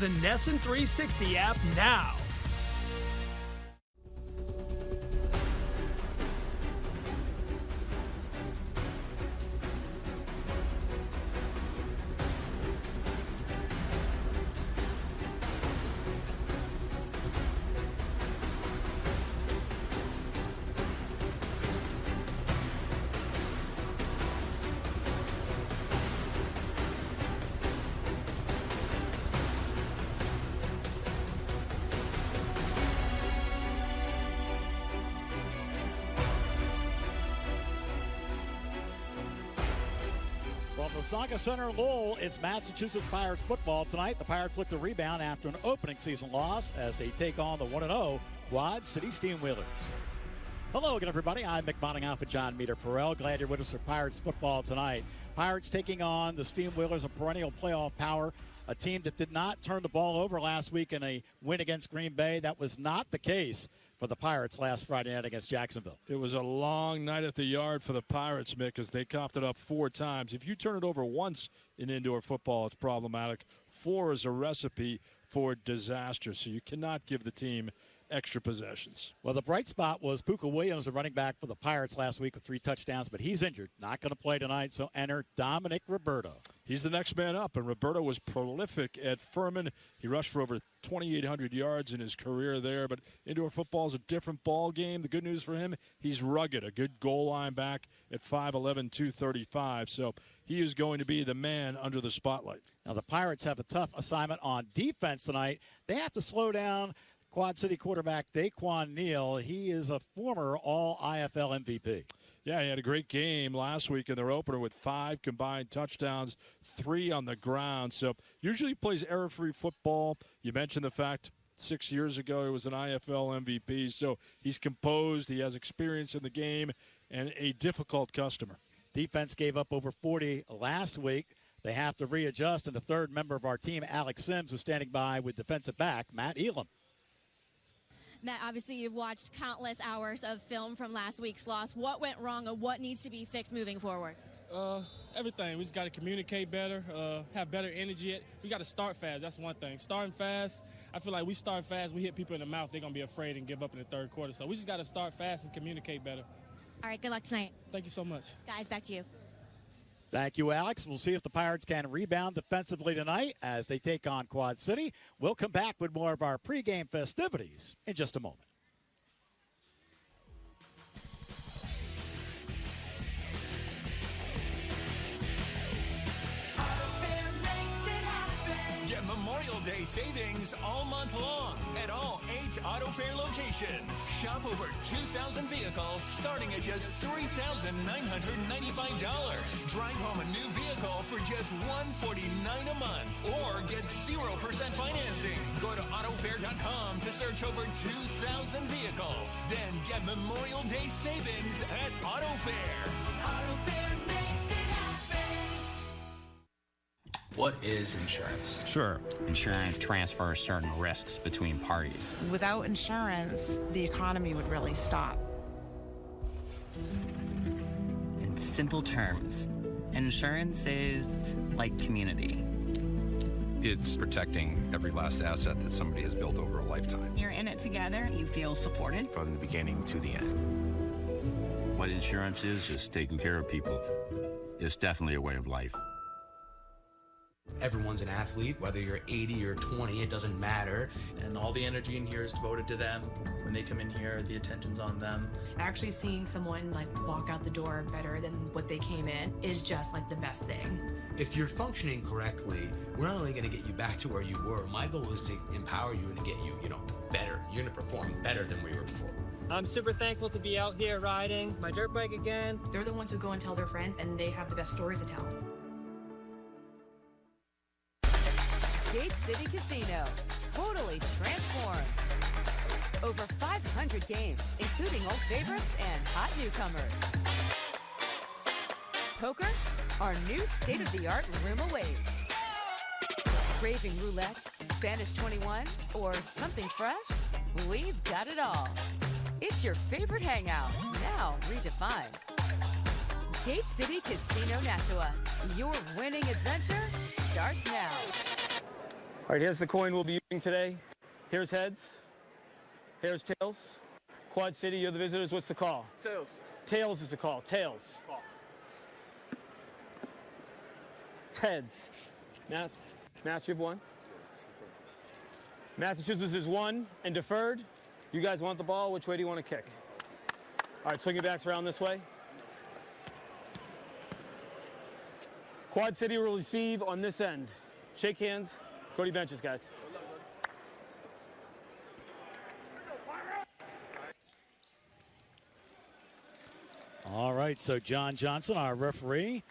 the NESN 360 app now. From the Saga Center in Lowell, it's Massachusetts Pirates football tonight. The Pirates look to rebound after an opening season loss as they take on the 1-0 Quad City Steamwheelers. Hello again, everybody. I'm Mick Bonningham with John Meter-Perrell. Glad you're with us for Pirates football tonight. Pirates taking on the Steamwheelers, a perennial playoff power, a team that did not turn the ball over last week in a win against Green Bay. That was not the case for the Pirates last Friday night against Jacksonville. It was a long night at the yard for the Pirates, Mick, as they coughed it up 4 times. If you turn it over once in indoor football, it's problematic. 4 is a recipe for disaster, so you cannot give the team extra possessions. Well, the bright spot was Puka Williams, the running back for the Pirates last week with 3 touchdowns, but he's injured. Not going to play tonight, so enter Dominic Roberto. He's the next man up, and Roberto was prolific at Furman. He rushed for over 2,800 yards in his career there, but indoor football is a different ball game. The good news for him, he's rugged, a good goal line back at 5'11", 235, so he is going to be the man under the spotlight. Now, the Pirates have a tough assignment on defense tonight. They have to slow down Quad City quarterback Daquan Neal. He is a former All-IFL MVP. Yeah, he had a great game last week in their opener with 5 combined touchdowns, 3 on the ground. So usually he plays error-free football. You mentioned the fact 6 years ago he was an IFL MVP. So he's composed, he has experience in the game, and a difficult customer. Defense gave up over 40 last week. They have to readjust, and the third member of our team, Alex Sims, is standing by with defensive back Matt Elam. Matt, obviously you've watched countless hours of film from last week's loss. What went wrong and what needs to be fixed moving forward? Everything. We just got to communicate better, have better energy. We got to start fast. That's one thing. Starting fast, I feel like we start fast, we hit people in the mouth, they're going to be afraid and give up in the third quarter. So we just got to start fast and communicate better. All right, good luck tonight. Thank you so much. Guys, back to you. Thank you, Alex. We'll see if the Pirates can rebound defensively tonight as they take on Quad City. We'll come back with more of our pregame festivities in just a moment. Get Memorial Day savings all month long at all 8 Auto Fair locations. Shop over 2,000 vehicles starting at just $3,995. Drive home a new vehicle for just $149 a month or get 0% financing. Go to autofair.com to search over 2,000 vehicles. Then get Memorial Day savings at Auto Fair. Auto Fair makes it happen. What is insurance? Sure. Insurance transfers certain risks between parties. Without insurance, the economy would really stop. In simple terms, insurance is like community. It's protecting every last asset that somebody has built over a lifetime. You're in it together. You feel supported. From the beginning to the end. What insurance is just taking care of people. It's definitely a way of life. Everyone's an athlete, whether you're 80 or 20, it doesn't matter. And all the energy in here is devoted to them. When they come in here, the attention's on them. Actually seeing someone like walk out the door better than what they came in is just like the best thing. If you're functioning correctly, we're not only going to get you back to where you were. My goal is to empower you and to get you, better. You're going to perform better than we were before. I'm super thankful to be out here riding my dirt bike again. They're the ones who go and tell their friends, and they have the best stories to tell. Gate City Casino, totally transformed. Over 500 games, including old favorites and hot newcomers. Poker, our new state-of-the-art room awaits. Craving roulette, Spanish 21, or something fresh? We've got it all. It's your favorite hangout, now redefined. Gate City Casino Nashua, your winning adventure starts now. All right, here's the coin we'll be using today. Here's heads. Here's tails. Quad City, you're the visitors. What's the call? Tails. Tails is the call. Tails. Call. It's heads. Mass, you have one. Massachusetts is one and deferred. You guys want the ball. Which way do you want to kick? All right, swing your backs around this way. Quad City will receive on this end. Shake hands. Go to your benches, guys. All right, so John Johnson, our referee,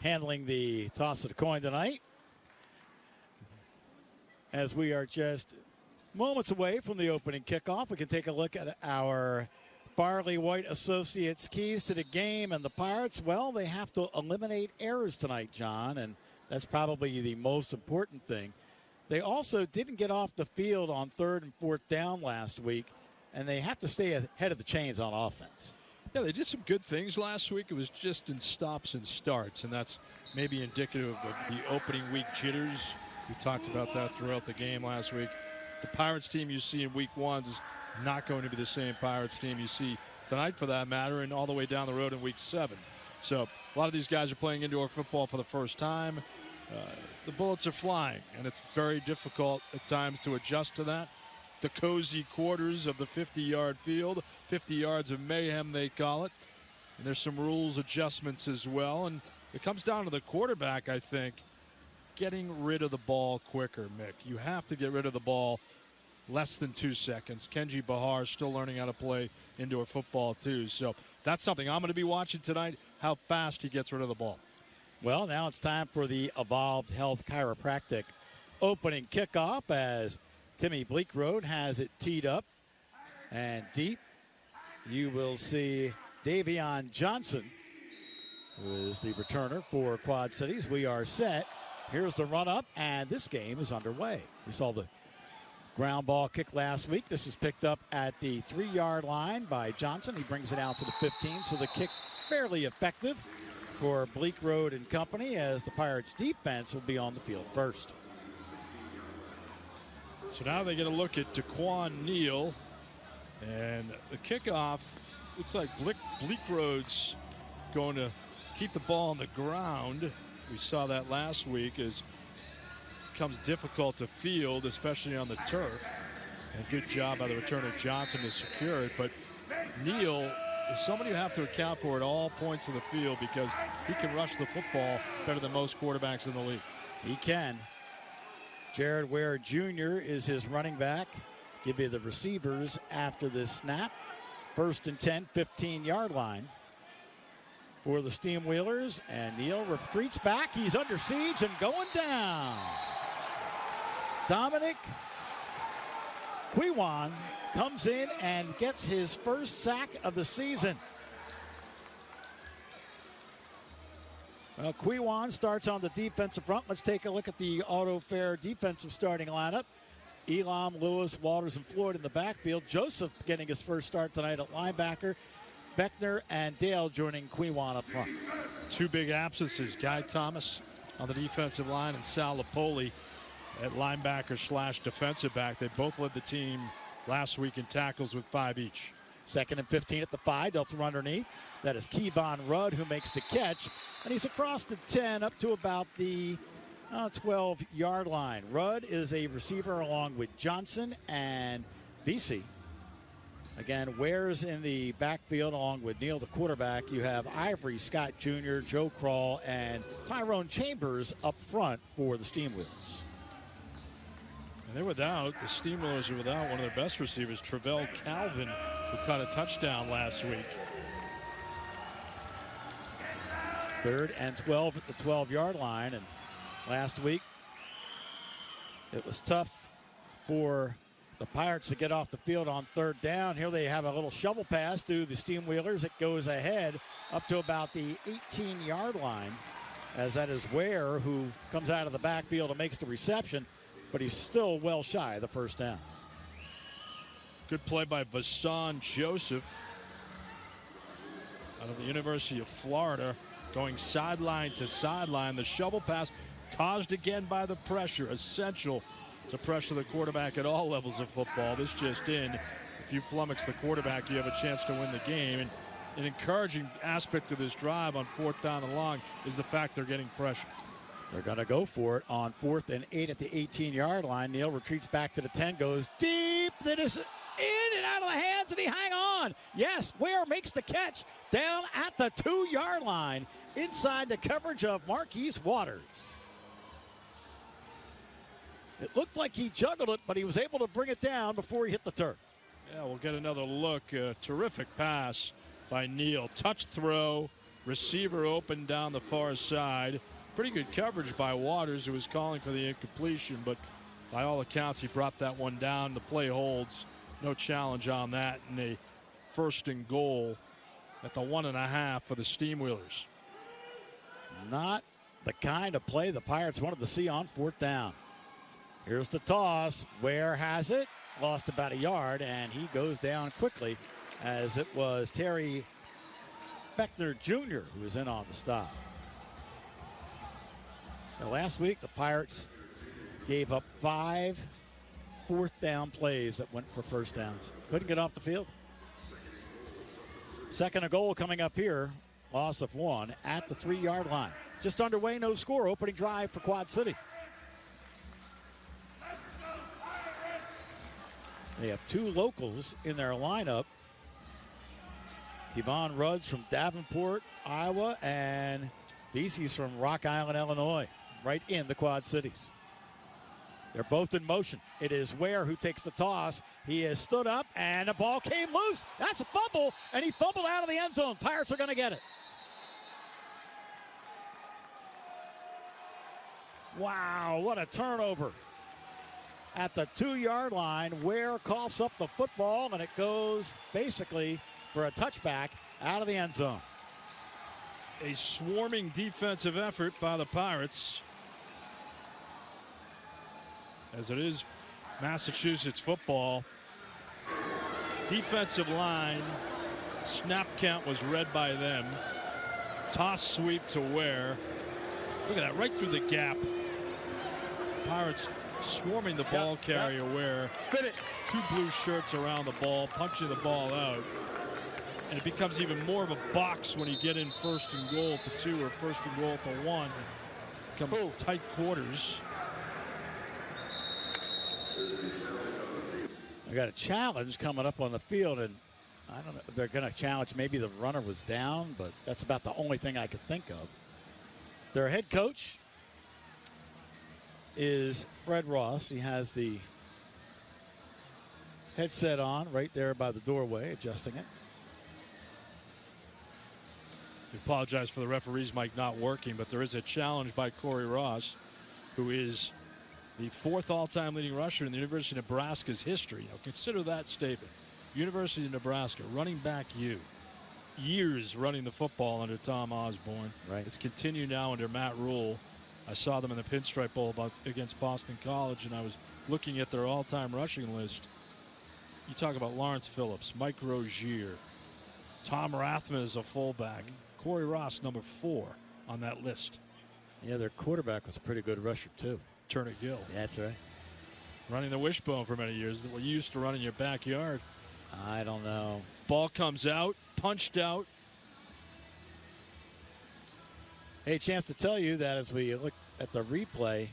handling the toss of the coin tonight. As we are just moments away from the opening kickoff, we can take a look at our Farley White Associates keys to the game. And the Pirates, well, they have to eliminate errors tonight, John, and that's probably the most important thing. They also didn't get off the field on 3rd and 4th down last week, and they have to stay ahead of the chains on offense. Yeah, they did some good things last week. It was just in stops and starts, and that's maybe indicative of the opening week jitters. We talked about that throughout the game last week. The Pirates team you see in week 1 is not going to be the same Pirates team you see tonight, for that matter, and all the way down the road in week 7. So a lot of these guys are playing indoor football for the first time. The bullets are flying, and it's very difficult at times to adjust to that. The cozy quarters of the 50-yard field, 50 yards of mayhem, they call it. And there's some rules adjustments as well. And it comes down to the quarterback, I think, getting rid of the ball quicker, Mick. You have to get rid of the ball less than 2 seconds. Kenji Bahar is still learning how to play indoor football, too. So that's something I'm going to be watching tonight, how fast he gets rid of the ball. Well, now it's time for the Evolved Health Chiropractic opening kickoff as Timmy Bleekrode has it teed up and deep. You will see Davion Johnson, who is the returner for Quad Cities. We are set. Here's the run-up, and this game is underway. You saw the ground ball kick last week. This is picked up at the 3-yard line by Johnson. He brings it out to the 15, so the kick fairly effective for Bleekrode and company, as the Pirates defense will be on the field first. So now they get a look at Daquan Neal, and the kickoff looks like Bleekrode's going to keep the ball on the ground. We saw that last week as it becomes difficult to field, especially on the turf. And good job by the returner Johnson to secure it. But Neal is somebody you have to account for at all points of the field, because he can rush the football better than most quarterbacks in the league. He can. Jared Ware Jr. is his running back. Give you the receivers after this snap. 1st and 10, 15-yard line for the Steamwheelers. And Neal retreats back. He's under siege and going down. Dominic Quiwan comes in and gets his first sack of the season. Well, Quiwan starts on the defensive front. Let's take a look at the Auto Fair defensive starting lineup. Elam, Lewis, Walters, and Floyd in the backfield. Joseph getting his first start tonight at linebacker. Beckner and Dale joining Quiwan up front. 2 big absences. Guy Thomas on the defensive line and Sal Lapoli at linebacker / defensive back. They both led the team last week in tackles with 5 each. 2nd and 15 at the 5. They'll throw underneath. That is Kevon Rudd, who makes the catch. And he's across the 10 up to about the 12-yard line. Rudd is a receiver along with Johnson and Vesey. Again, Ware's in the backfield along with Neal, the quarterback. You have Ivory, Scott Jr., Joe Krall, and Tyrone Chambers up front for the Steamwheelers. And the Steamwheelers are without one of their best receivers, Travell Calvin, who caught a touchdown last week. 3rd and 12 at the 12-yard line. And last week, it was tough for the Pirates to get off the field on 3rd down. Here they have a little shovel pass to the Steamwheelers. It goes ahead up to about the 18-yard line, as that is Ware who comes out of the backfield and makes the reception, but he's still well shy of the first down. Good play by Vasan Joseph out of the University of Florida, going sideline to sideline. The shovel pass caused again by the pressure. Essential to pressure the quarterback at all levels of football. This just in. If you flummox the quarterback, you have a chance to win the game. And an encouraging aspect of this drive on 4th down and long is the fact they're getting pressure. They're going to go for it on 4th and 8 at the 18-yard line. Neal retreats back to the 10, goes deep. That is in and out of the hands, and he hang on. Yes, Ware makes the catch down at the 2-yard line inside the coverage of Marquise Waters. It looked like he juggled it, but he was able to bring it down before he hit the turf. Yeah, we'll get another look. Terrific pass by Neal. Touch throw, receiver open down the far side. Pretty good coverage by Waters, who was calling for the incompletion, but by all accounts, he brought that one down. The play holds. No challenge on that, and a 1st and goal at the 1.5 for the Steamwheelers. Not the kind of play the Pirates wanted to see on 4th down. Here's the toss. Ware has it. Lost about a yard, and he goes down quickly, as it was Terry Beckner Jr. who was in on the stop. Now, last week, the Pirates gave up 5 4th down plays that went for 1st downs. Couldn't get off the field. 2nd and goal coming up here. Loss of 1 at the 3-yard line. Just underway, no score. Opening drive for Quad City. They have 2 locals in their lineup. Kevon Rudds from Davenport, Iowa, and Vesey's from Rock Island, Illinois, right in the Quad Cities. They're both in motion. It is Ware who takes the toss. He has stood up, and the ball came loose. That's a fumble, and he fumbled out of the end zone. Pirates are going to get it. Wow, what a turnover. At the 2-yard line, Ware coughs up the football, and it goes basically for a touchback out of the end zone. A swarming defensive effort by the Pirates, as it is Massachusetts football. Defensive line, snap count was read by them. Toss sweep to Ware. Look at that, right through the gap. Pirates swarming the ball carrier Ware. Spin it. 2 blue shirts around the ball, punching the ball out. And it becomes even more of a box when you get in 1st and goal at the 2 or 1st and goal at the 1. It becomes tight quarters. We got a challenge coming up on the field, and I don't know if they're going to challenge. Maybe the runner was down, but that's about the only thing I could think of. Their head coach is Fred Ross. He has the headset on right there by the doorway, adjusting it. We apologize for the referee's mic not working, but there is a challenge by Corey Ross, who is the 4th all-time leading rusher in the University of Nebraska's history. Now, consider that statement. University of Nebraska, running back years running the football under Tom Osborne. Right. It's continued now under Matt Rule. I saw them in the Pinstripe Bowl against Boston College, and I was looking at their all-time rushing list. You talk about Lawrence Phillips, Mike Rozier, Tom Rathman is a fullback, Corey Ross, number 4 on that list. Yeah, their quarterback was a pretty good rusher, too. Turner Gill. Yeah, that's right. Running the wishbone for many years. What you used to run in your backyard. I don't know. Ball comes out, punched out. Hey, chance to tell you that as we look at the replay,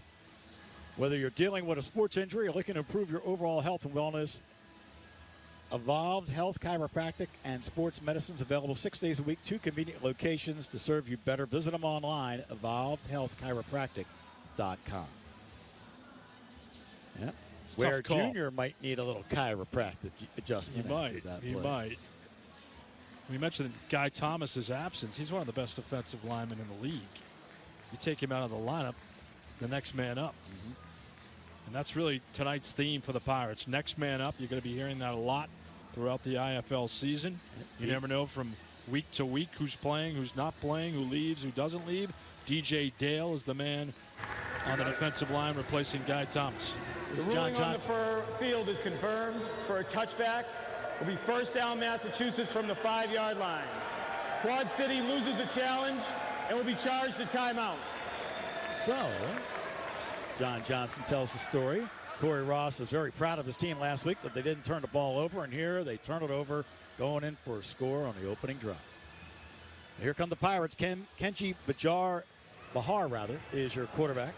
whether you're dealing with a sports injury or looking to improve your overall health and wellness, Evolved Health Chiropractic and Sports Medicine's available 6 days a week, 2 convenient locations to serve you better. Visit them online, evolvedhealthchiropractic.com. Yep. Where Junior might need a little chiropractic adjustment. He might. We mentioned Guy Thomas's absence. He's one of the best defensive linemen in the league. You take him out of the lineup, it's the next man up. Mm-hmm. And that's really tonight's theme for the Pirates. Next man up. You're going to be hearing that a lot throughout the IFL season. You never know from week to week who's playing, who's not playing, who leaves, who doesn't leave. DJ Dale is the man on the defensive line replacing Guy Thomas. The ruling on the field is confirmed for a touchback. Will be 1st down Massachusetts from the 5-yard line. Quad City loses the challenge and will be charged a timeout. So, John Johnson tells the story. Corey Ross was very proud of his team last week that they didn't turn the ball over, and here they turn it over, going in for a score on the opening drive. Here come the Pirates. Kenji Bahar is your quarterback.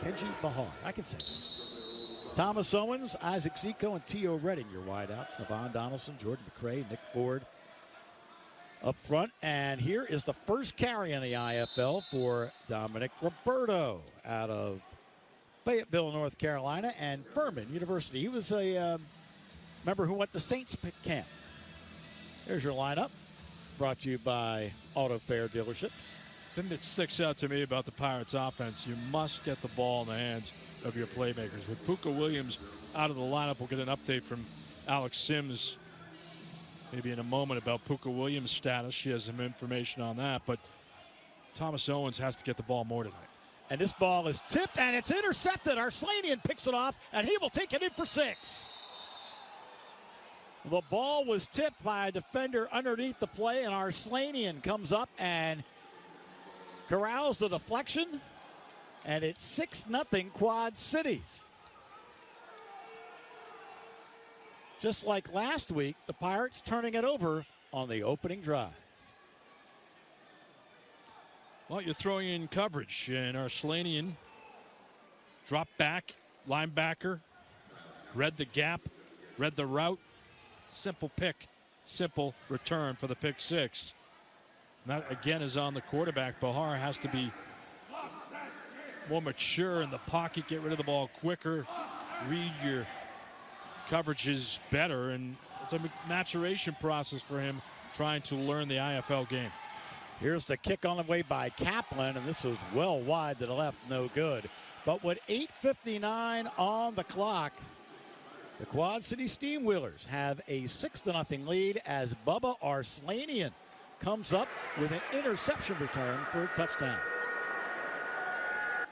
Kenji Bahar. I can say that. Thomas Owens, Isaac Zico, and Tio Redding, your wideouts. Navon Donaldson, Jordan McCray, Nick Ford up front. And here is the first carry in the IFL for Dominic Roberto out of Fayetteville, North Carolina, and Furman University. He was a member who went to Saints camp. There's your lineup, brought to you by Auto Fair Dealerships. The thing that sticks out to me about the Pirates offense, you must get the ball in the hands of your playmakers. With Puka Williams out of the lineup, we'll get an update from Alex Sims maybe in a moment about Puka Williams' status. She has some information on that, but Thomas Owens has to get the ball more tonight. And this ball is tipped, and it's intercepted. Arslanian picks it off, and he will take it in for 6. The ball was tipped by a defender underneath the play, and Arslanian comes up and corrals the deflection, and it's 6-0 Quad Cities. Just like last week, the Pirates turning it over on the opening drive. Well, you're throwing in coverage, and Arslanian dropped back, linebacker, read the gap, read the route, simple pick, simple return for the pick 6. And that, again, is on the quarterback. Bahar has to be more mature in the pocket, get rid of the ball quicker, read your coverages better, and it's a maturation process for him trying to learn the IFL game. Here's the kick on the way by Kaplan, and this was well wide to the left, no good. But with 8:59 on the clock, the Quad City Steamwheelers have a 6-0 lead as Bubba Arslanian comes up with an interception return for a touchdown.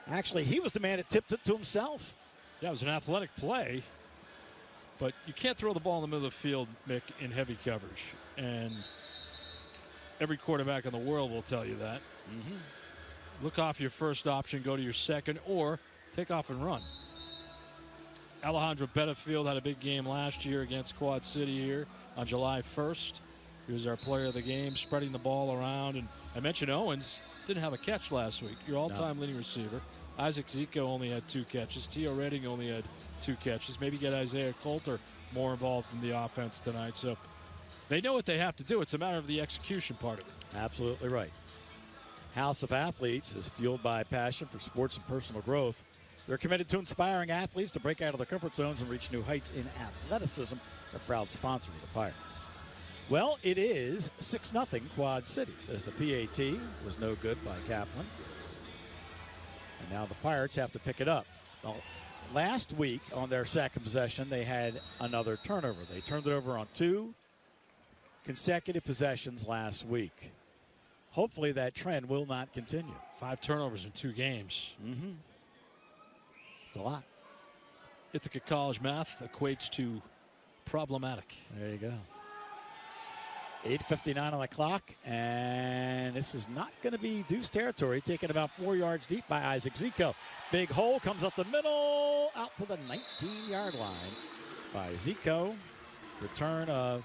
Actually, he was the man that tipped it to himself. Yeah, it was an athletic play, but you can't throw the ball in the middle of the field, Mick, in heavy coverage. And every quarterback in the world will tell you that. Mm-hmm. Look off your first option, go to your second, or take off and run. Alejandro Bettafield had a big game last year against Quad City here on July 1st. He was our player of the game, spreading the ball around. And I mentioned Owens didn't have a catch last week, your all-time leading receiver. Isaac Zico only had 2 catches. Tio Redding only had 2 catches. Maybe get Isaiah Coulter more involved in the offense tonight. So they know what they have to do. It's a matter of the execution part of it. Absolutely right. House of Athletes is fueled by passion for sports and personal growth. They're committed to inspiring athletes to break out of their comfort zones and reach new heights in athleticism. They're a proud sponsor of the Pirates. Well, it is 6-0 Quad Cities as the PAT was no good by Kaplan. And now the Pirates have to pick it up. Well, last week on their second possession, they had another turnover. They turned it over on 2 consecutive possessions last week. Hopefully that trend will not continue. 5 turnovers in 2 games. Mm-hmm. It's a lot. Ithaca College math equates to problematic. There you go. 8:59 on the clock, and this is not going to be Deuce territory. Taken about 4 yards deep by Isaac Zico. Big hole comes up the middle, out to the 19-yard line by Zico. Return of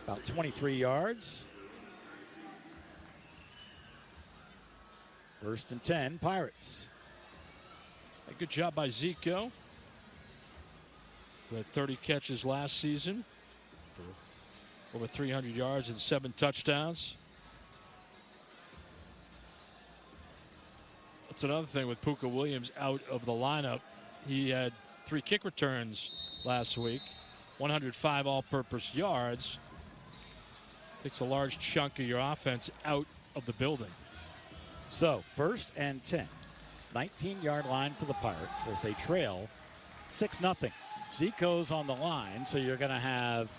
about 23 yards. 1st and 10, Pirates. A good job by Zico, who had 30 catches last season for over 300 yards and 7 touchdowns. That's another thing with Puka Williams out of the lineup. He had 3 kick returns last week, 105 all-purpose yards. Takes a large chunk of your offense out of the building. So, 1st and 10. 19-yard line for the Pirates as they trail 6-0. Zico's on the line, so you're going to have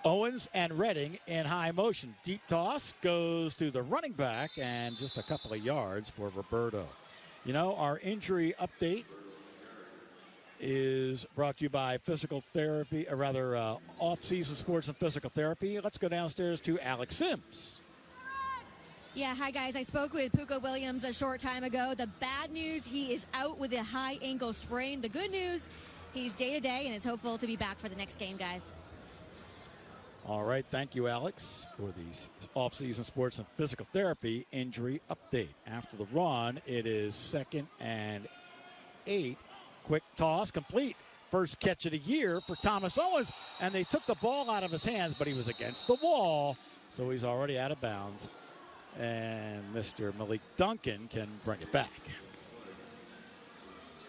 Owens and Redding in high motion. Deep toss goes to the running back and just a couple of yards for Roberto. You know, our injury update is brought to you by physical therapy, or rather off-season sports and physical therapy. Let's go downstairs to Alex Sims. Yeah, hi guys. I spoke with Puka Williams a short time ago. The bad news, he is out with a high ankle sprain. The good news, he's day-to-day and is hopeful to be back for the next game, guys. All right, thank you, Alex, for the off-season sports and physical therapy injury update. After the run, it is 2nd and 8. Quick toss, complete. First catch of the year for Thomas Owens, and they took the ball out of his hands, but he was against the wall, so he's already out of bounds. And Mr. Malik Duncan can bring it back.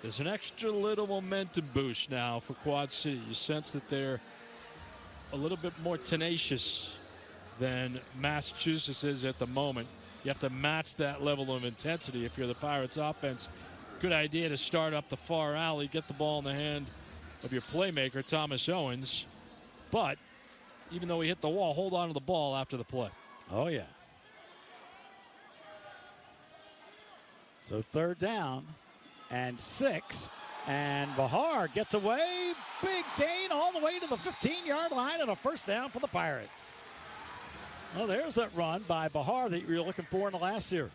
There's an extra little momentum boost now for Quad City. You sense that they're a little bit more tenacious than Massachusetts is at the moment. You have to match that level of intensity if you're the Pirates offense. Good idea to start up the far alley, get the ball in the hand of your playmaker, Thomas Owens. But even though he hit the wall, hold on to the ball after the play. Oh, yeah. So 3rd down and 6. And Bahar gets away. Big gain all the way to the 15-yard line and a first down for the Pirates. Well, there's that run by Bahar that you were looking for in the last series.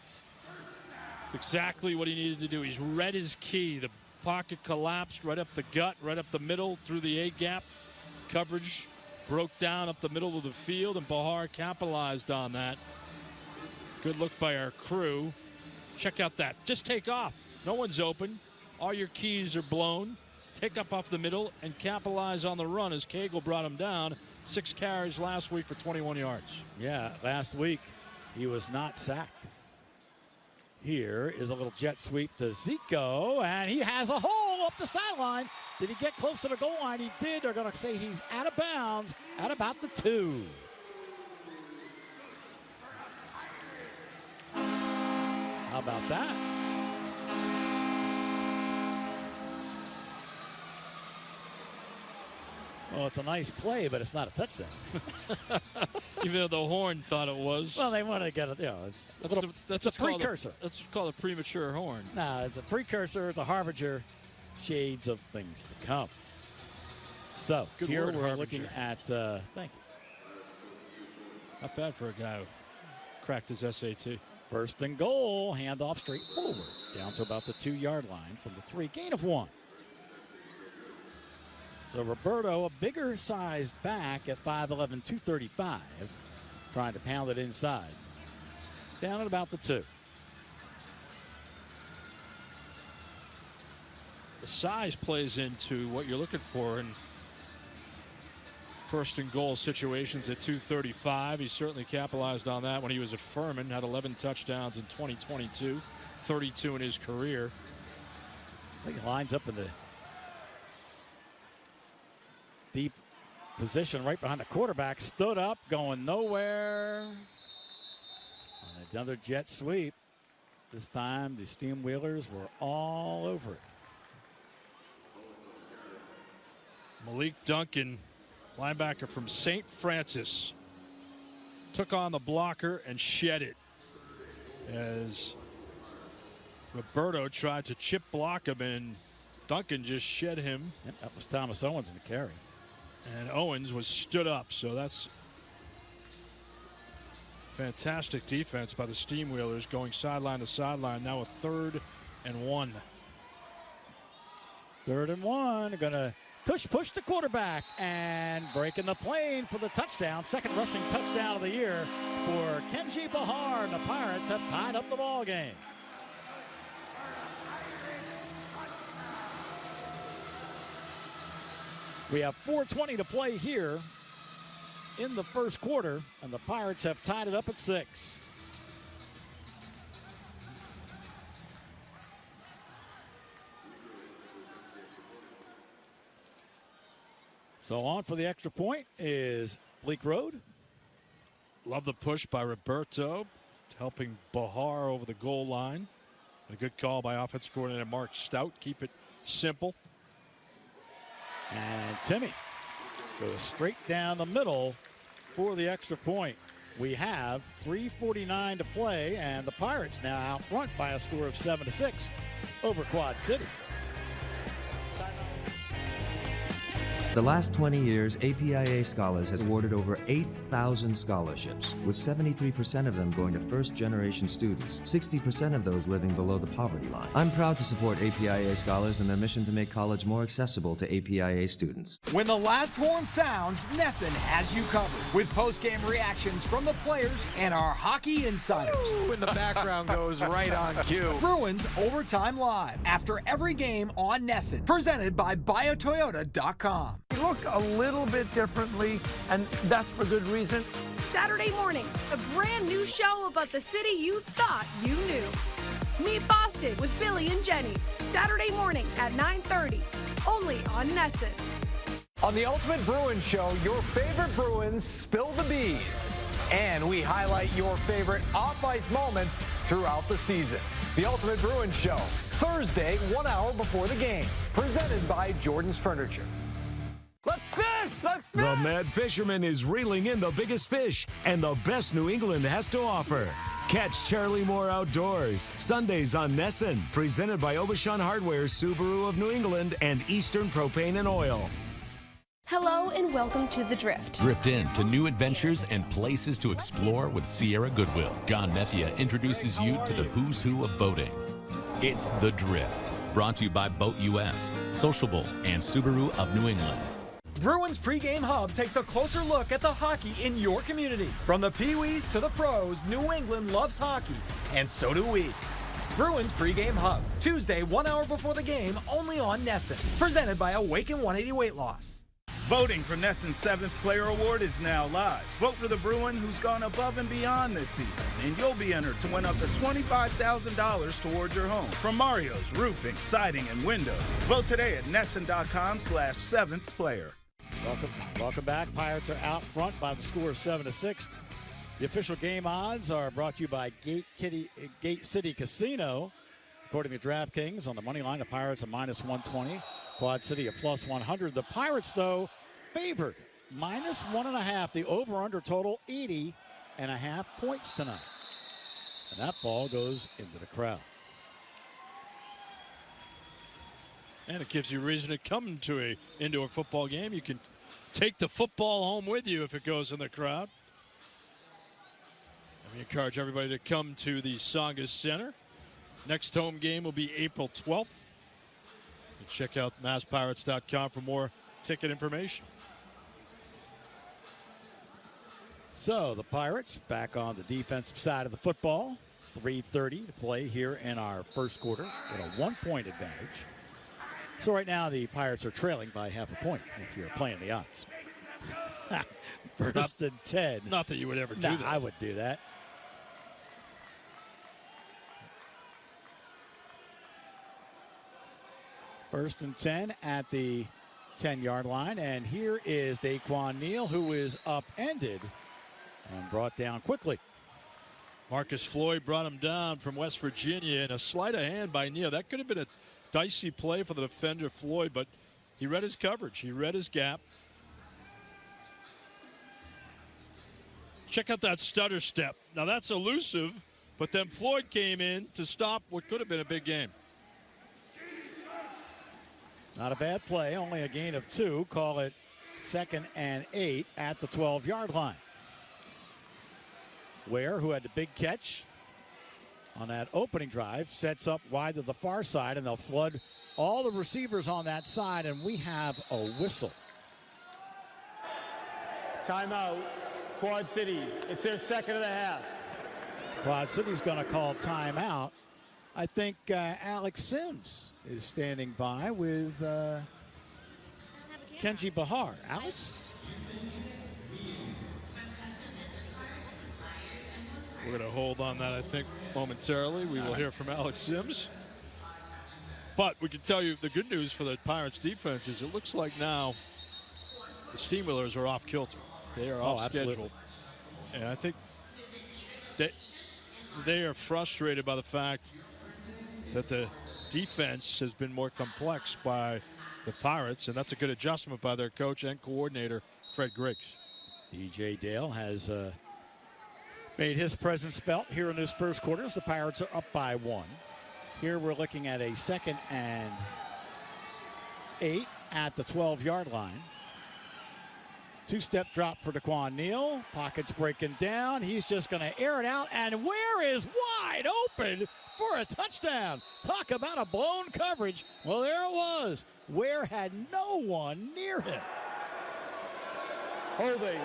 It's exactly what he needed to do. He's read his key. The pocket collapsed right up the gut, right up the middle, through the A-gap. Coverage broke down up the middle of the field, and Bahar capitalized on that. Good look by our crew. Check out that. Just take off. No one's open. All your keys are blown. Take up off the middle and capitalize on the run as Cagle brought him down. 6 carries last week for 21 yards. Yeah, last week he was not sacked. Here is a little jet sweep to Zico, and he has a hole up the sideline. Did he get close to the goal line? He did. They're going to say he's out of bounds at about the 2. How about that? Well, it's a nice play, but it's not a touchdown. Even though the horn thought it was. Well, they wanted to get it. You know, it's a precursor. That's called a premature horn. No, it's a precursor. It's a harbinger. Shades of things to come. So Good here word, we're harbinger. looking at. Thank you. Not bad for a guy who cracked his SAT. 1st and goal. Handoff straight forward. Down to about the 2-yard line from the 3. Gain of 1. So Roberto, a bigger sized back at 5'11", 235, trying to pound it inside. Down at about the 2. The size plays into what you're looking for in 1st and goal situations at 235. He certainly capitalized on that when he was at Furman, had 11 touchdowns in 2022, 32 in his career. I think he lines up in the deep position right behind the quarterback. Stood up, going nowhere. On another jet sweep. This time the Steam Wheelers were all over it. Malik Duncan, linebacker from St. Francis, took on the blocker and shed it as Roberto tried to chip block him, and Duncan just shed him. Yep, that was Thomas Owens in the carry. And Owens was stood up, so that's fantastic defense by the Steam Wheelers, going sideline to sideline. Now a 3rd and 1. 3rd and 1. Going to push the quarterback and breaking the plane for the touchdown. 2nd rushing touchdown of the year for Kenji Bahar. And the Pirates have tied up the ball game. We have 4:20 to play here in the 1st quarter, and the Pirates have tied it up at 6. So on for the extra point is Bleak Road. Love the push by Roberto, helping Bahar over the goal line. A good call by offensive coordinator Mark Stout. Keep it simple. And Timmy goes straight down the middle for the extra point. We have 3:49 to play, and the Pirates now out front by a score of 7-6 over Quad City. The last 20 years, APIA Scholars has awarded over 8,000 scholarships, with 73% of them going to first-generation students, 60% of those living below the poverty line. I'm proud to support APIA Scholars and their mission to make college more accessible to APIA students. When the last horn sounds, Nesson has you covered with post-game reactions from the players and our hockey insiders. When the background goes right on cue. Bruins Overtime Live after every game on Nesson, presented by BioToyota.com. We look a little bit differently, and that's for good reason. Saturday mornings, a brand new show about the city you thought you knew. Meet Boston with Billy and Jenny. Saturday mornings at 9:30, only on Nesson. On the Ultimate Bruins Show, your favorite Bruins spill the bees. And we highlight your favorite off-ice moments throughout the season. The Ultimate Bruins Show, Thursday, 1 hour before the game. Presented by Jordan's Furniture. Let's fish! Let's fish! The Mad Fisherman is reeling in the biggest fish and the best New England has to offer. Catch Charlie Moore Outdoors, Sundays on Nesson. Presented by Obashan Hardware, Subaru of New England, and Eastern Propane and Oil. Hello and welcome to The Drift. Drift in to new adventures and places to explore with Sierra Goodwill. John Methia introduces you to the who's who of boating. It's The Drift. Brought to you by Boat US, Social Bowl, and Subaru of New England. Bruins Pregame Hub takes a closer look at the hockey in your community. From the Pee-wees to the pros, New England loves hockey, and so do we. Bruins Pregame Hub, Tuesday, 1 hour before the game, only on Nesson. Presented by Awaken 180 Weight Loss. Voting for Nesson's 7th Player Award is now live. Vote for the Bruin who's gone above and beyond this season, and you'll be entered to win up to $25,000 towards your home from Mario's Roofing, Siding, and Windows. Vote today at Nesson.com/7th player. Welcome back. Pirates are out front by the score of 7-6. The official game odds are brought to you by Gate City Casino. According to DraftKings, on the money line, the Pirates are -120. Quad City a +100. The Pirates, though, favored -1.5. The over-under total 80.5 points tonight. And that ball goes into the crowd. And it gives you reason to come to a indoor football game. You can take the football home with you if it goes in the crowd. And we encourage everybody to come to the Tsongas Center. Next home game will be April 12th. And check out masspirates.com for more ticket information. So the Pirates back on the defensive side of the football. 3:30 to play here in our first quarter with a 1-point advantage. So right now the Pirates are trailing by half a point if you're playing the odds. First and 10. Not that you would ever do that. I would do that. First and 10 at the 10-yard line. And here is Daquan Neal, who is upended and brought down quickly. Marcus Floyd brought him down from West Virginia, and a sleight of hand by Neal. That could have been a dicey play for the defender, Floyd, but he read his coverage. He read his gap. Check out that stutter step. Now, that's elusive, but then Floyd came in to stop what could have been a big game. Not a bad play, only a gain of 2. Call it 2nd and 8 at the 12-yard line. Ware, who had the big catch on that opening drive, sets up wide to the far side, and they'll flood all the receivers on that side, and we have a whistle. Timeout, Quad City. It's their second of the half. Quad City's going to call timeout. I think Alex Sims is standing by with Kenji Bahar. Alex? We're going to hold on that, I think, momentarily. We will hear from Alex Sims. But we can tell you the good news for the Pirates defense is it looks like now the Steamwheelers are off kilter. They are off schedule. And I think they are frustrated by the fact that the defense has been more complex by the Pirates, and that's a good adjustment by their coach and coordinator, Fred Griggs. DJ Dale has made his presence felt here in this first quarter as the Pirates are up by 1. Here we're looking at a 2nd and 8 at the 12-yard line. Two-step drop for Daquan Neal. Pockets breaking down. He's just going to air it out. And Ware is wide open for a touchdown. Talk about a blown coverage. Well, there it was. Ware had no one near him. Holding.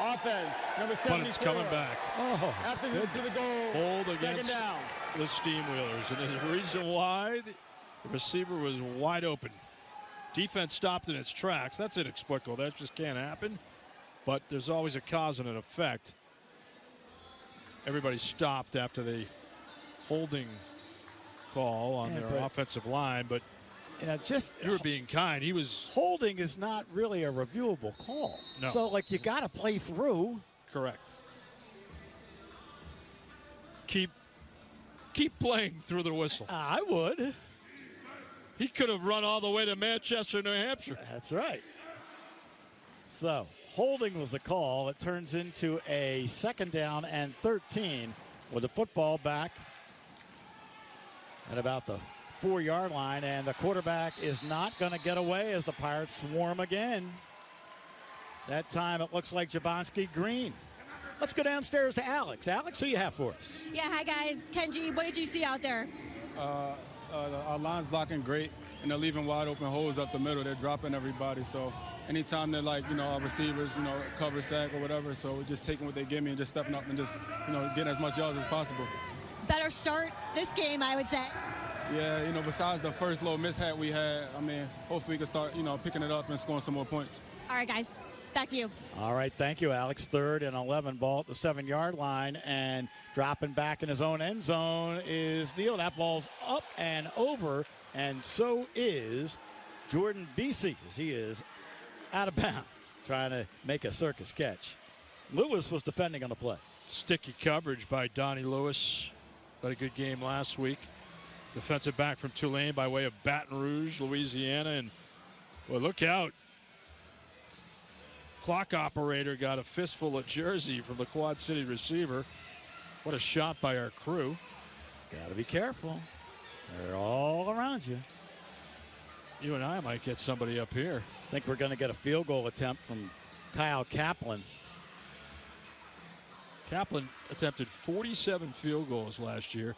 Offense. Number 74. But it's coming back. Oh, after this to the goal. Hold Second against down. the Steamwheelers. And there's a reason why the receiver was wide open. Defense stopped in its tracks. That's inexplicable. That just can't happen. But there's always a cause and an effect. Everybody stopped after the holding call on their offensive line. But you were being kind. He was holding is not really a reviewable call. No. So, you got to play through. Correct. Keep playing through the whistle. I would. He could have run all the way to Manchester, New Hampshire. That's right. So, holding was the call. It turns into a 2nd down and 13 with the football back at about the 4-yard line, and the quarterback is not going to get away as the Pirates swarm again. That time it looks like Jabonski Green. Let's go downstairs to Alex. Alex, who you have for us? Yeah, hi guys. Kenji, what did you see out there? Our line's blocking great, and they're leaving wide open holes up the middle. They're dropping everybody. So anytime they're our receivers, cover sack or whatever. So we're just taking what they give me and just stepping up and just, getting as much yards as possible. Better start this game, I would say. Yeah, besides the first little mishap we had, hopefully we can start, picking it up and scoring some more points. All right, guys. Back to you. All right, thank you, Alex. 3rd and 11 ball at the 7-yard line, and dropping back in his own end zone is Neal. That ball's up and over, and so is Jordan Vesey, as he is out of bounds, trying to make a circus catch. Lewis was defending on the play. Sticky coverage by Donnie Lewis. Had a good game last week. Defensive back from Tulane by way of Baton Rouge, Louisiana, and look out. Clock operator got a fistful of jersey from the Quad City receiver. What a shot by our crew. Got to be careful. They're all around you. You and I might get somebody up here. I think we're going to get a field goal attempt from Kyle Kaplan. Kaplan attempted 47 field goals last year.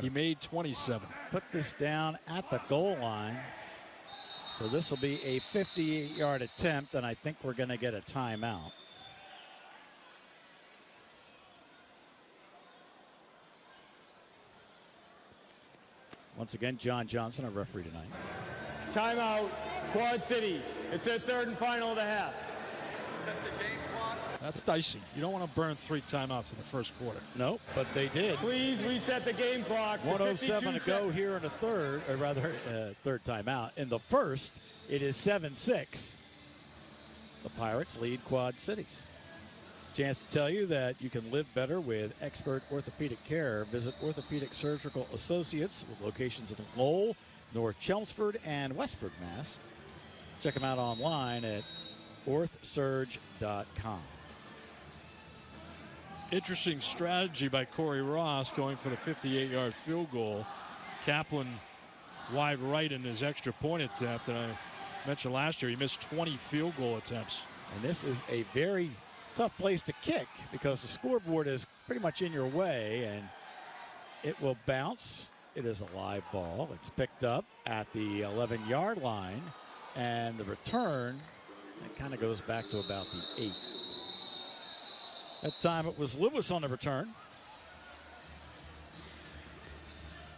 He made 27. Put this down at the goal line. So this will be a 58-yard attempt, and I think we're going to get a timeout. Once again, John Johnson, our referee tonight. Timeout, Quad City. It's their 3rd and final of the half. That's dicey. You don't want to burn 3 timeouts in the first quarter. Nope, but they did. Please reset the game clock. 1:07 to go here in the third, or rather, third timeout. In the first, it is 7-6. The Pirates lead Quad Cities. Chance to tell you that you can live better with expert orthopedic care. Visit Orthopedic Surgical Associates with locations in Lowell, North Chelmsford, and Westford, Mass. Check them out online at orthsurge.com. Interesting strategy by Corey Ross going for the 58-yard field goal. Kaplan wide right in his extra point attempt. And I mentioned last year he missed 20 field goal attempts. And this is a very tough place to kick because the scoreboard is pretty much in your way, and it will bounce. It is a live ball. It's picked up at the 11-yard line, and the return, that kind of goes back to about the 8. That time it was Lewis on the return.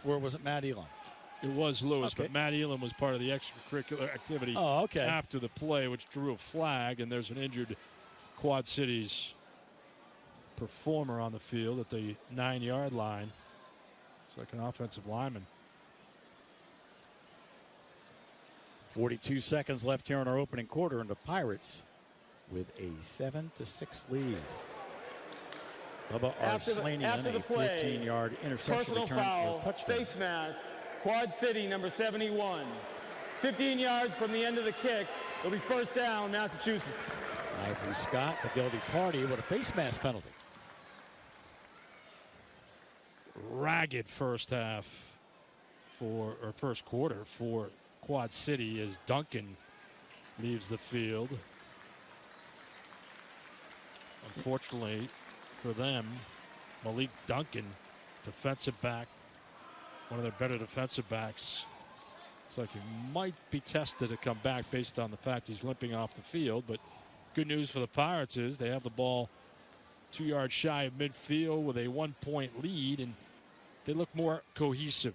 Or was it Matt Elam? It was Lewis, Okay. but Matt Elam was part of the extracurricular activity after the play, which drew a flag, and there's an injured Quad Cities performer on the field at the 9-yard line. It's like an offensive lineman. 42 seconds left here in our opening quarter, and the Pirates with a 7-6 lead. Bubba Arslanian, after the a play, 14-yard interception personal return foul, for a touchdown. face mask, Quad City, number 71. 15 yards from the end of the kick. It'll be first down, Massachusetts. Ivory Scott, the guilty party, with a face mask penalty. Ragged first half or first quarter for Quad City as Duncan leaves the field. Unfortunately for them, Malik Duncan, defensive back, one of their better defensive backs. It's like he might be tested to come back based on the fact he's limping off the field. But good news for the Pirates is they have the ball 2 yards shy of midfield with a 1-point lead, and they look more cohesive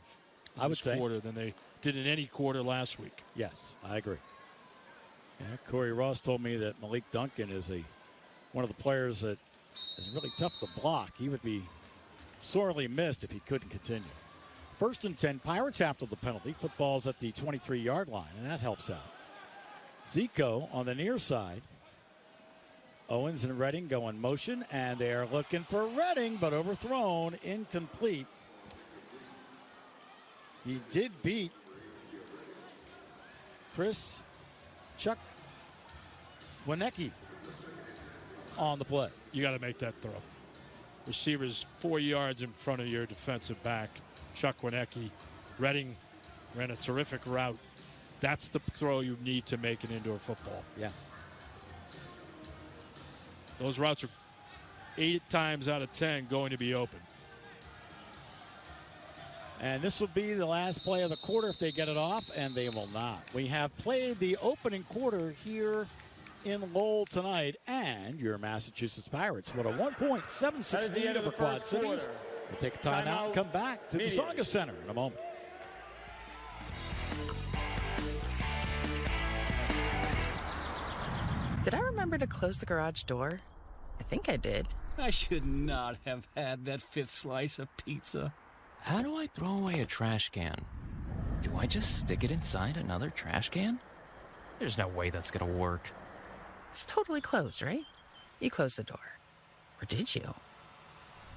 in this quarter than they did in any quarter last week. Yes, I agree. Yeah, Corey Ross told me that Malik Duncan is one of the players that is really tough to block. He would be sorely missed if he couldn't continue. 1st and 10, Pirates after the penalty. Football's at the 23-yard line, and that helps out. Zico on the near side. Owens and Redding go in motion, and they are looking for Redding, but overthrown, incomplete. He did beat Chuck Wieneke on the play. You got to make that throw. Receiver's 4 yards in front of your defensive back, Chuck Wieneke. Redding ran a terrific route. That's the throw you need to make an indoor football. Yeah. Those routes are 8 times out of 10 going to be open. And this will be the last play of the quarter if they get it off, and they will not. We have played the opening quarter here in Lowell tonight, and your Massachusetts Pirates with a 1.76 lead over Quad Cities. We'll take a timeout and come back to the Saga Center in a moment. Did I remember to close the garage door? I think I did. I should not have had that 5th slice of pizza. How do I throw away a trash can? Do I just stick it inside another trash can? There's no way that's gonna work. It's totally closed, right? You closed the door. Or did you?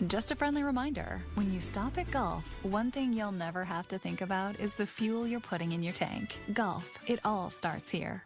Just a friendly reminder, when you stop at Gulf, one thing you'll never have to think about is the fuel you're putting in your tank. Gulf, it all starts here.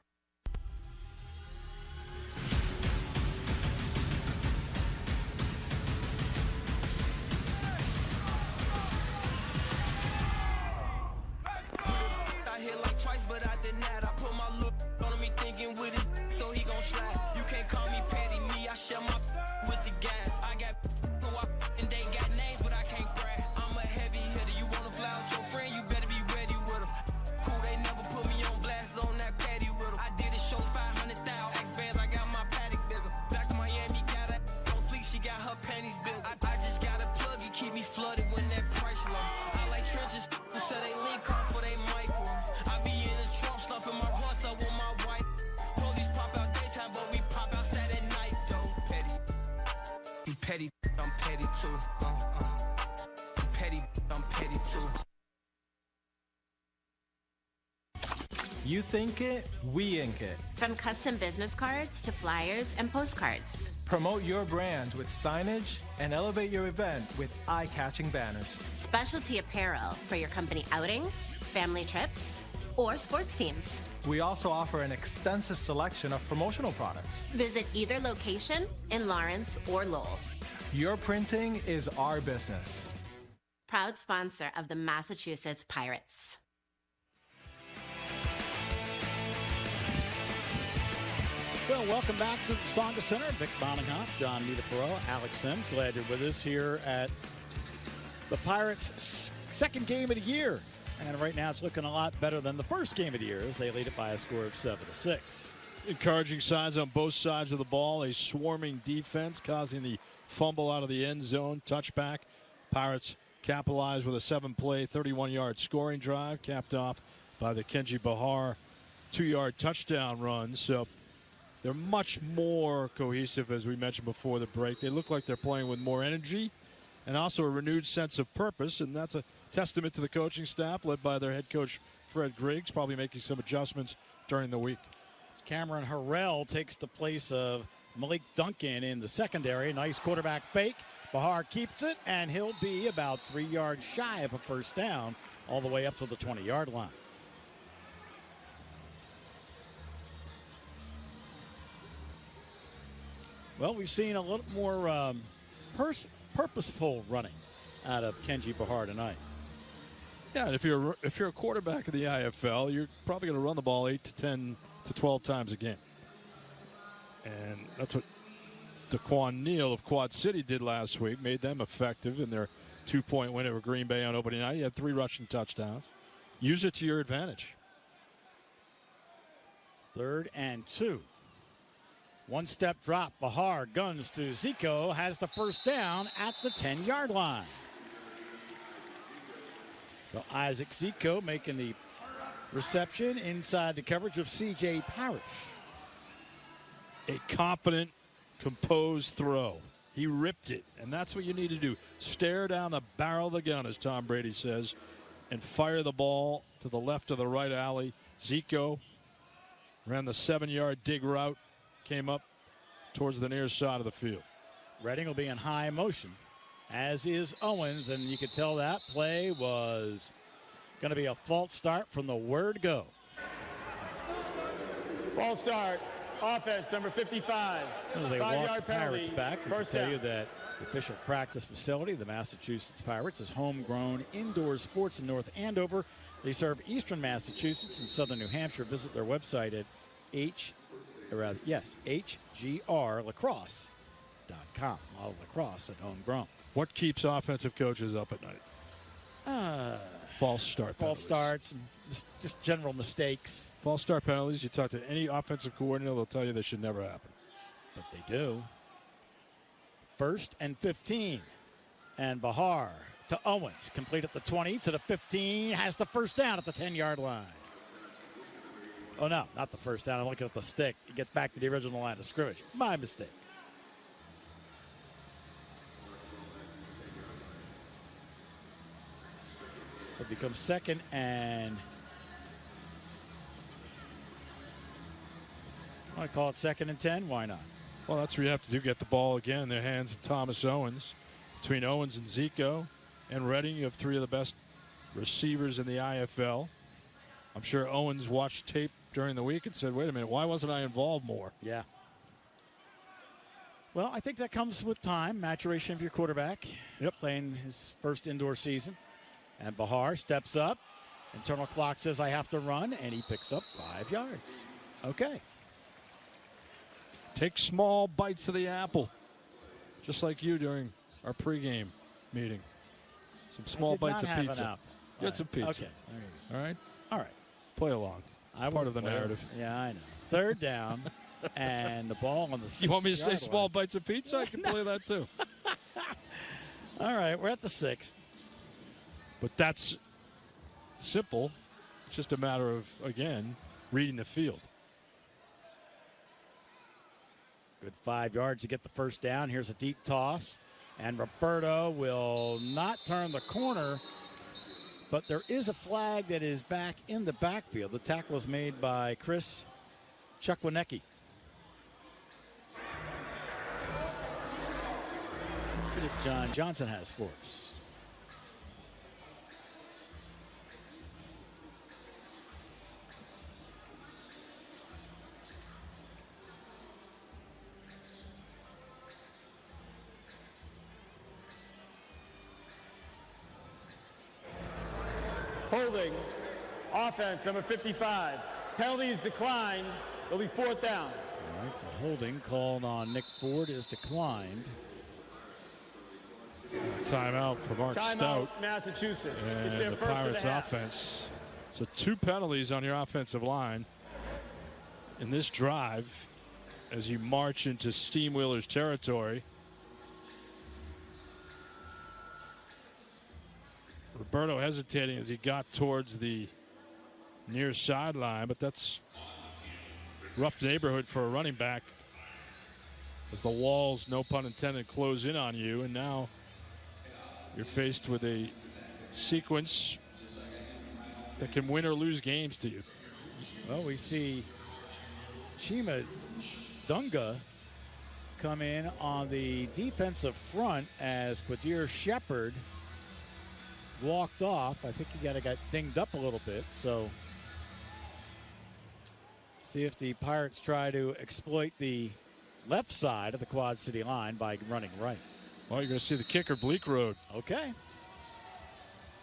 I'm petty too. I'm petty too. You think it, we ink it. From custom business cards to flyers and postcards. Promote your brand with signage and elevate your event with eye-catching banners. Specialty apparel for your company outing, family trips, or sports teams. We also offer an extensive selection of promotional products. Visit either location in Lawrence or Lowell. Your printing is our business. Proud sponsor of the Massachusetts Pirates. So welcome back to the Saga Center. Vic Boninghoff, John Medapro, Alex Sims. Glad you're with us here at the Pirates' second game of the year. And right now it's looking a lot better than the first game of the year as they lead it by a score of 7-6. Encouraging signs on both sides of the ball. A swarming defense causing the fumble out of the end zone. Touchback. Pirates capitalized with a 7-play, 31-yard scoring drive, capped off by the Kenji Bahar 2-yard touchdown run. So they're much more cohesive, as we mentioned before the break. They look like they're playing with more energy and also a renewed sense of purpose, and that's a testament to the coaching staff led by their head coach, Fred Griggs, probably making some adjustments during the week. Cameron Harrell takes the place of Malik Duncan in the secondary. Nice quarterback fake. Bahar keeps it, and he'll be about 3 yards shy of a first down all the way up to the 20-yard line. Well, we've seen a little more purposeful running out of Kenji Bahar tonight. Yeah, and if you're a quarterback in the IFL, you're probably going to run the ball 8 to 10 to 12 times a game. And that's what Daquan Neal of Quad City did last week, made them effective in their 2-point win over Green Bay on opening night. He had 3 rushing touchdowns. Use it to your advantage. 3rd and 2. One-step drop. Bahar guns to Zico, has the first down at the 10-yard line. So Isaac Zico making the reception inside the coverage of C.J. Parrish. A confident, composed throw. He ripped it, and that's what you need to do. Stare down the barrel of the gun, as Tom Brady says, and fire the ball to the left of the right alley. Zico ran the 7-yard dig route, came up towards the near side of the field. Redding will be in high motion, as is Owens, and you could tell that play was going to be a false start from the word go. False start. Offense, number 55. As they walk 5-yard the Pirates penalty. back, we can First tell down. you that the official practice facility, the Massachusetts Pirates, is homegrown indoor sports in North Andover. They serve eastern Massachusetts and southern New Hampshire. Visit their website at hgrlacrosse.com. Model lacrosse at homegrown. What keeps offensive coaches up at night? False start False penalties. starts, just general mistakes. False start penalties. You talk to any offensive coordinator, they'll tell you they should never happen. But they do. 1st and 15. And Bahar to Owens. Complete at the 20 to the 15. Has the first down at the 10-yard line. Oh, no, not the first down. I'm looking at the stick. He gets back to the original line of scrimmage. My mistake. So it becomes 2nd and... I want to call it 2nd and 10. Why not? Well, that's where you have to do. Get the ball again in the hands of Thomas Owens. Between Owens and Zico and Redding, you have 3 of the best receivers in the IFL. I'm sure Owens watched tape during the week and said, wait a minute, why wasn't I involved more? Yeah. Well, I think that comes with time, maturation of your quarterback. Yep. Playing his first indoor season. And Bahar steps up. Internal clock says I have to run, and he picks up 5 yards. Okay. Take small bites of the apple, just like you during our pregame meeting. Some small bites of pizza. Get some pizza. Okay. All right? All right. Play along. Part of the narrative. Yeah, I know. 3rd down, and the ball on the 6-yard You want me to say line. small bites of pizza? I can play that too. All right, we're at the 6th. But that's simple. It's just a matter of, again, reading the field. Good 5 yards to get the first down. Here's a deep toss. And Roberto will not turn the corner. But there is a flag that is back in the backfield. The tackle was made by Chris Chukwinecki. See what John Johnson has for us. Holding. Offense, number 55. Penalty is declined. It'll be 4th down. All right, so holding called on Nick Ford is declined. Timeout for Mark Timeout, Stout. Massachusetts. And It's their the first of Pirates the half. offense. So 2 penalties on your offensive line in this drive as you march into Steamwheelers territory. Roberto hesitating as he got towards the near sideline, but that's rough neighborhood for a running back as the walls, no pun intended, close in on you, and now you're faced with a sequence that can win or lose games to you. Well, we see Chima Dunga come in on the defensive front as Quadir Shepard walked off. I think he got dinged up a little bit. So see if the Pirates try to exploit the left side of the Quad City line by running right. Well, you're going to see the kicker, Bleak Road. Okay.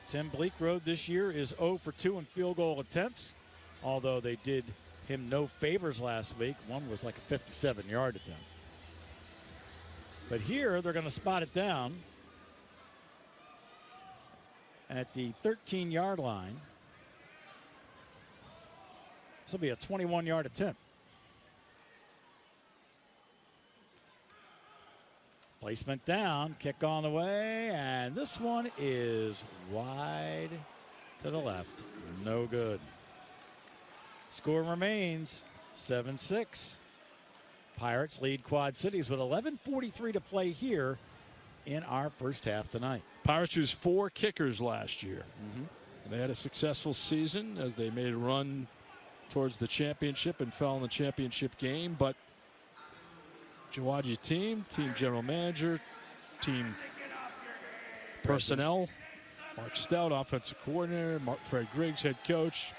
Tim Bleak Road this year is 0 for 2 in field goal attempts, although they did him no favors last week. One was like a 57-yard attempt. But here they're going to spot it down at the 13-yard line. This will be a 21-yard attempt. Placement down, kick on the way, and this one is wide to the left. No good. Score remains 7-6. Pirates lead Quad Cities with 11:43 to play here in our first half tonight. Pirates used 4 kickers last year. They had a successful season as they made a run towards the championship and fell in the championship game, but Jawaji team general manager, team personnel, Mark Stout, offensive coordinator, Fred Griggs, head coach.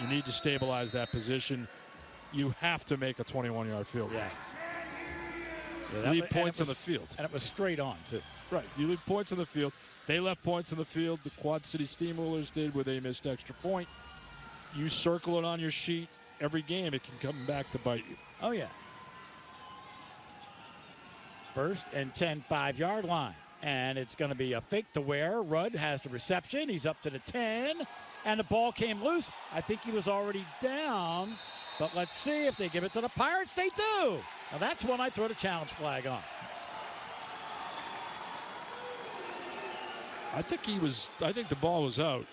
You need to stabilize that position. You have to make a 21-yard field goal. Leave points on the field. And it was straight on, too. Right. You leave points on the field. They left points on the field. The Quad City Steamrollers did where they missed extra point. You circle it on your sheet every game. It can come back to bite you. Oh, yeah. First and 10, 5-yard line. And it's going to be a fake to Ware. Rudd has the reception. He's up to the 10. And the ball came loose. I think he was already down. But let's see if they give it to the Pirates. They do. Now that's one I throw the challenge flag on. I think the ball was out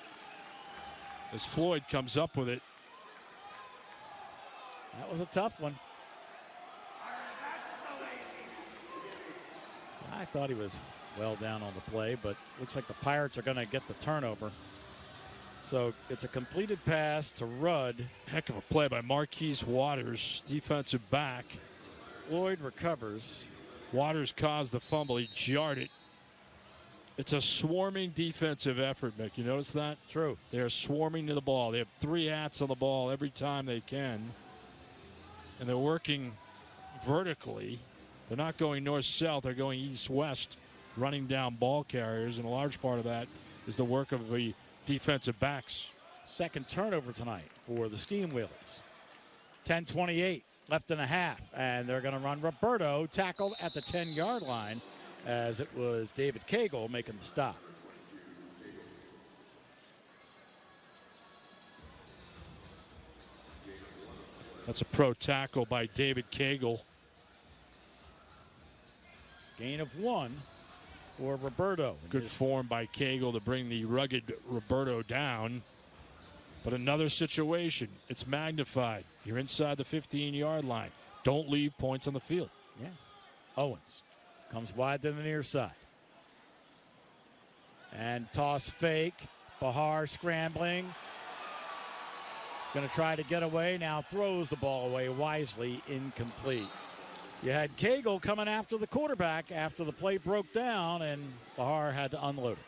as Floyd comes up with it. That was a tough one. I thought he was well down on the play, but looks like the Pirates are going to get the turnover. So it's a completed pass to Rudd. Heck of a play by Marquise Waters, defensive back. Floyd recovers. Waters caused the fumble. He jarred it. It's a swarming defensive effort, Mick. You notice that? True. They're swarming to the ball. They have 3 hats on the ball every time they can. And they're working vertically. They're not going north-south. They're going east-west, running down ball carriers. And a large part of that is the work of the defensive backs. Second turnover tonight for the Steamwheelers. 10:28 left in a half. And they're going to run Roberto, tackled at the 10-yard line, as it was David Cagle making the stop. That's a pro tackle by David Cagle. Gain of 1 for Roberto. Good form by Cagle to bring the rugged Roberto down. But another situation, it's magnified. You're inside the 15-yard line. Don't leave points on the field. Yeah. Owens comes wide to the near side. And toss fake. Bahar scrambling. He's going to try to get away. Now throws the ball away wisely. Incomplete. You had Cagle coming after the quarterback after the play broke down, and Bahar had to unload it.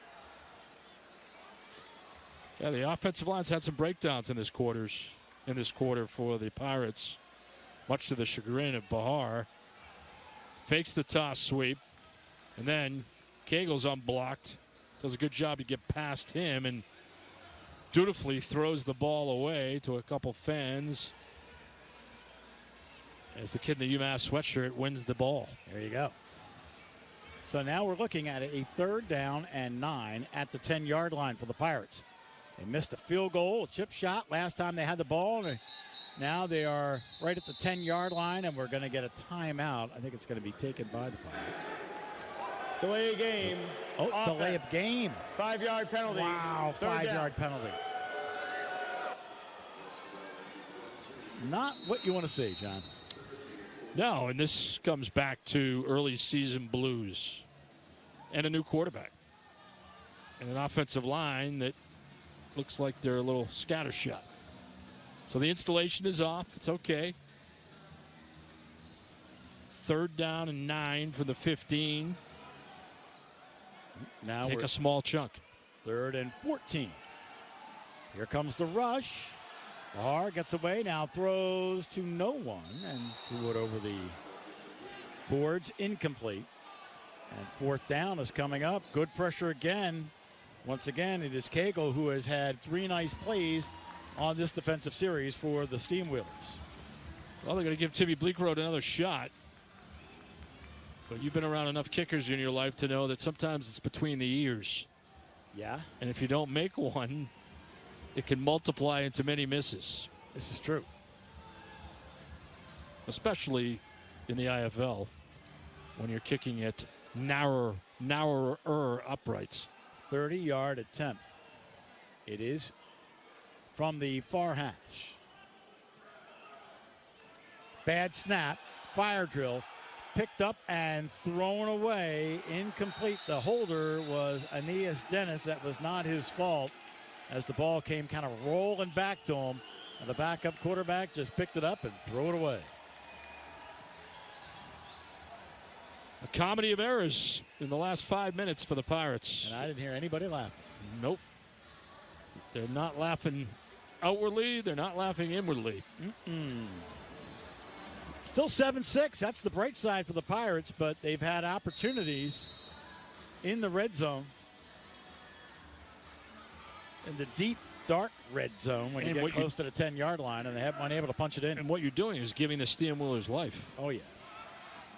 Yeah, the offensive line's had some breakdowns in this quarter for the Pirates, much to the chagrin of Bahar. Fakes the toss sweep, and then Cagle's unblocked. Does a good job to get past him, and dutifully throws the ball away to a couple fans as the kid in the UMass sweatshirt wins the ball. There you go. So now we're looking at a 3rd down and 9 at the 10-yard line for the Pirates. They missed a field goal, a chip shot last time they had the ball. And now they are right at the 10-yard line, and we're going to get a timeout. I think it's going to be taken by the Pirates. Delay of game. Oh, Offense. Delay of game. 5-yard penalty. Wow, 5-yard penalty. Not what you want to see, John. No, and this comes back to early season blues and a new quarterback and an offensive line that looks like they're a little scattershot. So the installation is off. It's okay. 3rd down and 9 for the 15. Now take a small chunk. 3rd and 14. Here comes the rush. Bahar gets away, now throws to no one and threw it over the boards, incomplete. And 4th down is coming up. Good pressure again. Once again, it is Cagle who has had 3 nice plays on this defensive series for the Steamwheelers. Well, they're going to give Timmy Bleekrode another shot. But you've been around enough kickers in your life to know that sometimes it's between the ears. Yeah. And if you don't make one, it can multiply into many misses. This is true. Especially in the IFL when you're kicking it narrower uprights. 30-yard attempt. It is from the far hash. Bad snap, fire drill, picked up and thrown away, incomplete. The holder was Aeneas Dennis. That was not his fault as the ball came kind of rolling back to him. And the backup quarterback just picked it up and threw it away. A comedy of errors in the last 5 minutes for the Pirates. And I didn't hear anybody laughing. Nope. They're not laughing outwardly. They're not laughing inwardly. Still 7-6. That's the bright side for the Pirates, but they've had opportunities in the red zone. In the deep, dark red zone when you get close to the 10-yard line, and they haven't been able to punch it in. And what you're doing is giving the Steamwheelers life. Oh, yeah.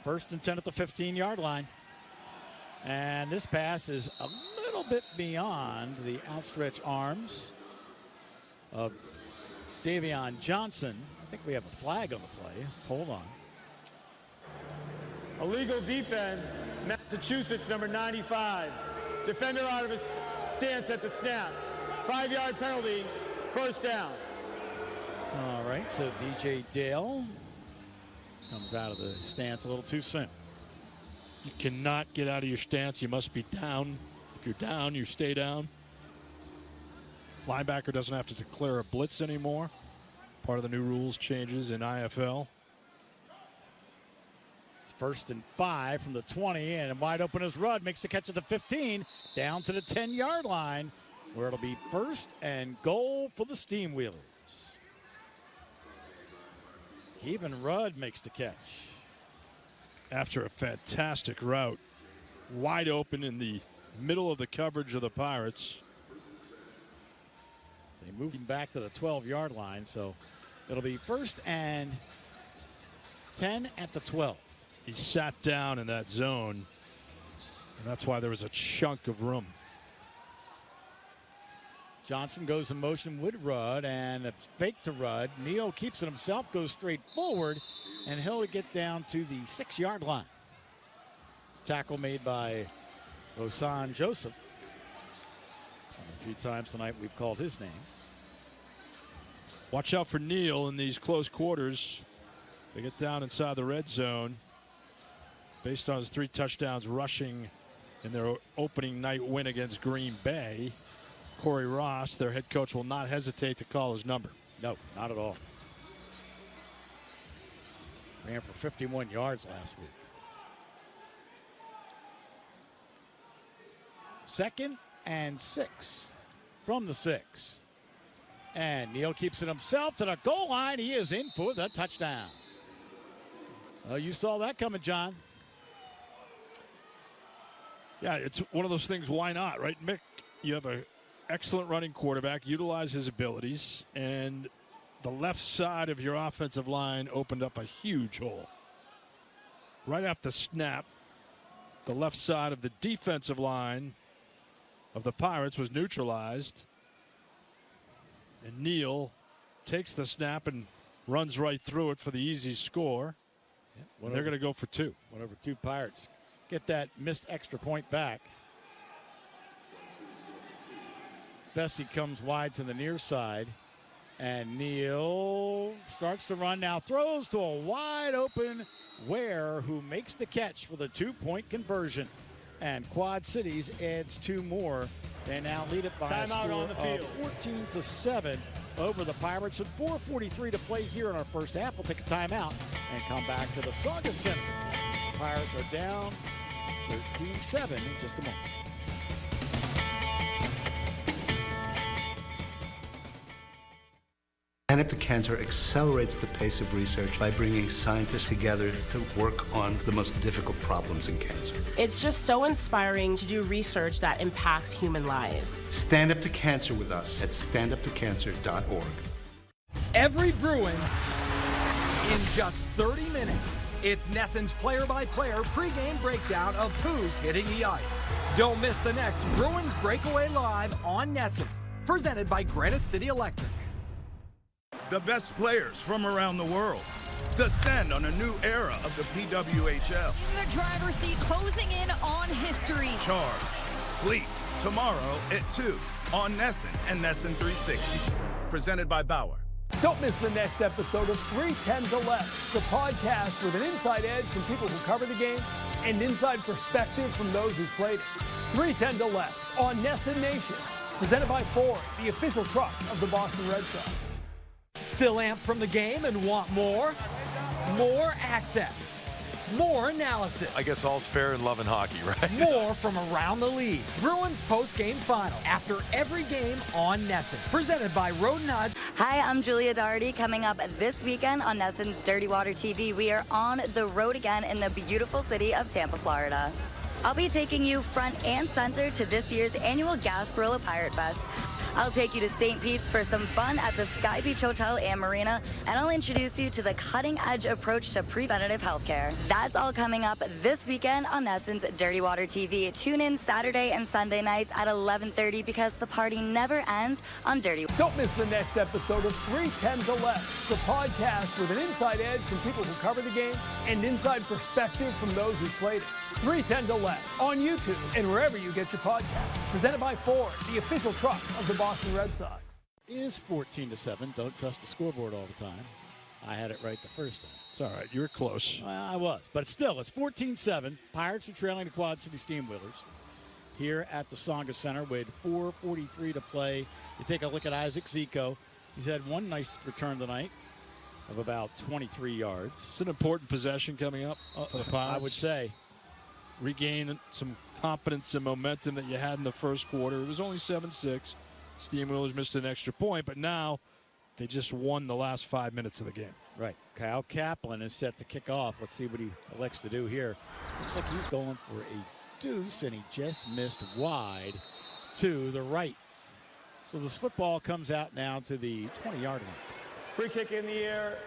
1st and 10 at the 15-yard line. And this pass is a little bit beyond the outstretched arms of Davion Johnson. I think we have a flag on the play. Let's hold on. Illegal defense, Massachusetts, number 95. Defender out of his stance at the snap. 5-yard penalty, first down. All right, so DJ Dale comes out of the stance a little too soon. You cannot get out of your stance. You must be down. If you're down, you stay down. Linebacker doesn't have to declare a blitz anymore. Part of the new rules changes in IFL. It's 1st and 5 from the 20, and wide open is Rudd. Makes the catch at the 15, down to the 10-yard line, where it'll be 1st and goal for the Steamwheelers. Even Rudd makes the catch. After a fantastic route, wide open in the middle of the coverage of the Pirates. They move him back to the 12-yard line, so it'll be 1st and 10 at the 12. He sat down in that zone, and that's why there was a chunk of room. Johnson goes in motion with Rudd, and a fake to Rudd. Neal keeps it himself, goes straight forward, and he'll get down to the 6-yard line. Tackle made by Rosan Joseph. A few times tonight we've called his name. Watch out for Neal in these close quarters. They get down inside the red zone. Based on his 3 touchdowns rushing in their opening night win against Green Bay, Corey Ross, their head coach, will not hesitate to call his number. No, not at all. Ran for 51 yards last week. 2nd and 6 from the 6. And Neal keeps it himself to the goal line. He is in for the touchdown. Oh, you saw that coming, John. Yeah, it's one of those things, why not, right? Mick, you have an excellent running quarterback, utilize his abilities, and the left side of your offensive line opened up a huge hole. Right after the snap, the left side of the defensive line of the Pirates was neutralized. And Neal takes the snap and runs right through it for the easy score. Yeah, they're going to go for 2. 2 Pirates get that missed extra point back. Vesey comes wide to the near side. And Neal starts to run now, throws to a wide open Ware, who makes the catch for the 2-point conversion. And Quad Cities adds 2 more. They now lead it by a score of 14-7 over the Pirates. With 4:43 to play here in our first half, we'll take a timeout and come back to the Saga Center. The Pirates are down 13-7 in just a moment. Stand Up to Cancer accelerates the pace of research by bringing scientists together to work on the most difficult problems in cancer. It's just so inspiring to do research that impacts human lives. Stand Up to Cancer with us at standuptocancer.org. Every Bruin in just 30 minutes. It's Nesson's player-by-player pregame breakdown of who's hitting the ice. Don't miss the next Bruins Breakaway Live on Nesson, presented by Granite City Electric. The best players from around the world descend on a new era of the PWHL. In the driver's seat, closing in on history. Charge, Fleet, tomorrow at 2 on Nesson and Nesson 360. Presented by Bauer. Don't miss the next episode of 310 to Left, the podcast with an inside edge from people who cover the game and inside perspective from those who played it. 310 to Left on Nesson Nation, presented by Ford, the official truck of the Boston Red Sox. Still amped from the game and want more? More access. More analysis. I guess all's fair in love and hockey, right? More from around the league. Bruins post-game final after every game on Nesson. Presented by Roden Hodge. Hi, I'm Julia Doherty. Coming up this weekend on Nesson's Dirty Water TV, we are on the road again in the beautiful city of Tampa, Florida. I'll be taking you front and center to this year's annual Gasparilla Pirate Fest. I'll take you to St. Pete's for some fun at the Sky Beach Hotel and Marina, and I'll introduce you to the cutting-edge approach to preventative healthcare. That's all coming up this weekend on Nesson's Dirty Water TV. Tune in Saturday and Sunday nights at 11:30 because the party never ends on Dirty. Don't miss the next episode of 310 to Left, the podcast with an inside edge from people who cover the game and inside perspective from those who played it. 310 to Left on YouTube and wherever you get your podcasts. Presented by Ford, the official truck of the Boston Red Sox. Is 14-7. Don't trust the scoreboard all the time. I had it right the first time. It's all right. You were close. Well, I was. But still, it's 14-7. Pirates are trailing the Quad City Steamwheelers here at the Tsonga Center with 4:43 to play. You take a look at Isaac Zico. He's had one nice return tonight of about 23 yards. It's an important possession coming up for the Pirates. I would say. Regain some confidence and momentum that you had in the first quarter. It was only 7-6. Steamwheelers missed an extra point, but now they just won the last 5 minutes of the game. Right. Kyle Kaplan is set to kick off. Let's see what he elects to do here. Looks like he's going for a deuce, and he just missed wide to the right. So this football comes out now to the 20-yard line. Free kick in the air,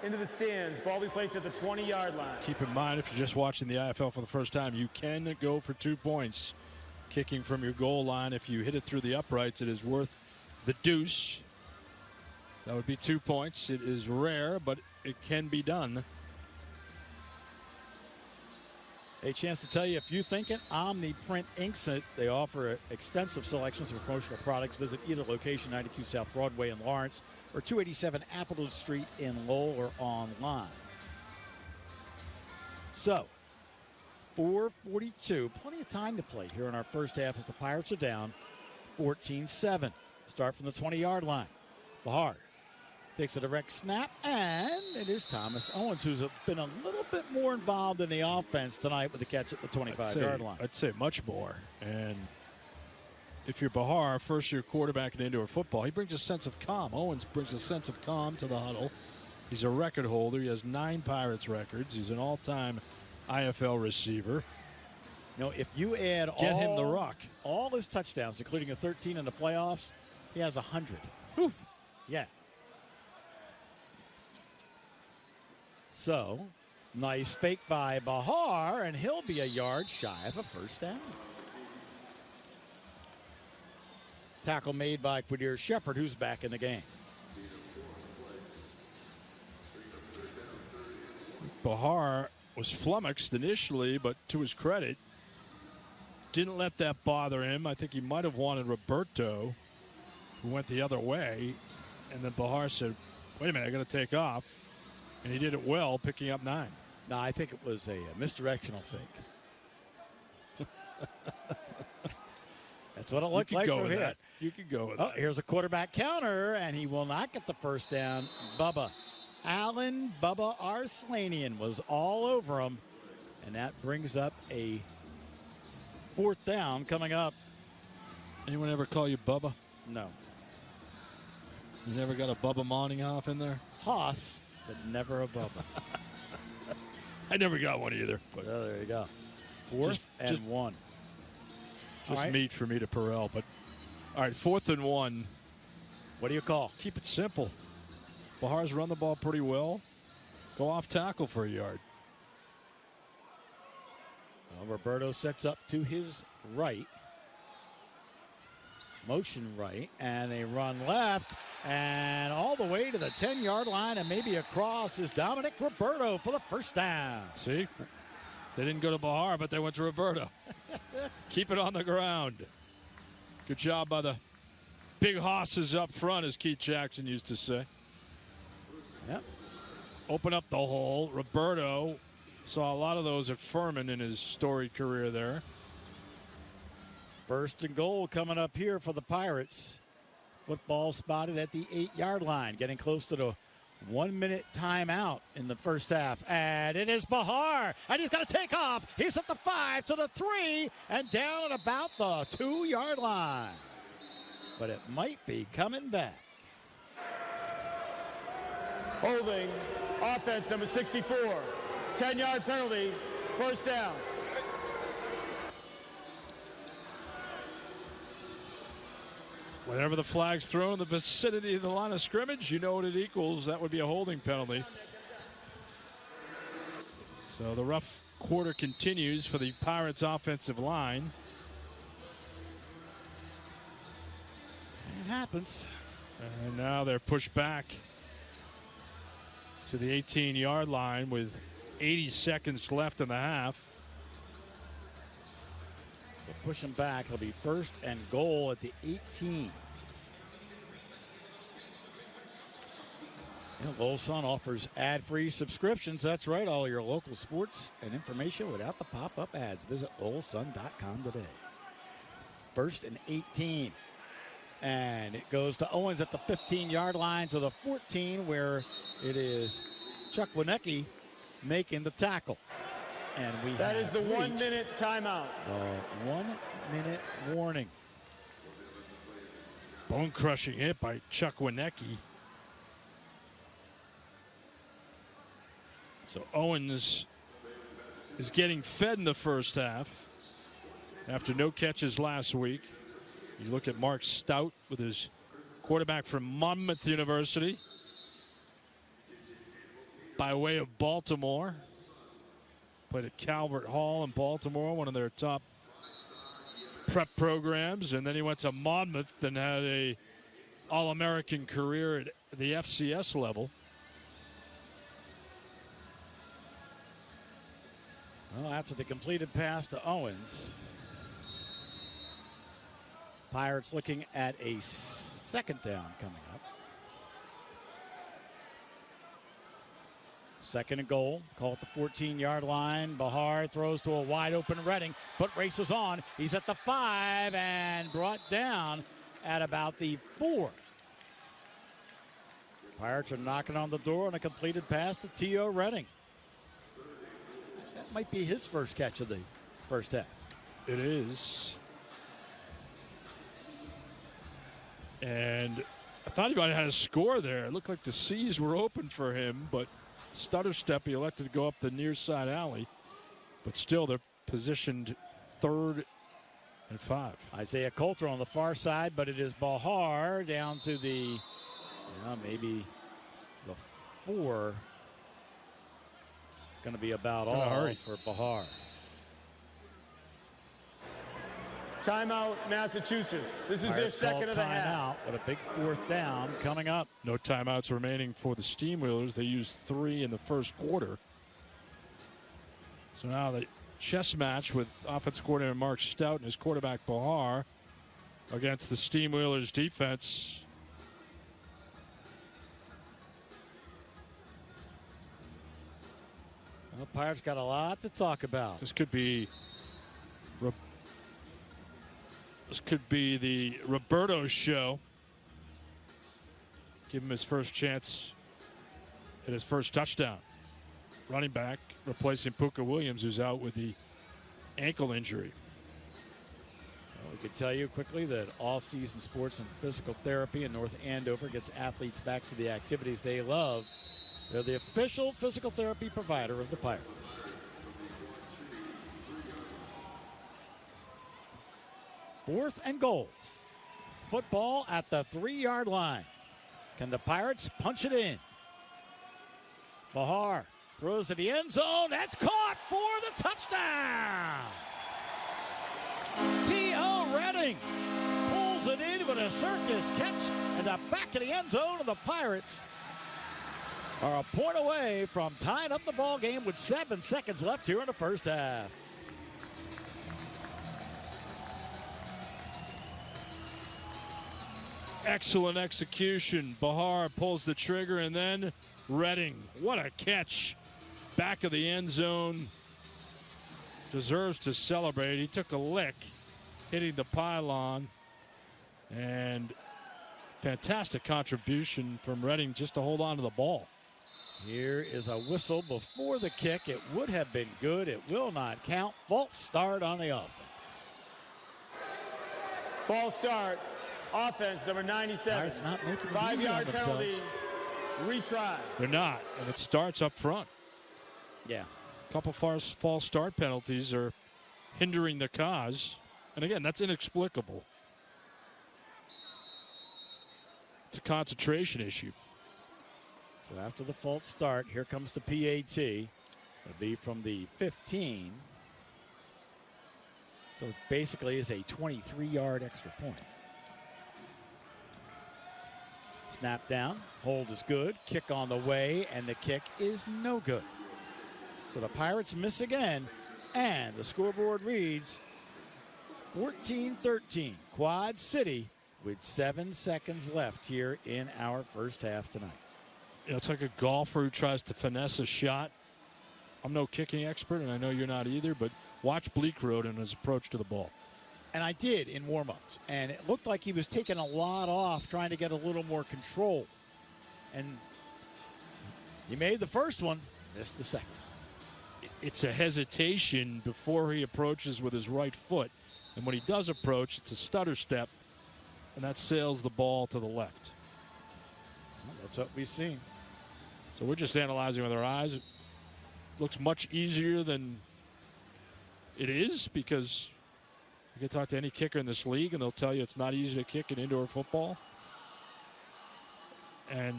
into the stands. Ball be placed at the 20-yard line. Keep in mind, if you're just watching the IFL for the first time, you can go for 2 points kicking from your goal line. If you hit it through the uprights, it is worth the deuce. That would be 2 points. It is rare, but it can be done. A chance to tell you, if you think it, Omniprint inks it. They offer extensive selections of promotional products. Visit either location, 92 South Broadway in Lawrence or 287 Appleton Street in Lowell, or online. So, 4:42, plenty of time to play here in our first half as the Pirates are down 14-7. Start from the 20-yard line. Bahar takes a direct snap, and it is Thomas Owens, who's been a little bit more involved in the offense tonight with the catch at the 25-yard line. I'd say much more. And if you're Bahar, first-year quarterback in indoor football, he brings a sense of calm. Owens brings a sense of calm to the huddle. He's a record holder. He has 9 Pirates records. He's an all-time IFL receiver. You know, if you add Get him the rock. all his touchdowns, including a 13 in the playoffs, he has 100. Whew. Yeah. So, nice fake by Bahar, and he'll be a yard shy of a first down. Tackle made by Quadir Shepard, who's back in the game. Bahar was flummoxed initially, but to his credit, didn't let that bother him. I think he might have wanted Roberto, who went the other way. And then Bahar said, wait a minute, I got to take off. And he did it well, picking up 9. No, I think it was a misdirectional fake. That's what it looked like from here. You could go with that. Here's a quarterback counter, and he will not get the first down. Alan Bubba Arslanian was all over him, and that brings up a 4th down coming up. Anyone ever call you Bubba? No. You never got a Bubba Moninghoff in there? Haas, but never a Bubba. I never got one either. But there you go. 4th and 1. Just right. meat for me to Perel. But all right, 4th and 1. What do you call? Keep it simple. Bahar's run the ball pretty well. go off tackle for a yard. Well, Roberto sets up to his right. Motion right, and they run left, and all the way to the 10-yard line, and maybe across is Dominic Roberto for the first down. See? They didn't go to Bahar, but they went to Roberto. Keep it on the ground. Good job by the big hosses up front, as Keith Jackson used to say. Yep. Open up the hole. Roberto saw a lot of those at Furman in his storied career there. First and goal coming up here for the Pirates. Football spotted at the 8-yard line, getting close to the 1-minute timeout in the first half. And it is Bahar, and he's going to take off. He's at the 5 to the 3 and down at about the 2-yard line. But it might be coming back. Holding, offense number 64. 10-yard penalty, first down. Whenever the flag's thrown in the vicinity of the line of scrimmage, you know what it equals. That would be a holding penalty. So the rough quarter continues for the Pirates offensive line. It happens. And now they're pushed back to the 18-yard line with 80 seconds left in the half. So push him back. It'll be first and goal at the 18. And Lowell Sun offers ad-free subscriptions. That's right, all your local sports and information without the pop-up ads. Visit lowellsun.com today. First and 18. And it goes to Owens at the 15-yard line to the 14, where it is Chuck Wienecke making the tackle. And that is the 1-minute timeout. The 1-minute warning. Bone-crushing hit by Chuck Wienecke. So Owens is getting fed in the first half after no catches last week. You look at Mark Stout with his quarterback from Monmouth University by way of Baltimore. Played at Calvert Hall in Baltimore, one of their top prep programs. And then he went to Monmouth and had a All-American career at the FCS level. Well, after the completed pass to Owens, Pirates looking at a second down coming up. Second and goal, call it the 14-yard line. Bahar throws to a wide-open Redding. Foot races on. He's at the 5 and brought down at about the 4. Pirates are knocking on the door on a completed pass to T.O. Redding. That might be his first catch of the first half. It is. And I thought he might have had a score there. It looked like the C's were open for him, but stutter step, he elected to go up the near side alley. But still, they're positioned 3rd and 5. Isaiah Coulter on the far side, but it is Bahar down to the, maybe the 4. It's going to be about all for Bahar. Timeout, Massachusetts. This is their second of the half. With a big 4th down coming up. No timeouts remaining for the Steamwheelers. They used 3 in the first quarter. So now the chess match with offensive coordinator Mark Stout and his quarterback Bahar against the Steamwheelers defense. Well, Pirates got a lot to talk about. This could be the Roberto show. Give him his first chance at his first touchdown. Running back, replacing Puka Williams, who's out with the ankle injury. Well, we can tell you quickly that off-season sports and physical therapy in North Andover gets athletes back to the activities they love. They're the official physical therapy provider of the Pirates. Fourth and goal. Football at the 3-yard line. Can the Pirates punch it in? Bahar throws to the end zone. That's caught for the touchdown. T.O. Redding pulls it in with a circus catch in the back of the end zone of the Pirates. Are a point away from tying up the ball game with 7 seconds left here in the first half. Excellent execution. Bahar pulls the trigger, and then Redding. What a catch. Back of the end zone. Deserves to celebrate. He took a lick, hitting the pylon. And fantastic contribution from Redding just to hold on to the ball. Here is a whistle before the kick. It would have been good. It will not count. False start on the offense. False start. Offense, number 97. It's not making it 5-yard penalty. Retry. They're not, and it starts up front. Yeah. A couple false start penalties are hindering the cause. And again, that's inexplicable. It's a concentration issue. So after the false start, here comes the PAT. It'll be from the 15. So it basically is a 23-yard extra point. Snap down, hold is good, kick on the way, and the kick is no good. So the Pirates miss again, and the scoreboard reads 14-13, Quad City with 7 seconds left here in our first half tonight. You know, it's like a golfer who tries to finesse a shot. I'm no kicking expert, and I know you're not either, but watch Bleekrode and his approach to the ball. And I did in warm-ups, and it looked like he was taking a lot off, trying to get a little more control. And he made the first one, missed the second. It's a hesitation before he approaches with his right foot. And when he does approach, it's a stutter step, and that sails the ball to the left. Well, that's what we've seen. So we're just analyzing with our eyes. It looks much easier than it is because you can talk to any kicker in this league, and they'll tell you it's not easy to kick in indoor football. And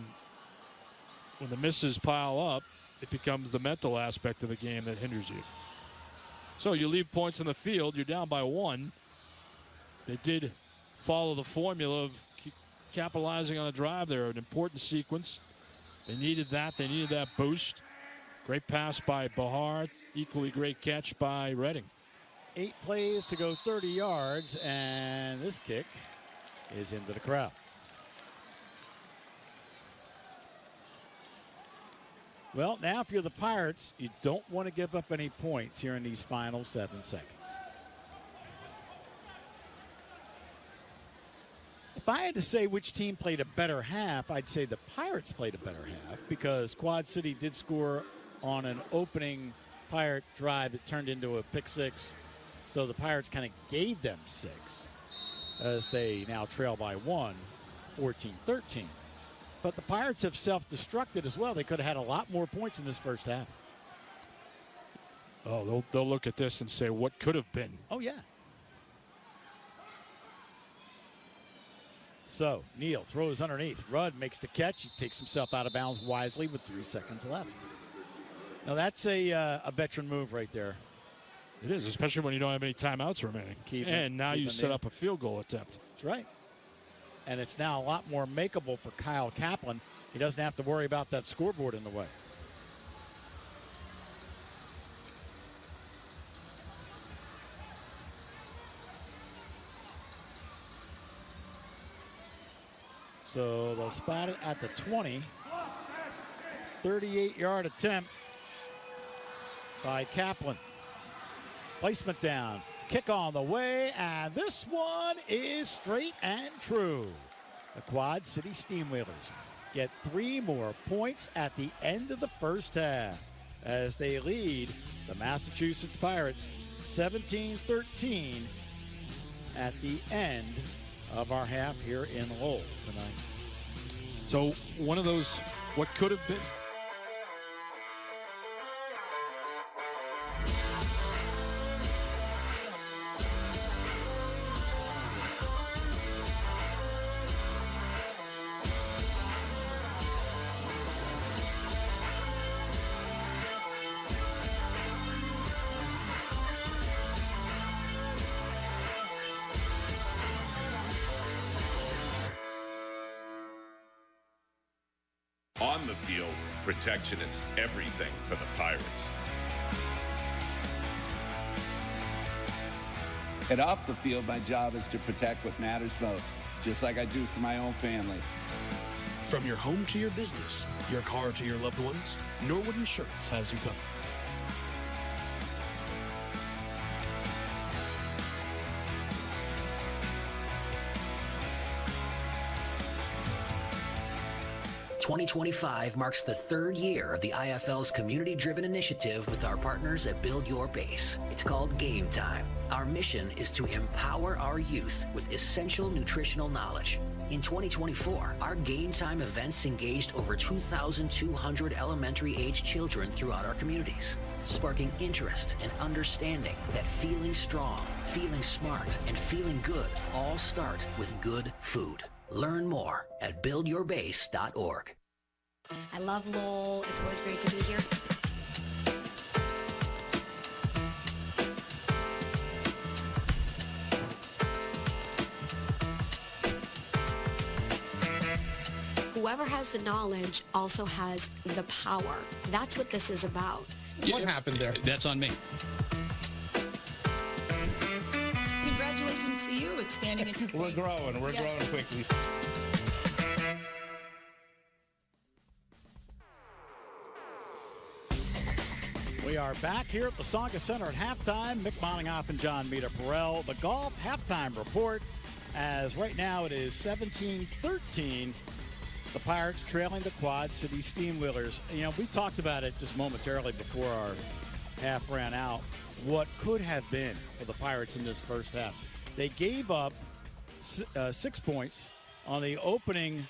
when the misses pile up, it becomes the mental aspect of the game that hinders you. So you leave points in the field. You're down by 1. They did follow the formula of capitalizing on a drive there, an important sequence. They needed that. They needed that boost. Great pass by Bahar. Equally great catch by Redding. 8 plays to go 30 yards, and this kick is into the crowd. Well, now if you're the Pirates, you don't want to give up any points here in these final 7 seconds. If I had to say which team played a better half, I'd say the Pirates played a better half because Quad City did score on an opening Pirate drive that turned into a pick six. So the Pirates kind of gave them 6 as they now trail by 1, 14-13. But the Pirates have self-destructed as well. They could have had a lot more points in this first half. Oh, they'll look at this and say, what could have been? Oh, yeah. So Neal throws underneath. Rudd makes the catch. He takes himself out of bounds wisely with 3 seconds left. Now that's a veteran move right there. It is, especially when you don't have any timeouts remaining. And now you set up a field goal attempt. That's right. And it's now a lot more makeable for Kyle Kaplan. He doesn't have to worry about that scoreboard in the way. So they'll spot it at the 20. 38-yard attempt by Kaplan. Placement down. Kick on the way, and this one is straight and true. The Quad City Steamwheelers get 3 more points at the end of the first half as they lead the Massachusetts Pirates 17-13 at the end of our half here in Lowell tonight. So one of those, what could have been. On the field, protection is everything for the Pirates. And off the field, my job is to protect what matters most, just like I do for my own family. From your home to your business, your car to your loved ones, Norwood Insurance has you covered. "2025 marks the third year of the IFL's community-driven initiative with our partners at Build Your Base. It's called Game Time. Our mission is to empower our youth with essential nutritional knowledge. In 2024, our Game Time events engaged over 2,200 elementary-age children throughout our communities, sparking interest and understanding that feeling strong, feeling smart, and feeling good all start with good food. Learn more at buildyourbase.org. I love Lowell. It's always great to be here. Whoever has the knowledge also has the power. That's what this is about. What happened there? That's on me. Congratulations to you expanding into We're growing. We're growing quickly. We are back here at the Saga Center at halftime. Mick Moningoff and John Mita-Perrell. The golf halftime report, as right now it is 17-13. The Pirates trailing the Quad City Steamwheelers. You know, we talked about it just momentarily before our half ran out. What could have been for the Pirates in this first half. They gave up 6 points on the opening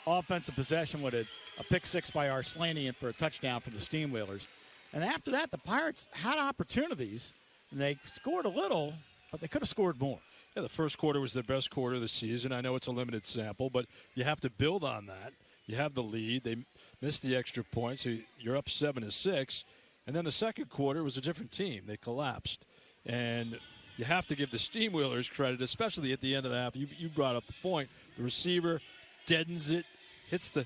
offensive possession with a pick six by Arslanian for a touchdown for the Steamwheelers. And after that, the Pirates had opportunities, and they scored a little, but they could have scored more. Yeah, the first quarter was their best quarter of the season. I know it's a limited sample, but you have to build on that. You have the lead. They missed the extra point, so you're up 7-6. And then the second quarter was a different team. They collapsed. And you have to give the Steamwheelers credit, especially at the end of the half. You brought up the point. The receiver deadens it, hits the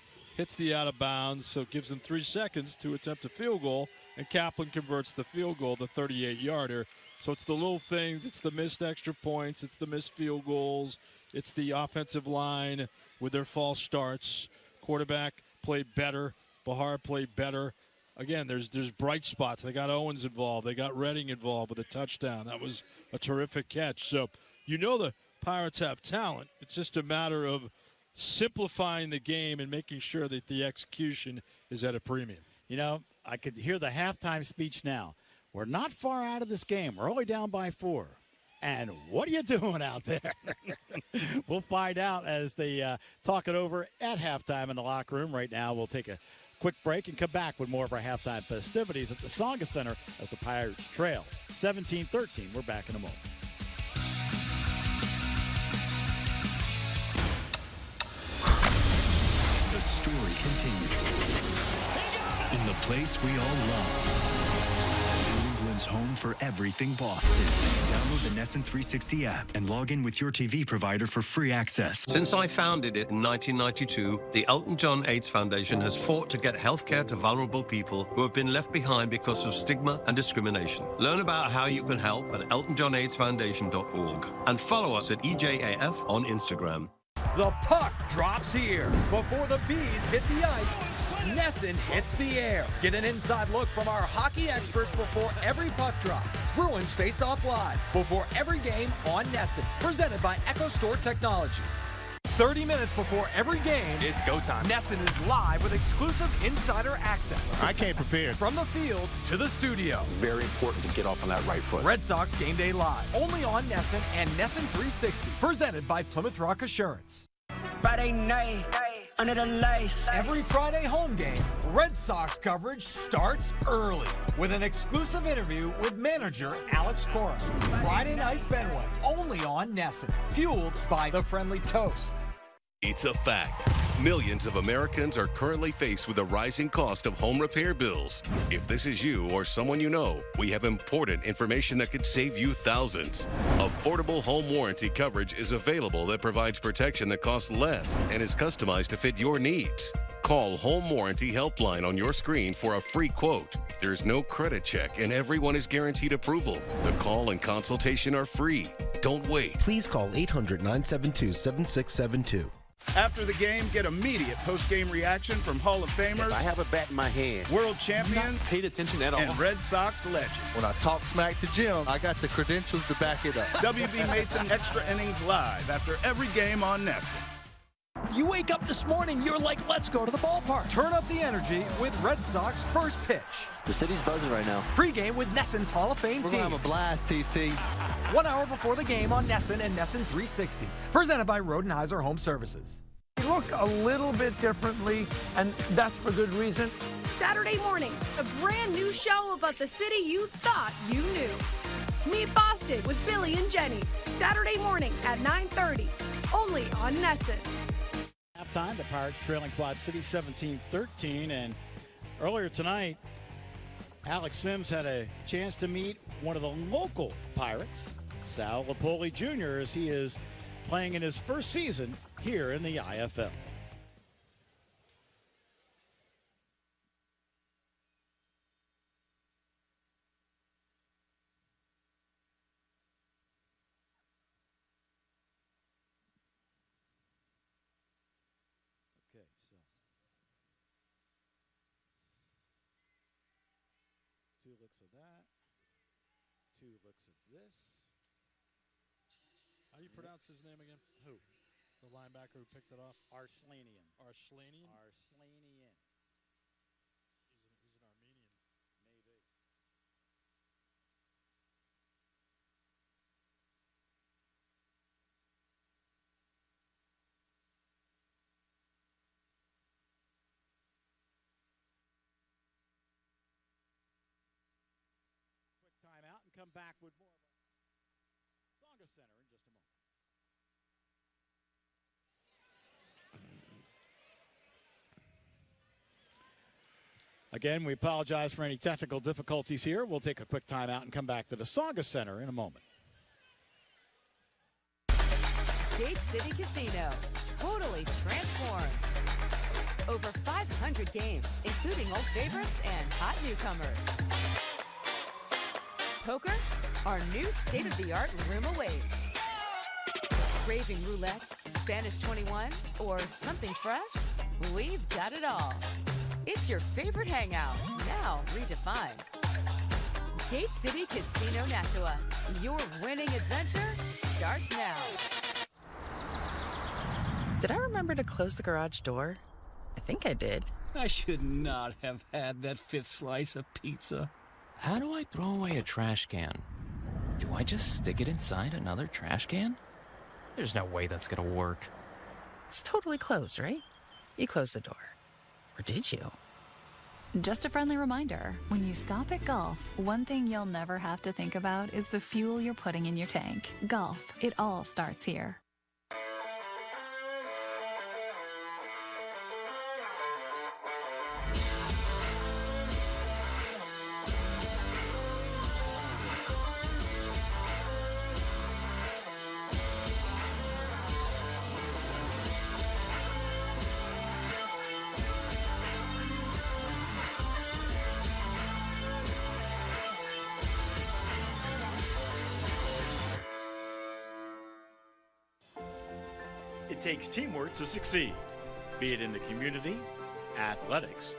out of bounds, so it gives them 3 seconds to attempt a field goal, and Kaplan converts the field goal, the 38-yarder. So it's the little things. It's the missed extra points. It's the missed field goals. It's the offensive line with their false starts. Quarterback played better. Bahar played better. Again, there's bright spots. They got Owens involved. They got Redding involved with a touchdown. That was a terrific catch. So you know the Pirates have talent. It's just a matter of simplifying the game and making sure that the execution is at a premium. You know, I could hear the halftime speech now. We're not far out of this game. We're only down by 4. And what are you doing out there? We'll find out as they talk it over at halftime in the locker room. Right now, we'll take a quick break and come back with more of our halftime festivities at the Saga Center as the Pirates trail 17-13. We're back in a moment. The story continues in the place we all love. Home for everything Boston. Download the NESN 360 app and log in with your TV provider for free access. Since I founded it in 1992, the Elton John AIDS Foundation has fought to get healthcare to vulnerable people who have been left behind because of stigma and discrimination. Learn about how you can help at eltonjohnaidesfoundation.org and follow us at EJAF on Instagram. The puck drops here. Before the Bees hit the ice, NESN hits the air. Get an inside look from our hockey experts before every puck drop. Bruins face off live before every game on NESN. Presented by EchoStore Technology. 30 minutes before every game, it's go time. NESN is live with exclusive insider access. I came prepared. From the field to the studio. Very important to get off on that right foot. Red Sox Game Day Live. Only on NESN and NESN 360. Presented by Plymouth Rock Assurance. Friday night, under the lights. Every Friday home game, Red Sox coverage starts early with an exclusive interview with manager Alex Cora. Friday night Fenway, only on NESN. Fueled by the Friendly Toast. It's a fact. Millions of Americans are currently faced with the rising cost of home repair bills. If this is you or someone you know, we have important information that could save you thousands. Affordable home warranty coverage is available that provides protection that costs less and is customized to fit your needs. Call Home Warranty Helpline on your screen for a free quote. There's no credit check, and everyone is guaranteed approval. The call and consultation are free. Don't wait. Please call 800-972-7672. After the game, get immediate post-game reaction from Hall of Famers. I have a bat in my hand. World champions. Paid attention at all. And Red Sox legends. When I talk smack to Jim, I got the credentials to back it up. WB Mason Extra Innings Live after every game on NESN. You wake up this morning, you're like, let's go to the ballpark. Turn up the energy with Red Sox First Pitch. The city's buzzing right now. Pre-game with NESN's Hall of Fame We're team. going to have a blast, TC. 1 hour before the game on NESN and NESN 360. Presented by Rodenheiser Home Services. We look a little bit differently, and that's for good reason. Saturday mornings, a brand new show about the city you thought you knew. Meet Boston with Billy and Jenny. Saturday mornings at 9:30. Only on NESN. Halftime, the Pirates trailing Quad City 17-13. And earlier tonight, Alex Sims had a chance to meet one of the local Pirates, Sal Lipoli Jr., as he is playing in his first season here in the IFL. Okay, so two looks of that, two looks of this. How do you pronounce his name again? Who? The linebacker who picked it off? Arslanian. Arslanian? Arslanian. He's an Armenian. Maybe. Quick timeout and come back with more of Tsonga Center in just a moment. Again, we apologize for any technical difficulties here. We'll take a quick timeout and come back to the Tsonga Center in a moment. Gate City Casino, totally transformed. Over 500 games, including old favorites and hot newcomers. Poker, our new state-of-the-art room awaits. Craving roulette, Spanish 21, or something fresh? We've got it all. It's your favorite hangout, now redefined. Gate City Casino Nashua. Your winning adventure starts now. Did I remember to close the garage door? I think I did. I should not have had that 5th slice of pizza. How do I throw away a trash can? Do I just stick it inside another trash can? There's no way that's gonna work. It's totally closed, right? You closed the door. Or did you? Just a friendly reminder, when you stop at Gulf, one thing you'll never have to think about is the fuel you're putting in your tank. Gulf, it all starts here. It takes teamwork to succeed, be it in the community, athletics,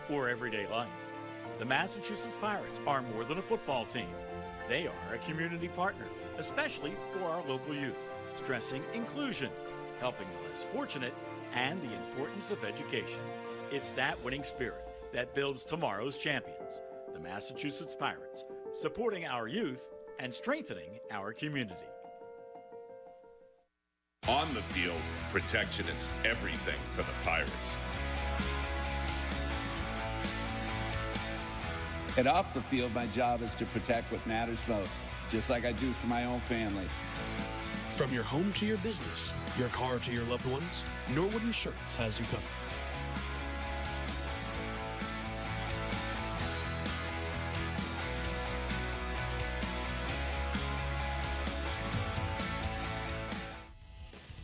or everyday life. The Massachusetts Pirates are more than a football team. They are a community partner, especially for our local youth, stressing inclusion, helping the less fortunate, and the importance of education. It's that winning spirit that builds tomorrow's champions. The Massachusetts Pirates, supporting our youth and strengthening our community. On the field, protection is everything for the Pirates. And off the field, my job is to protect what matters most, just like I do for my own family. From your home to your business, your car to your loved ones, Norwood Insurance has you covered.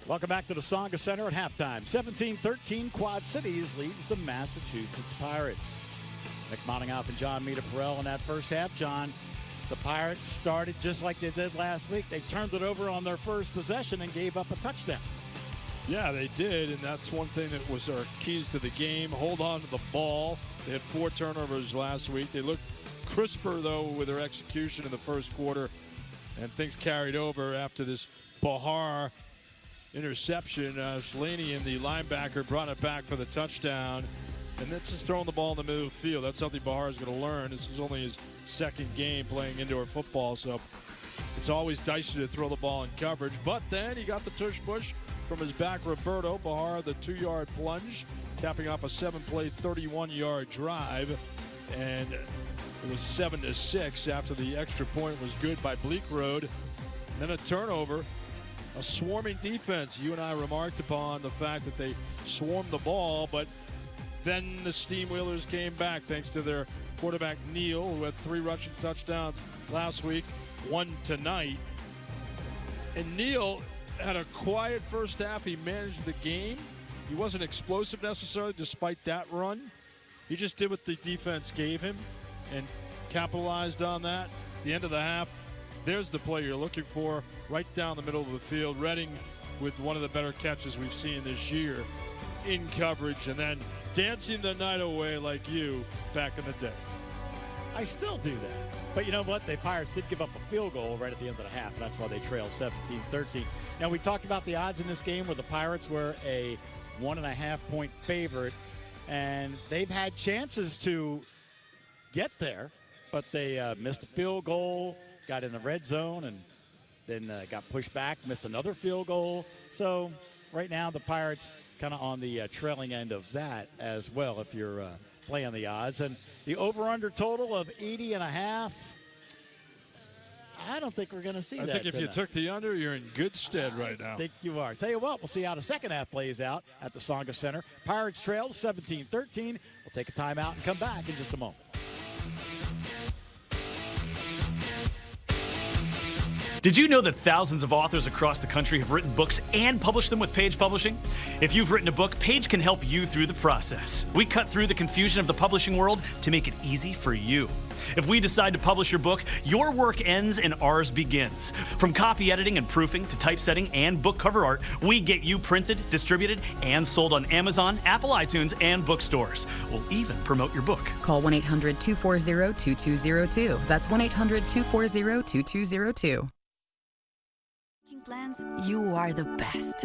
Welcome back to the Tsonga Center at halftime. 17-13, Quad Cities leads the Massachusetts Pirates. Nick Moningoff and John Mita-Perrell in that first half. John, the Pirates started just like they did last week. They turned it over on their first possession and gave up a touchdown. Yeah, they did, and that's one thing that was our keys to the game. Hold on to the ball. They had 4 turnovers last week. They looked crisper, though, with their execution in the first quarter, and things carried over after this Bahar interception. Shalanian, the linebacker, brought it back for the touchdown. And that's just throwing the ball in the middle of the field. That's something Bahar is going to learn. This is only his second game playing indoor football, so it's always dicey to throw the ball in coverage. But then he got the tush push from his back, Roberto. Bahar, the 2-yard plunge, capping off a 7-play, 31-yard drive. And it was 7-6 after the extra point was good by Bleak Road. And then a turnover. A swarming defense. You and I remarked upon the fact that they swarmed the ball, but then the Steamwheelers came back thanks to their quarterback, Neal, who had 3 rushing touchdowns last week, 1 tonight. And Neal had a quiet first half. He managed the game. He wasn't explosive necessarily despite that run. He just did what the defense gave him and capitalized on that. At the end of the half, there's the play you're looking for, right down the middle of the field. Redding with one of the better catches we've seen this year in coverage, and then dancing the night away like you back in the day. I still do that. But you know what? The Pirates did give up a field goal right at the end of the half, and that's why they trailed 17-13. Now, we talked about the odds in this game where the Pirates were a 1.5-point favorite, and they've had chances to get there, but they missed a field goal, got in the red zone, and then got pushed back, missed another field goal. So right now the Pirates kind of on the trailing end of that as well if you're playing the odds. And the over-under total of 80.5, I don't think we're going to see that. I think if tonight. you took the under, you're in good stead right now. I think you are. Tell you what, we'll see how the second half plays out at the Tsonga Center. Pirates trail 17-13. We'll take a timeout and come back in just a moment. Did you know that thousands of authors across the country have written books and published them with Page Publishing? If you've written a book, Page can help you through the process. We cut through the confusion of the publishing world to make it easy for you. If we decide to publish your book, your work ends and ours begins. From copy editing and proofing to typesetting and book cover art, we get you printed, distributed, and sold on Amazon, Apple iTunes, and bookstores. We'll even promote your book. Call 1-800-240-2202. That's 1-800-240-2202. Plans, you are the best.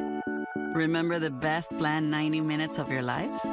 Remember the best planned 90 minutes of your life?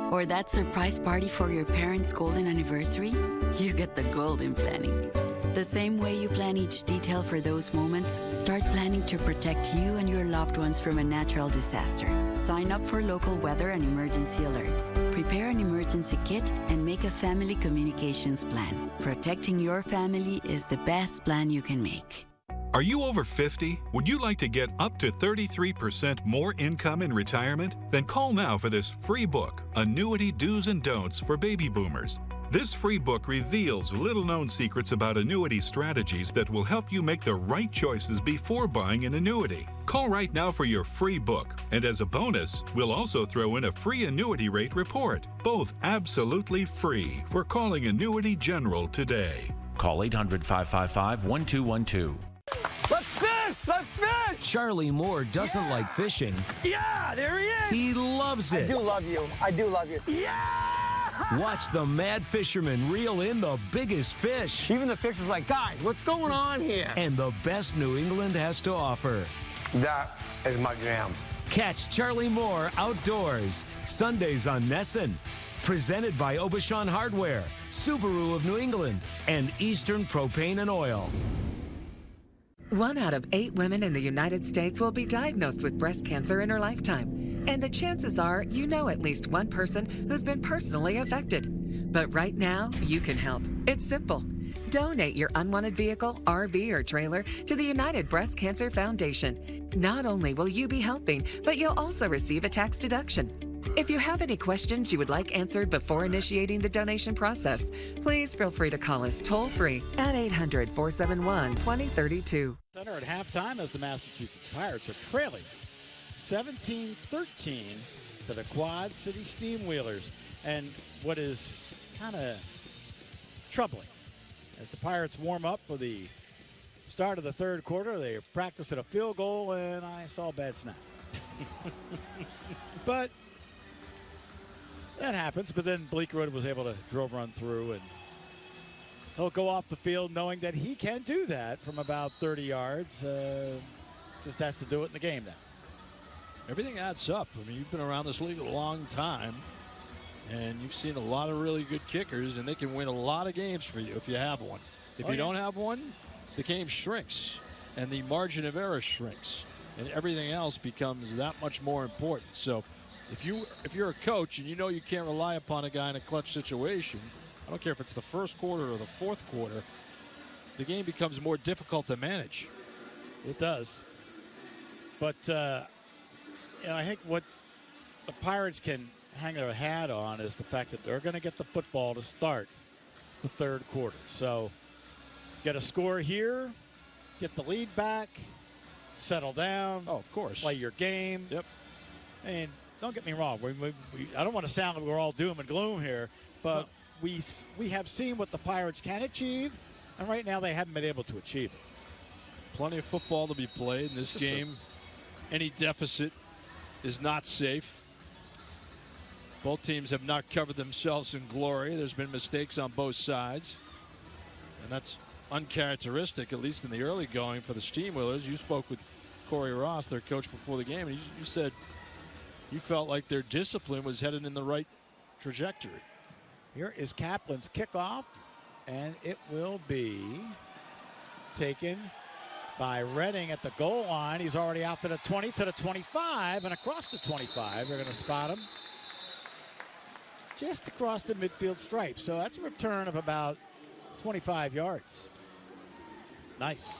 Or that surprise party for your parents' golden anniversary? You get the golden planning. The same way you plan each detail for those moments, start planning to protect you and your loved ones from a natural disaster. Sign up for local weather and emergency alerts. Prepare an emergency kit and make a family communications plan. Protecting your family is the best plan you can make. Are you over 50? Would you like to get up to 33% more income in retirement? Then call now for this free book, Annuity Do's and Don'ts for Baby Boomers. This free book reveals little-known secrets about annuity strategies that will help you make the right choices before buying an annuity. Call right now for your free book, and as a bonus, we'll also throw in a free annuity rate report. Both absolutely free for calling Annuity General today. Call 800-555-1212. Let's fish! Let's fish! Charlie Moore doesn't like fishing. Yeah, there he is! He loves it. I do love you. I do love you. Yeah! Watch the mad fisherman reel in the biggest fish. Even the fish is like, guys, what's going on here? And the best New England has to offer. That is my jam. Catch Charlie Moore outdoors, Sundays on Nesson. Presented by Obashan Hardware, Subaru of New England, and Eastern Propane and Oil. 1 out of 8 women in the United States will be diagnosed with breast cancer in her lifetime. And the chances are you know at least one person who's been personally affected. But right now, you can help. It's simple. Donate your unwanted vehicle, RV, or trailer to the United Breast Cancer Foundation. Not only will you be helping, but you'll also receive a tax deduction. If you have any questions you would like answered before initiating the donation process, please feel free to call us toll-free at 800-471-2032. Center at halftime as the Massachusetts Pirates are trailing 17-13 to the Quad City Steamwheelers. And what is kind of troubling, as the Pirates warm up for the start of the third quarter, they practice at a field goal, and I saw a bad snap. But that happens. But then Bleekerwood was able to run through, and he'll go off the field knowing that he can do that from about 30 yards. Just has to do it in the game now. Everything adds up. I mean, you've been around this league a long time, and you've seen a lot of really good kickers, and they can win a lot of games for you if you have one. If you don't have one, the game shrinks, and the margin of error shrinks, and everything else becomes that much more important. So if you're a coach and you know you can't rely upon a guy in a clutch situation, I don't care if it's the first quarter or the fourth quarter, the game becomes more difficult to manage. It does. But I think what the Pirates can hang their hat on is the fact that they're going to get the football to start the third quarter. So get a score here, get the lead back, settle down. Oh, of course. Play your game. Yep. And don't get me wrong. I don't want to sound like we're all doom and gloom here, but we have seen what the Pirates can achieve, and right now they haven't been able to achieve it. Plenty of football to be played in this game. True. Any deficit is not safe. Both teams have not covered themselves in glory. There's been mistakes on both sides, and that's uncharacteristic, at least in the early going, for the Steamwheelers. You spoke with Corey Ross, their coach, before the game, and you said you felt like their discipline was headed in the right trajectory. Here is Kaplan's kickoff, and it will be taken by Redding at the goal line. He's already out to the 20, to the 25, and across the 25. They're going to spot him just across the midfield stripe. So that's a return of about 25 yards. Nice.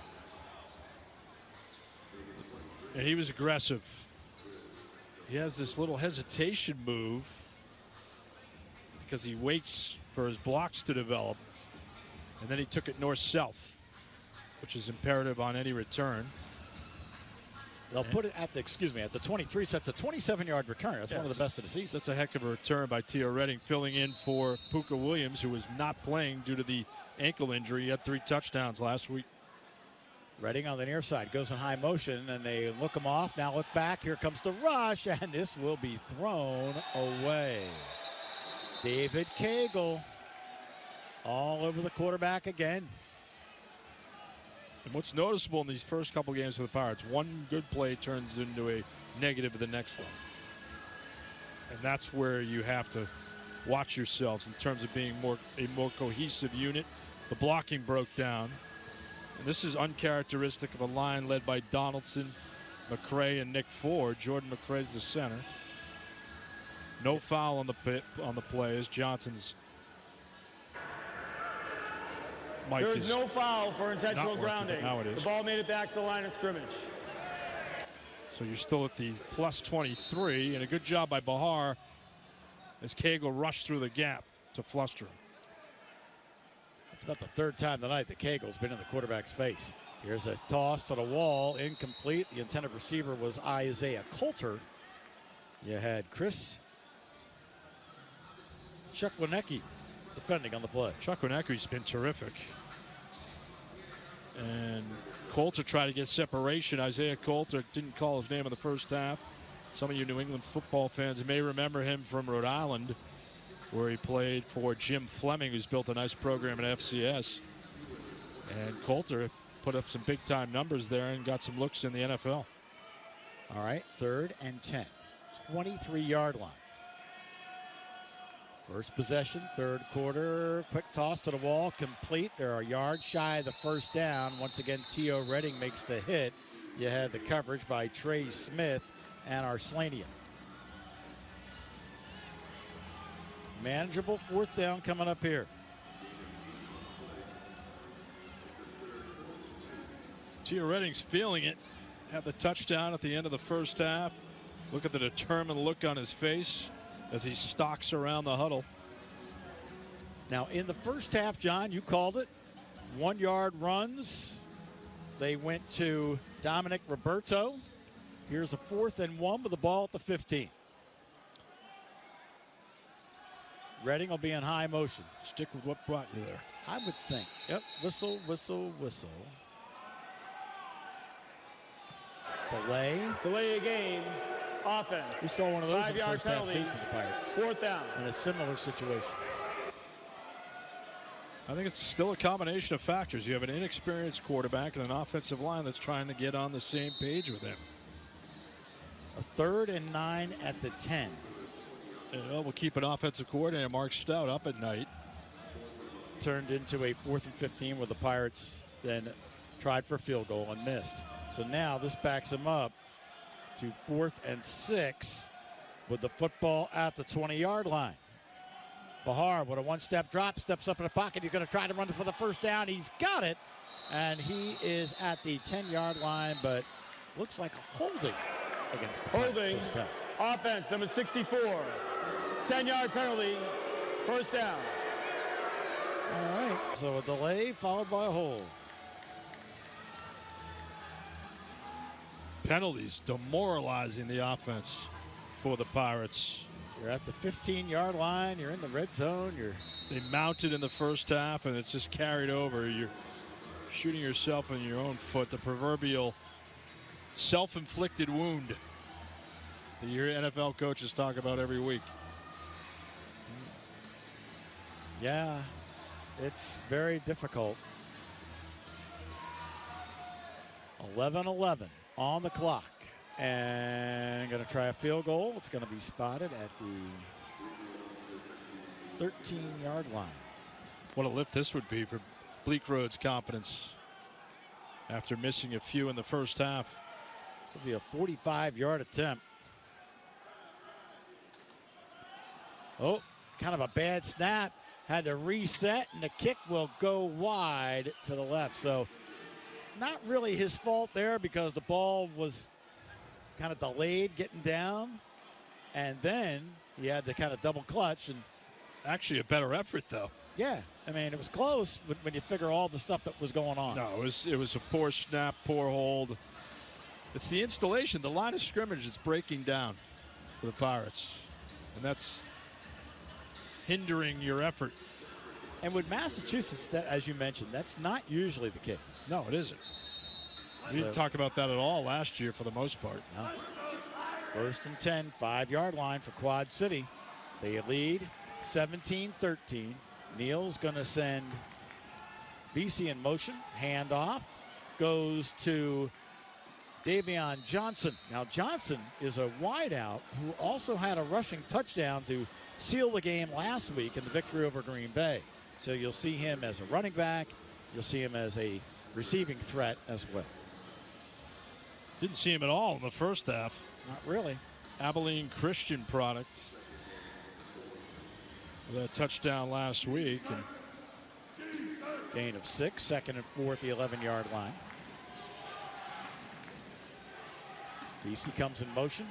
And he was aggressive. He has this little hesitation move because he waits for his blocks to develop. And then he took it north-south, which is imperative on any return. They'll put it at the 23, so that's a 27-yard return. That's one of the best of the season. That's a heck of a return by Tio Redding, filling in for Puka Williams, who was not playing due to the ankle injury. He had 3 touchdowns last week. Redding on the near side goes in high motion, and they look him off. Now look back. Here comes the rush, and this will be thrown away. David Cagle all over the quarterback again. And what's noticeable in these first couple games for the Pirates, one good play turns into a negative of the next one. And that's where you have to watch yourselves in terms of being a more cohesive unit. The blocking broke down. And this is uncharacteristic of a line led by Donaldson, McCray, and Nick Ford. Jordan McCray's the center. No foul on the play as Johnson's mic There is no foul for intentional grounding. Now it is. The ball made it back to the line of scrimmage. So you're still at the plus 23, and a good job by Bahar as Cagle rushed through the gap to fluster him. It's about the third time tonight that Cagle's been in the quarterback's face. Here's a toss to the wall, incomplete. The intended receiver was Isaiah Coulter. You had Chris Chukwuneke defending on the play. Chukwineki's been terrific. And Coulter tried to get separation. Isaiah Coulter didn't call his name in the first half. Some of you New England football fans may remember him from Rhode Island, where he played for Jim Fleming, who's built a nice program at FCS. And Coulter put up some big-time numbers there and got some looks in the NFL. All right, 3rd and 10. 23-yard line. First possession, third quarter. Quick toss to the wall, complete. They're a yard shy of the first down. Once again, Tio Redding makes the hit. You had the coverage by Trey Smith and Arslanian. Manageable 4th down coming up here. Tio Redding's feeling it. Had the touchdown at the end of the first half. Look at the determined look on his face as he stalks around the huddle. Now, in the first half, John, you called it. 1-yard runs. They went to Dominic Roberto. Here's a 4th and 1 with the ball at the 15. Reading will be in high motion. Stick with what brought you there. I would think. Yep. Whistle, whistle, whistle. Delay. Delay a game. Offense. We saw one of those in the 5-yard first half, penalty. too, for the Pirates. 4th down. In a similar situation. I think it's still a combination of factors. You have an inexperienced quarterback and an offensive line that's trying to get on the same page with him. A 3rd and 9 at the 10. We'll keep an offensive coordinator, Mark Stout, up at night. Turned into a 4th and 15 where the Pirates then tried for a field goal and missed. So now this backs them up to 4th and 6 with the football at the 20-yard line. Bahar with a one-step drop, steps up in the pocket. He's going to try to run for the first down. He's got it, and he is at the 10-yard line, but looks like a holding against the Holding. Offense, number 64. 10-yard penalty. 1st down. All right, so a delay followed by a hold. Penalties demoralizing the offense for the Pirates. You're at the 15-yard line. You're in the red zone. They mounted in the first half, and it's just carried over. You're shooting yourself in your own foot. The proverbial self-inflicted wound that your NFL coaches talk about every week. Yeah, it's very difficult. 11-11 on the clock. And going to try a field goal. It's going to be spotted at the 13-yard line. What a lift this would be for Bleak Road's confidence after missing a few in the first half. This will be a 45-yard attempt. Oh, kind of a bad snap. Had to reset, and the kick will go wide to the left. So not really his fault there because the ball was kind of delayed getting down, and then he had to kind of double clutch. And actually a better effort, though. Yeah, I mean, it was close when you figure all the stuff that was going on. No, it was a poor snap, poor hold. It's the installation, the line of scrimmage that's breaking down for the Pirates, and that's hindering your effort. And with Massachusetts, as you mentioned, that's not usually the case. No, it isn't. We didn't talk about that at all last year for the most part. No. 1st and 10, 5-yard line for Quad City. They lead 17-13. Neal's going to send BC in motion. Handoff goes to Davion Johnson. Now Johnson is a wideout who also had a rushing touchdown to seal the game last week in the victory over Green Bay. So you'll see him as a running back. You'll see him as a receiving threat as well. Didn't see him at all in the first half. Not really. Abilene Christian product. With a touchdown last week. And gain of 6, 2nd and 4 at the 11-yard line. BC comes in motion.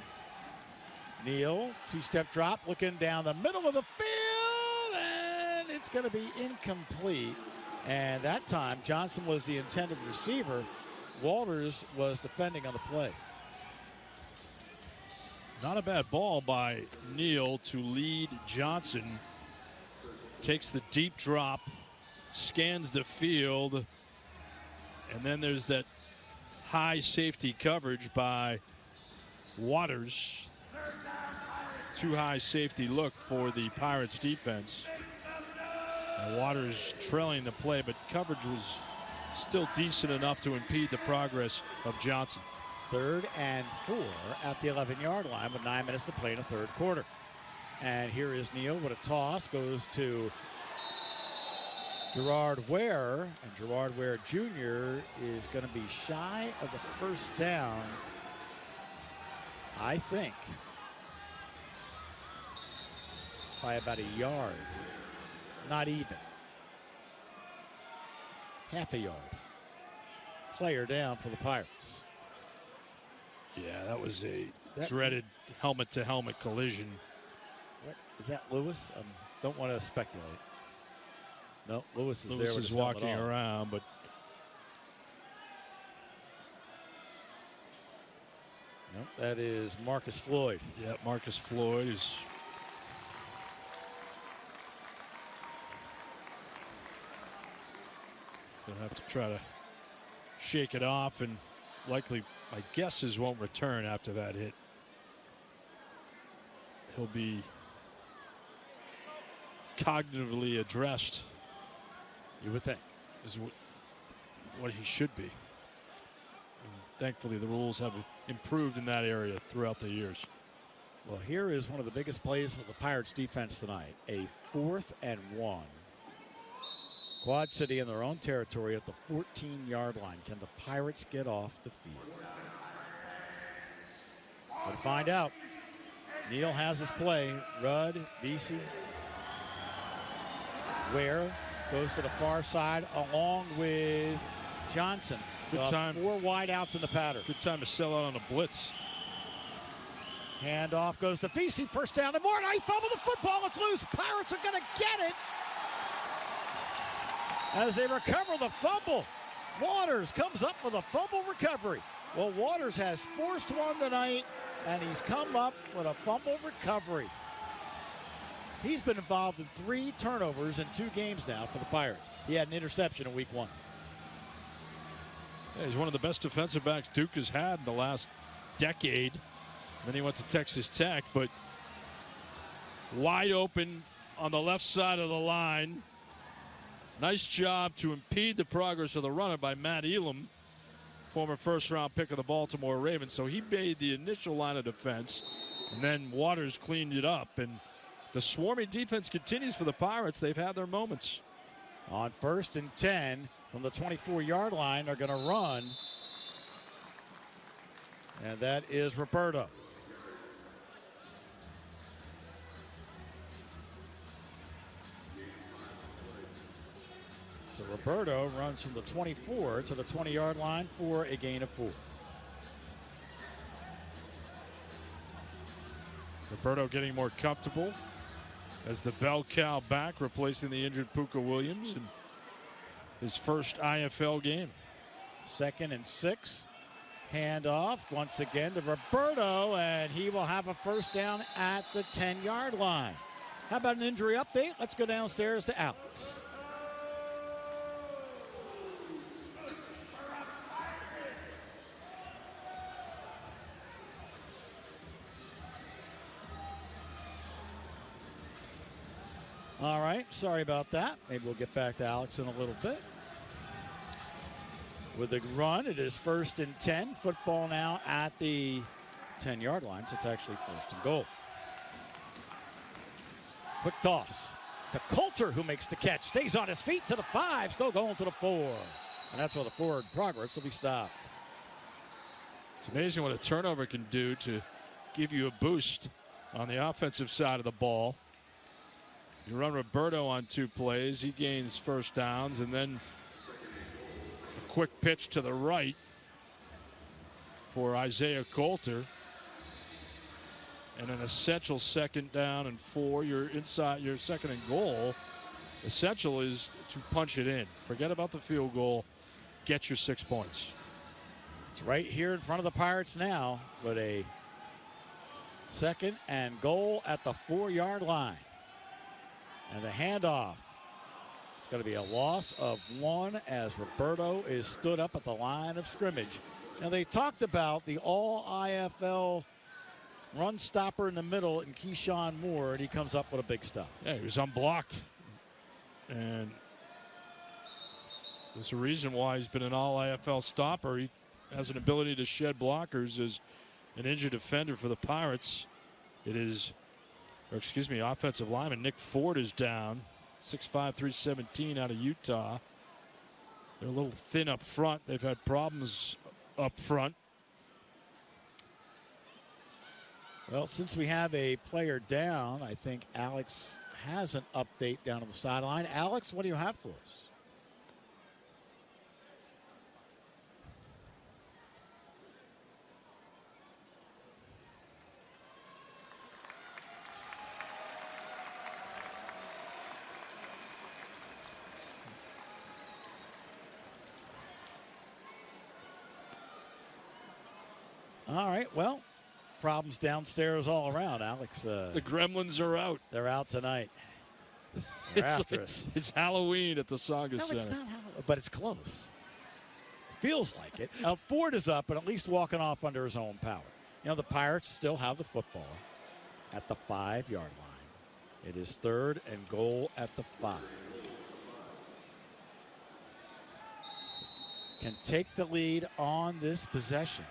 Neal, 2-step drop, looking down the middle of the field, and it's going to be incomplete. And that time, Johnson was the intended receiver. Walters was defending on the play. Not a bad ball by Neal to lead Johnson. Takes the deep drop, scans the field, and then there's that high safety coverage by Waters. Too high safety look for the Pirates defense. And Waters trailing the play, but coverage was still decent enough to impede the progress of Johnson. 3rd and 4 at the 11-yard line with 9 minutes to play in the third quarter. And here is Neal with a toss, goes to Gerard Ware, and Gerard Ware Jr. is going to be shy of the first down, I think, by about a yard. Not even. Half a yard. Player down for the Pirates. Yeah, that was a dreaded helmet-to-helmet collision. Is that Lewis? Don't want to speculate. No, Lewis is there. Lewis with is his walking helmet off. around, but Nope, that is Marcus Floyd. Yeah, Marcus Floyd is going to have to try to shake it off, and likely, my guess is, won't return after that hit. He'll be cognitively addressed. You would think. Is what he should be. And thankfully, the rules have improved in that area throughout the years. Well, here is one of the biggest plays for the Pirates defense tonight. A 4th and 1. Quad City in their own territory at the 14-yard line. Can the Pirates get off the field? We'll find out. Neal has his play. Rudd, Vesey. Ware goes to the far side along with Johnson. Good time. 4 wideouts in the pattern. Good time to sell out on a blitz. Handoff goes to Vesey. First down and more. Now he fumbled the football. It's loose. Pirates are going to get it. As they recover the fumble, Waters comes up with a fumble recovery. Well, Waters has forced one tonight, and he's come up with a fumble recovery. He's been involved in 3 turnovers in 2 games now for the Pirates. He had an interception in week 1. Yeah, he's one of the best defensive backs Duke has had in the last decade. Then he went to Texas Tech, but wide open on the left side of the line. Nice job to impede the progress of the runner by Matt Elam, former first-round pick of the Baltimore Ravens. So he made the initial line of defense, and then Waters cleaned it up. And the swarming defense continues for the Pirates. They've had their moments. On 1st and 10 from the 24-yard line, they're going to run. And that is Roberto. So Roberto runs from the 24 to the 20-yard line for a gain of 4. Roberto getting more comfortable as the bell cow back, replacing the injured Puka Williams in his first IFL game. 2nd and 6. Handoff once again to Roberto, and he will have a first down at the 10-yard line. How about an injury update? Let's go downstairs to Alex. All right, sorry about that. Maybe we'll get back to Alex in a little bit. With a run, it is 1st and 10. Football now at the 10-yard line, so it's actually 1st and goal. Quick toss to Coulter, who makes the catch. Stays on his feet to the 5, still going to the 4. And that's where the forward progress will be stopped. It's amazing what a turnover can do to give you a boost on the offensive side of the ball. You run Roberto on 2 plays. He gains first downs, and then a quick pitch to the right for Isaiah Coulter. And an essential 2nd down and 4. You're inside your 2nd and goal. Essential is to punch it in. Forget about the field goal. Get your 6 points. It's right here in front of the Pirates now with a 2nd and goal at the 4-yard line. And the handoff. It's going to be a loss of 1 as Roberto is stood up at the line of scrimmage. Now, they talked about the all-IFL run stopper in the middle in Keyshawn Moore, and he comes up with a big stop. Yeah, he was unblocked. And there's a reason why he's been an all-IFL stopper. He has an ability to shed blockers as an injured defender for the Pirates. It is... offensive lineman Nick Ford is down. 6'5", 317 out of Utah. They're a little thin up front. They've had problems up front. Well, since we have a player down, I think Alex has an update down on the sideline. Alex, what do you have for us? All right, well, problems downstairs all around, Alex. The Gremlins are out. They're out tonight. They're after us. It's Halloween at the Saugus Center. It's not Halloween, but it's close. Feels like it. Now, Ford is up, but at least walking off under his own power. You know, the Pirates still have the football at the 5-yard line. It is 3rd and goal at the 5. Can take the lead on this possession.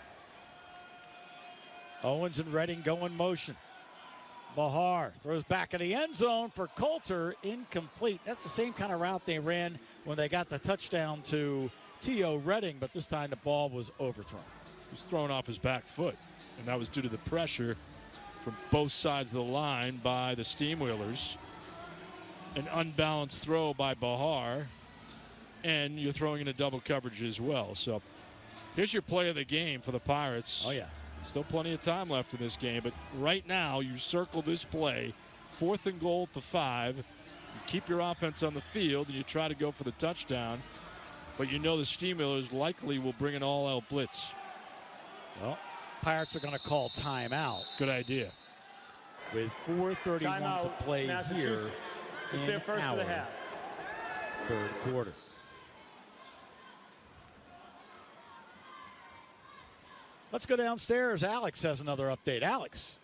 Owens and Redding go in motion. Bahar throws back in the end zone for Coulter, incomplete. That's the same kind of route they ran when they got the touchdown to T.O. Redding, but this time the ball was overthrown. He was thrown off his back foot, and that was due to the pressure from both sides of the line by the Steamwheelers. An unbalanced throw by Bahar, and you're throwing into double coverage as well. So here's your play of the game for the Pirates. Oh, yeah. Still plenty of time left in this game, but right now you circle this play, 4th and goal at the 5. You keep your offense on the field, and you try to go for the touchdown, but you know the Steamwheelers likely will bring an all-out blitz. Well, Pirates are going to call timeout. Good idea. With 4:31 to play here It's their first of the half. 3rd quarter. Let's go downstairs. Alex has another update. Alex.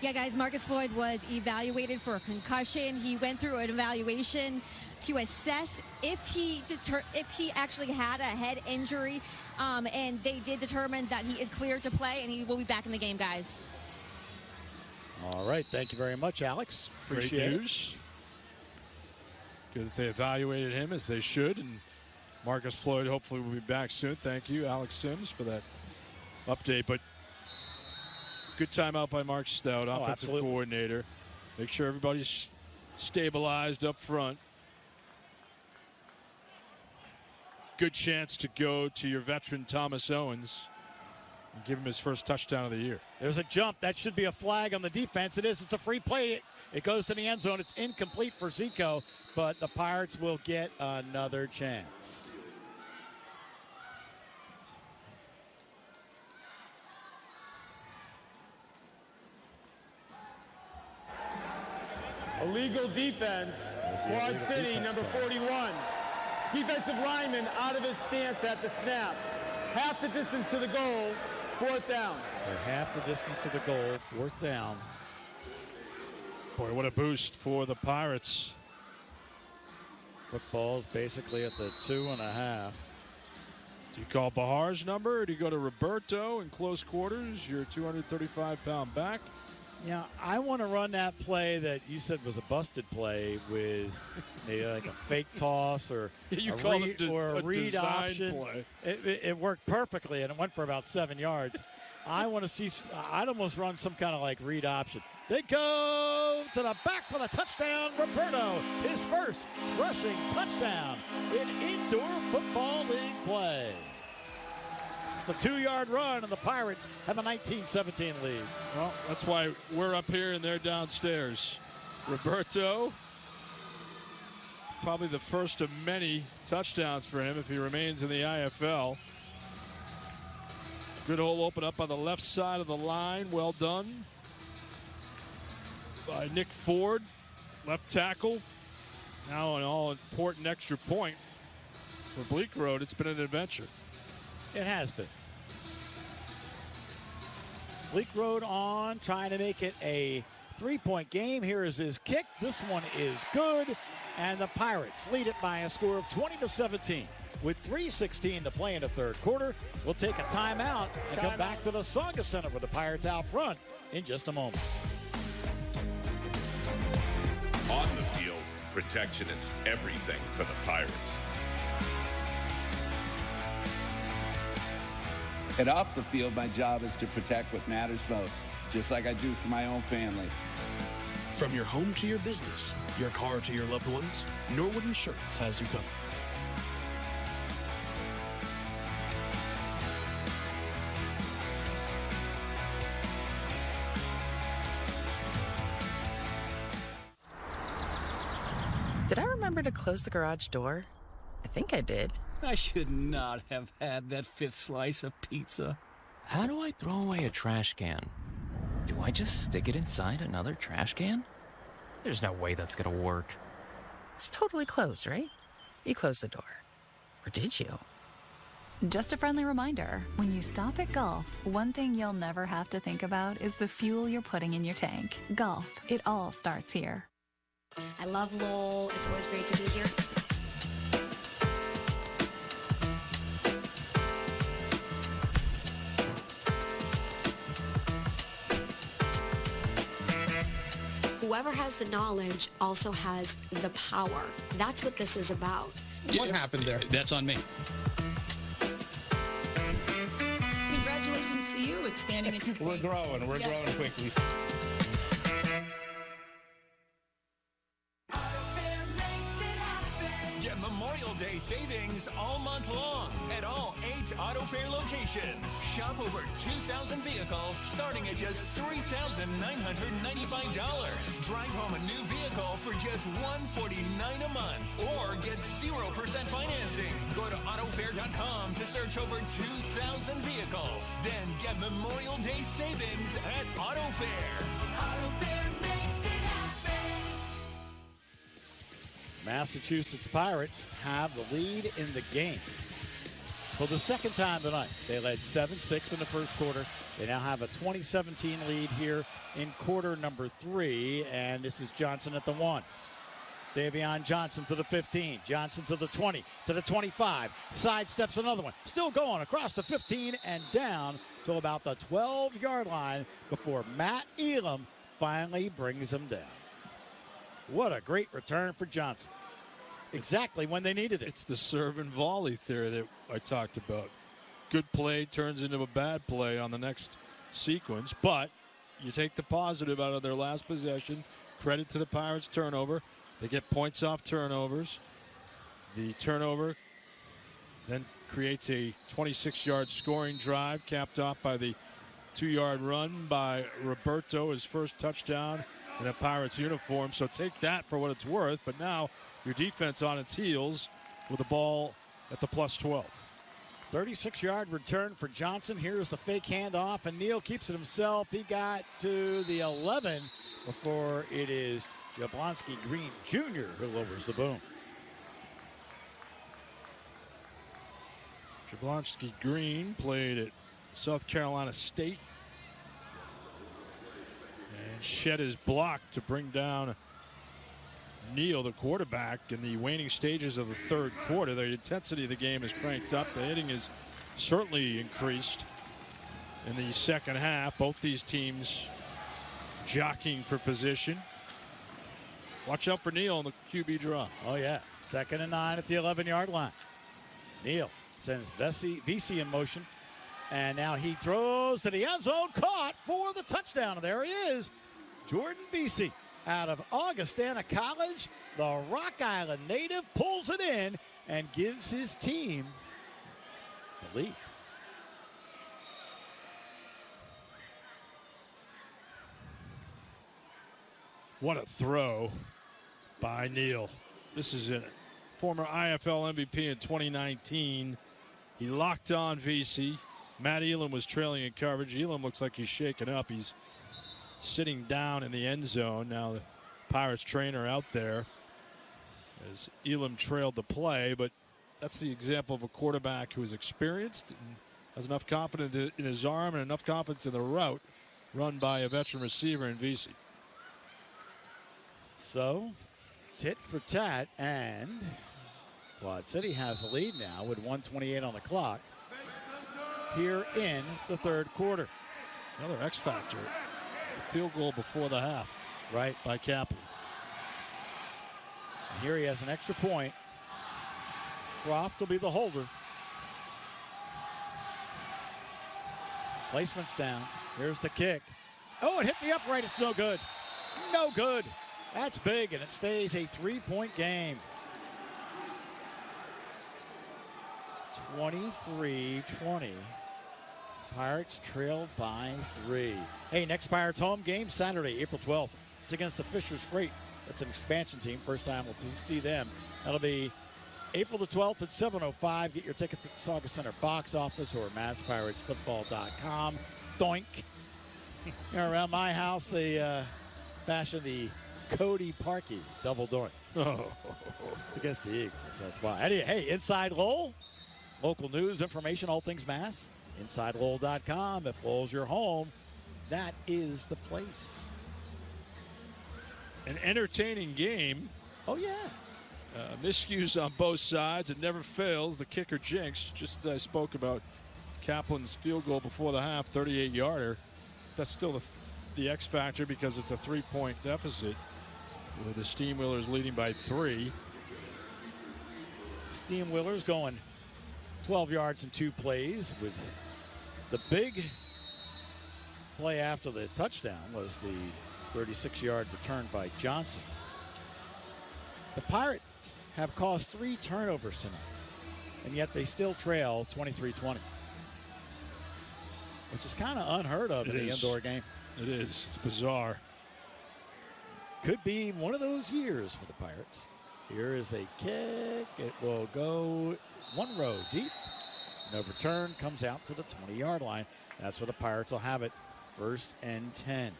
Yeah, guys, Marcus Floyd was evaluated for a concussion. He went through an evaluation to assess if he actually had a head injury, and they did determine that he is cleared to play, and he will be back in the game, guys. All right, thank you very much, Alex. Appreciate Great news. Good that they evaluated him as they should, and Marcus Floyd hopefully will be back soon. Thank you, Alex Sims, for that update. But good timeout by Mark Stout, offensive coordinator. Make sure everybody's stabilized up front. Good chance to go to your veteran Thomas Owens and give him his first touchdown of the year. There's a jump. That should be a flag on the defense. It is. It's a free play. It goes to the end zone. It's incomplete for Zico, but the Pirates will get another chance. Illegal defense. Quad City, number 41. Defensive lineman out of his stance at the snap. Half the distance to the goal, 4th down. So half the distance to the goal, 4th down. Boy, what a boost for the Pirates. Football's basically at the 2.5. Do you call Bahar's number, or do you go to Roberto in close quarters, your 235-pound back? Yeah, I want to run that play that you said was a busted play with maybe like a fake toss or a read option. Play. It worked perfectly, and it went for about 7 yards. I want to see – I'd almost run some kind of like read option. They go to the back for the touchdown. Roberto, his first rushing touchdown in indoor football league play. The 2-yard run, and the Pirates have a 19-17 lead. Well, that's why we're up here and they're downstairs. Roberto, probably the first of many touchdowns for him if he remains in the IFL. Good hole open up on the left side of the line. Well done by Nick Ford, left tackle. Now an all-important extra point for Bleak Road. It's been an adventure. It has been. Bleak Road on, trying to make it a 3-point game. Here is his kick. This one is good. And the Pirates lead it by a score of 20-17. With 3:16 to play in the 3rd quarter, we'll take a timeout and come back to the Saugus Center with the Pirates out front in just a moment. On the field, protection is everything for the Pirates. And off the field, my job is to protect what matters most, just like I do for my own family. From your home to your business, your car to your loved ones, Norwood Insurance has you covered. Did I remember to close the garage door? I think I did. I should not have had that 5th slice of pizza. How do I throw away a trash can? Do I just stick it inside another trash can? There's no way that's gonna work. It's totally closed, right? You closed the door. Or did you? Just a friendly reminder, when you stop at Gulf, one thing you'll never have to think about is the fuel you're putting in your tank. Gulf, it all starts here. I love Lowell. It's always great to be here. Whoever has the knowledge also has the power. That's what this is about. What happened there? That's on me. Congratulations to you expanding into... We're growing. We're growing quickly. Get Memorial Day savings all month long at all 8 Auto Fair locations. Shop over 2,000 vehicles starting at just $3,995. Drive home a new vehicle for just $149 a month or get 0% financing. Go to autofair.com to search over 2,000 vehicles. Then get Memorial Day savings at Auto Fair. Auto Fair makes it happen. Massachusetts Pirates have the lead in the game. For the second time tonight, they led 7-6 in the first quarter. They now have a 20-17 lead here in quarter number 3, and this is Johnson at the 1. Davion Johnson to the 15. Johnson to the 20, to the 25. Sidesteps another one. Still going across the 15 and down to about the 12-yard line before Matt Elam finally brings him down. What a great return for Johnson. Exactly when they needed it. It's the serve and volley theory that I talked about. Good play turns into a bad play on the next sequence, but you take the positive out of their last possession. Credit to the Pirates' turnover. They get points off turnovers. The turnover then creates a 26-yard scoring drive, capped off by the 2-yard run by Roberto, his first touchdown in a Pirates uniform. So take that for what it's worth, but now your defense on its heels with the ball at the plus 12. 36-yard return for Johnson. Here's the fake handoff, and Neal keeps it himself. He got to the 11 before it is Jablonski Green Jr. who lowers the boom. Jablonski Green played at South Carolina State and shed his block to bring down Neal, the quarterback, in the waning stages of the third quarter. The intensity of the game is cranked up. The hitting is certainly increased in the second half. Both these teams jockeying for position. Watch out for Neal on the QB draw. Oh, yeah. 2nd and 9 at the 11-yard line. Neal sends VC in motion. And now he throws to the end zone. Caught for the touchdown. And there he is. Jordan Vesey out of Augustana College. The Rock Island native pulls it in and gives his team the lead. What a throw by Neal. This is a former IFL MVP in 2019. He locked on VC. Matt Elam was trailing in coverage. Elam looks like he's shaken up. He's sitting down in the end zone. Now the Pirates trainer out there as Elam trailed the play, but that's the example of a quarterback who is experienced and has enough confidence in his arm and enough confidence in the route run by a veteran receiver in VC. So, tit for tat, and Quad City has the lead now with 1:28 on the clock here in the third quarter. Another X factor. The field goal before the half. Right. By Kaplan. Here he has an extra point. Croft will be the holder. Placement's down. Here's the kick. Oh, it hit the upright. It's no good. No good. That's big, and it stays a 3-point game. 23-20. Pirates trailed by 3. Hey, next Pirates home game Saturday, April 12th. It's against the Fishers Freight That's an expansion team. First time we'll see them. That'll be April the 12th at 7:05. Get your tickets at Sauga Center box office or MassPiratesFootball.com. Doink. Around my house, they fashioned the Cody Parkey double doink. Oh. It's against the Eagles. That's why. Hey, Inside Lowell. Local news, information, all things Mass. InsideLowell.com. If Lowell's your home, that is the place. An entertaining game. Oh, yeah. Miscues on both sides. It never fails. The kicker jinx. Just as I spoke about Kaplan's field goal before the half, 38-yarder. That's still the X factor because it's a 3-point deficit with the Steamwheelers leading by 3. Steamwheelers going 12 yards in 2 plays with the big play after the touchdown was the 36-yard return by Johnson. The Pirates have caused 3 turnovers tonight, and yet they still trail 23-20, which is kind of unheard of in the indoor game. It is. It's bizarre. Could be one of those years for the Pirates. Here is a kick. It will go 1 row deep. No return, comes out to the 20-yard line. That's where the Pirates will have it. 1st and 10.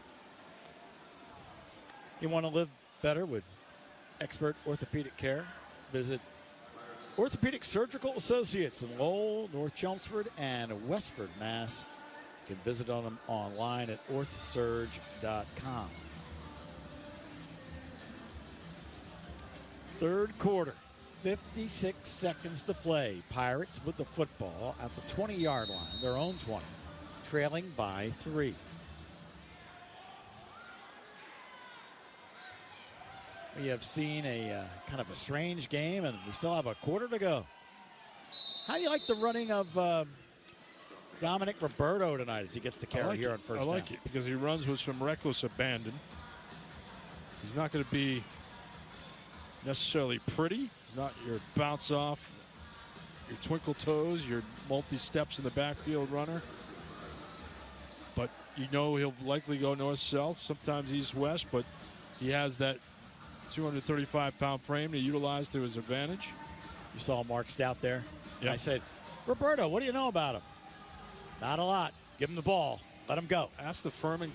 You want to live better with expert orthopedic care? Visit Orthopedic Surgical Associates in Lowell, North Chelmsford, and Westford, Mass. You can visit them online at orthsurge.com. Third quarter, 56 seconds to play. Pirates with the football at the 20-yard line, their own 20, trailing by 3. We have seen a kind of a strange game, and we still have a quarter to go. How do you like the running of Dominic Roberto tonight as he gets to carry here on first down? I like it because he runs with some reckless abandon. He's not going to be necessarily pretty. He's not your bounce off, your twinkle toes, your multi-steps in the backfield runner. But you know he'll likely go north-south, sometimes east-west, but he has that 235-pound frame to utilize to his advantage. You saw Mark Stout there? Yeah. I said, Roberto, what do you know about him? Not a lot. Give him the ball. Let him go. Ask the Furman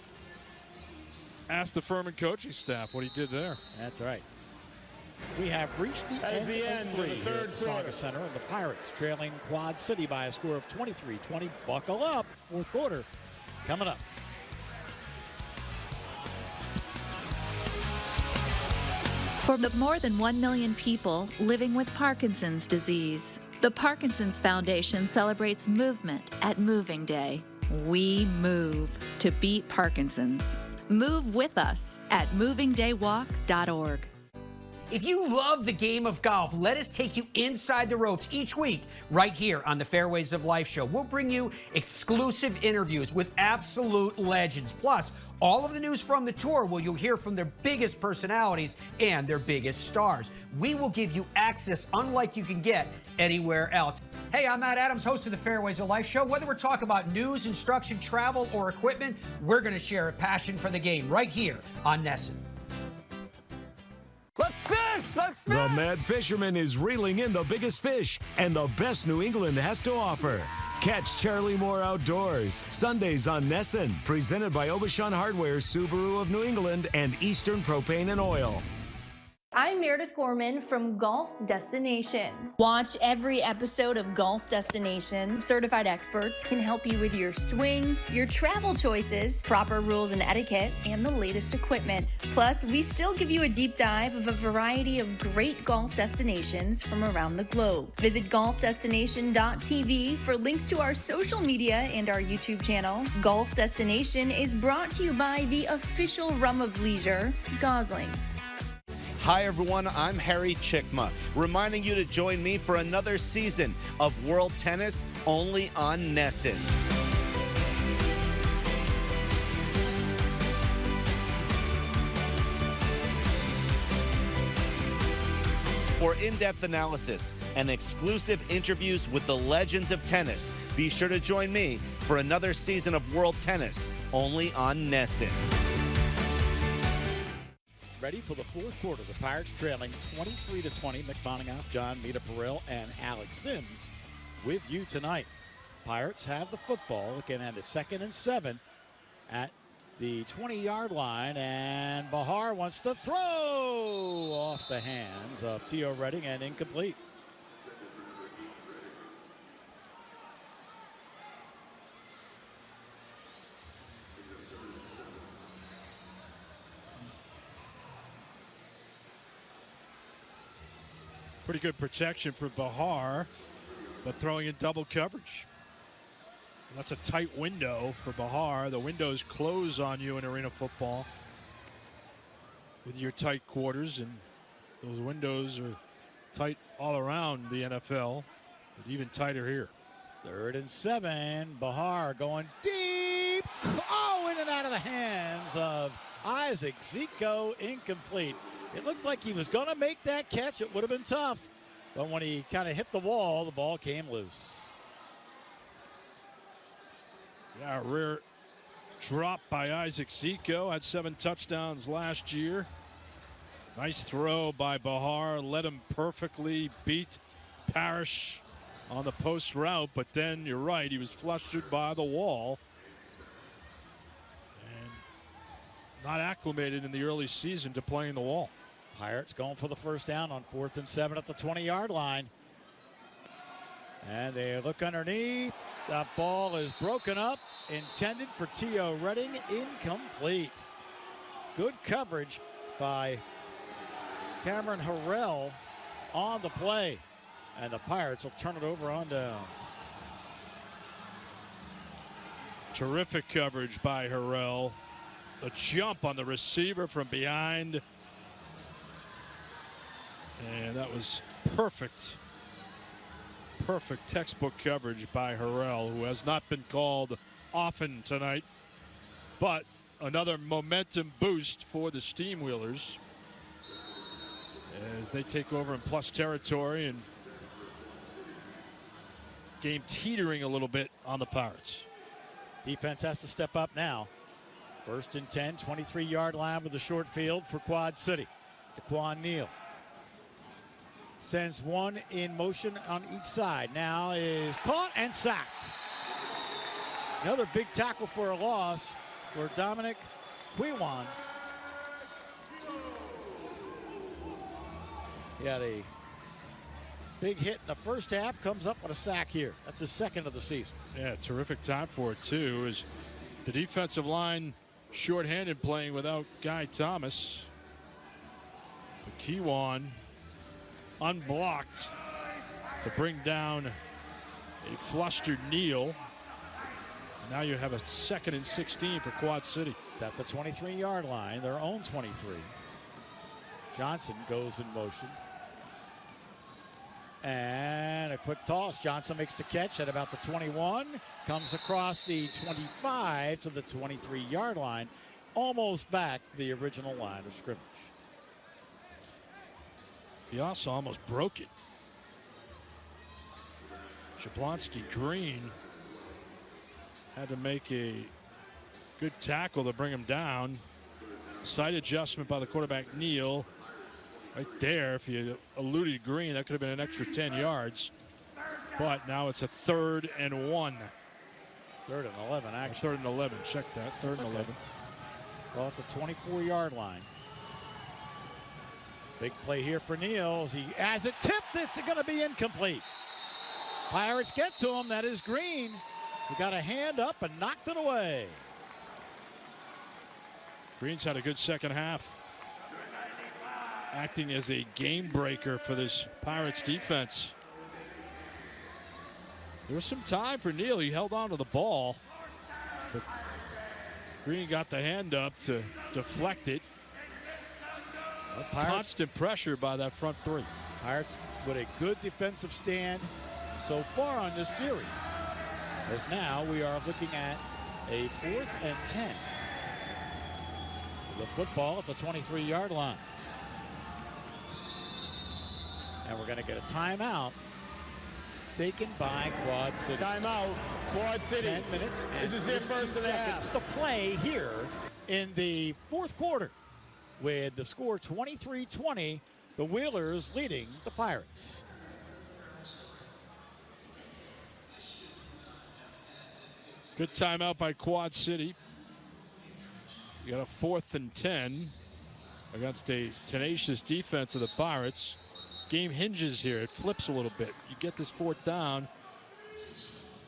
coaching staff what he did there. That's right. We have reached the end of 3 here at the Sauga Center, and the Pirates trailing Quad City by a score of 23-20. Buckle up. 4th quarter coming up. For the more than 1 million people living with Parkinson's disease, the Parkinson's Foundation celebrates movement at Moving Day. We move to beat Parkinson's. Move with us at movingdaywalk.org. If you love the game of golf, let us take you inside the ropes each week right here on the Fairways of Life show. We'll bring you exclusive interviews with absolute legends. Plus, all of the news from the tour where you'll hear from their biggest personalities and their biggest stars. We will give you access unlike you can get anywhere else. Hey, I'm Matt Adams, host of the Fairways of Life show. Whether we're talking about news, instruction, travel, or equipment, we're going to share a passion for the game right here on NESN. Let's fish! Let's fish! The Mad Fisherman is reeling in the biggest fish and the best New England has to offer. Catch Charlie Moore Outdoors, Sundays on NESN, presented by Obashan Hardware, Subaru of New England, and Eastern Propane and Oil. I'm Meredith Gorman from Golf Destination. Watch every episode of Golf Destination. Certified experts can help you with your swing, your travel choices, proper rules and etiquette, and the latest equipment. Plus, we still give you a deep dive of a variety of great golf destinations from around the globe. Visit golfdestination.tv for links to our social media and our YouTube channel. Golf Destination is brought to you by the official rum of leisure, Goslings. Hi, everyone. I'm Harry Chickma, reminding you to join me for another season of World Tennis only on NESN. For in-depth analysis and exclusive interviews with the legends of tennis, be sure to join me for another season of World Tennis only on NESN. ready for the fourth quarter. The Pirates trailing 23-20. Mick Bonningoff, John Mita Perrell, and Alex Sims with you tonight. Pirates have the football, looking at a 2nd and 7 at the 20-yard line, and Bahar wants to throw off the hands of Tio Redding and incomplete. Pretty good protection for Bahar, but throwing in double coverage. That's a tight window for Bahar. The windows close on you in arena football with your tight quarters, and those windows are tight all around the NFL, but even tighter here. 3rd and 7. Bahar going deep. Oh, in and out of the hands of Isaac Zico, incomplete. It looked like he was going to make that catch. It would have been tough. But when he kind of hit the wall, the ball came loose. Yeah, rare drop by Isaac Zico. Had 7 touchdowns last year. Nice throw by Bahar. Led him perfectly. Beat Parrish on the post route. But then, you're right, he was flustered by the wall. And not acclimated in the early season to playing the wall. Pirates going for the first down on 4th and 7 at the 20-yard line. And they look underneath. That ball is broken up. Intended for Tio Redding. Incomplete. Good coverage by Cameron Harrell on the play. And the Pirates will turn it over on downs. Terrific coverage by Harrell. A jump on the receiver from behind. And that was perfect textbook coverage by Harrell, who has not been called often tonight. But another momentum boost for the Steamwheelers as they take over in plus territory, and game teetering a little bit on the Pirates. Defense has to step up now. 1st and 10, 23-yard line with the short field for Quad City. Daquan Neal sends one in motion on each side. Now is caught and sacked. Another big tackle for a loss for Dominic Quiwan. He had a big hit in the first half, comes up with a sack here. That's his 2nd of the season. Yeah, terrific time for it, too, as the defensive line shorthanded playing without Guy Thomas. But Quiwan unblocked to bring down a flustered Neal. Now you have a 2nd and 16 for Quad City. That's the 23-yard line, their own 23. Johnson goes in motion. And a quick toss. Johnson makes the catch at about the 21. Comes across the 25 to the 23-yard line. Almost back to the original line of scrimmage. He also almost broke it. Jablonski Green had to make a good tackle to bring him down. Side adjustment by the quarterback, Neal. Right there, if you eluded Green, that could have been an extra 10 yards. But now it's a 3rd and 1. 3rd and 11, actually. 3rd and 11, check that, 3rd and 11. Well, at the 24-yard line. Big play here for Neal. He has it tipped. It's going to be incomplete. Pirates get to him. That is Green. He got a hand up and knocked it away. Green's had a good second half, acting as a game breaker for this Pirates defense. There was some time for Neal. He held on to the ball, but Green got the hand up to deflect it. Constant pressure by that front three. Pirates with a good defensive stand so far on this series. As now we are looking at a 4th and 10. The football at the 23-yard line. And we're going to get a timeout taken by Quad City. Timeout, Quad City. 10 minutes and this is their 1st and a half seconds to play here in the 4th quarter. with the score 23-20. The Whalers leading the Pirates. Good timeout by Quad City. You got a 4th and 10 against a tenacious defense of the Pirates. Game hinges here. It flips a little bit. You get this 4th down,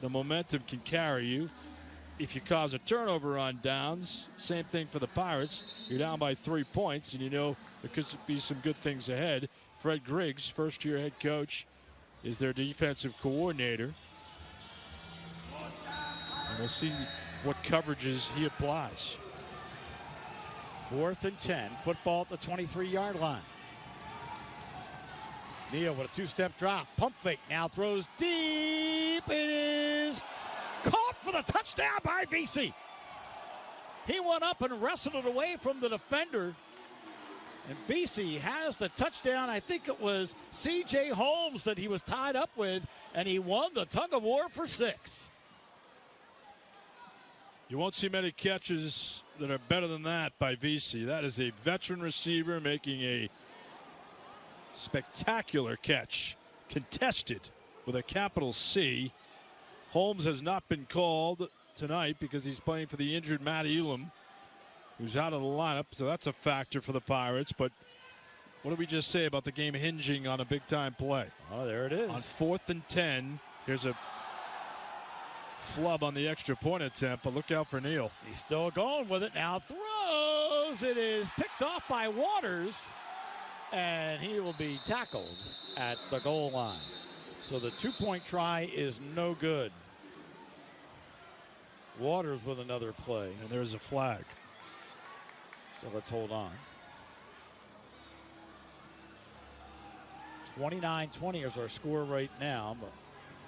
the momentum can carry you. If you cause a turnover on downs, same thing for the Pirates. You're down by 3 points, and you know there could be some good things ahead. Fred Griggs, first-year head coach, is their defensive coordinator. And we'll see what coverages he applies. 4th and 10. Football at the 23-yard line. Neal with a two-step drop. Pump fake. Now throws deep. It is caught for the touchdown by VC. He went up and wrestled it away from the defender. And VC has the touchdown. I think it was C.J. Holmes that he was tied up with, and he won the tug-of-war for 6. You won't see many catches that are better than that by VC. That is a veteran receiver making a spectacular catch, contested with a capital C. Holmes has not been called tonight because he's playing for the injured Matt Elam, who's out of the lineup, so that's a factor for the Pirates. But what did we just say about the game hinging on a big-time play? Oh, there it is. On 4th and 10, here's a flub on the extra point attempt, but look out for Neal. He's still going with it now. Throws. It is picked off by Waters, and he will be tackled at the goal line. So the 2-point try is no good. Waters with another play. And there's a flag. So let's hold on. 29-20 is our score right now, but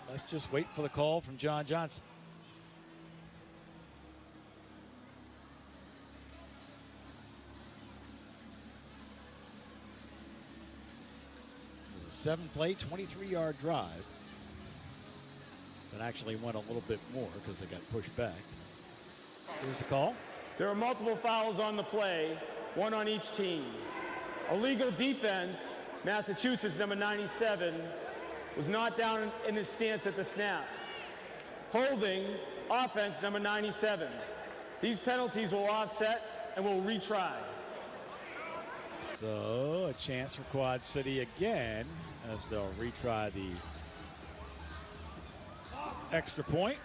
let's just wait for the call from John Johnson. It was a 7-play, 23-yard drive that actually went a little bit more because they got pushed back. Here's the call. There are multiple fouls on the play, one on each team. Illegal defense, Massachusetts, number 97, was not down in his stance at the snap. Holding, offense, number 97. These penalties will offset and will retry. So a chance for Quad City again as they'll retry the extra point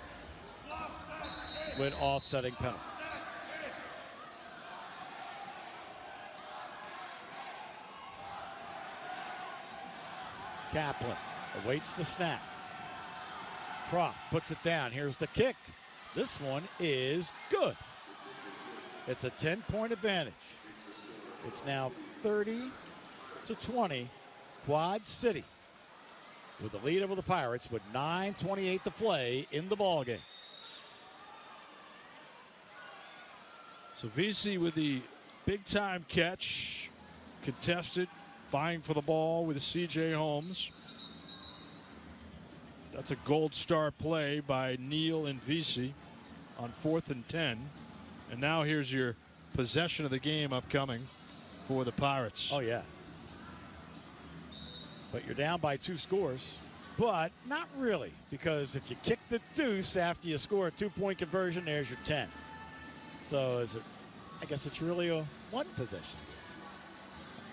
with offsetting penalties. Kaplan awaits the snap. Croft puts it down. Here's the kick. This one is good. It's a 10-point advantage. It's now 30-20. Quad City with the lead over the Pirates with 9:28 to play in the ballgame. So VC with the big-time catch, contested, vying for the ball with C.J. Holmes. That's a gold star play by Neal and VC on 4th and 10. And now here's your possession of the game upcoming for the Pirates. Oh, yeah. But you're down by 2 scores. But not really, because if you kick the deuce after you score a 2-point conversion, there's your 10. So is it? I guess it's really a 1 possession.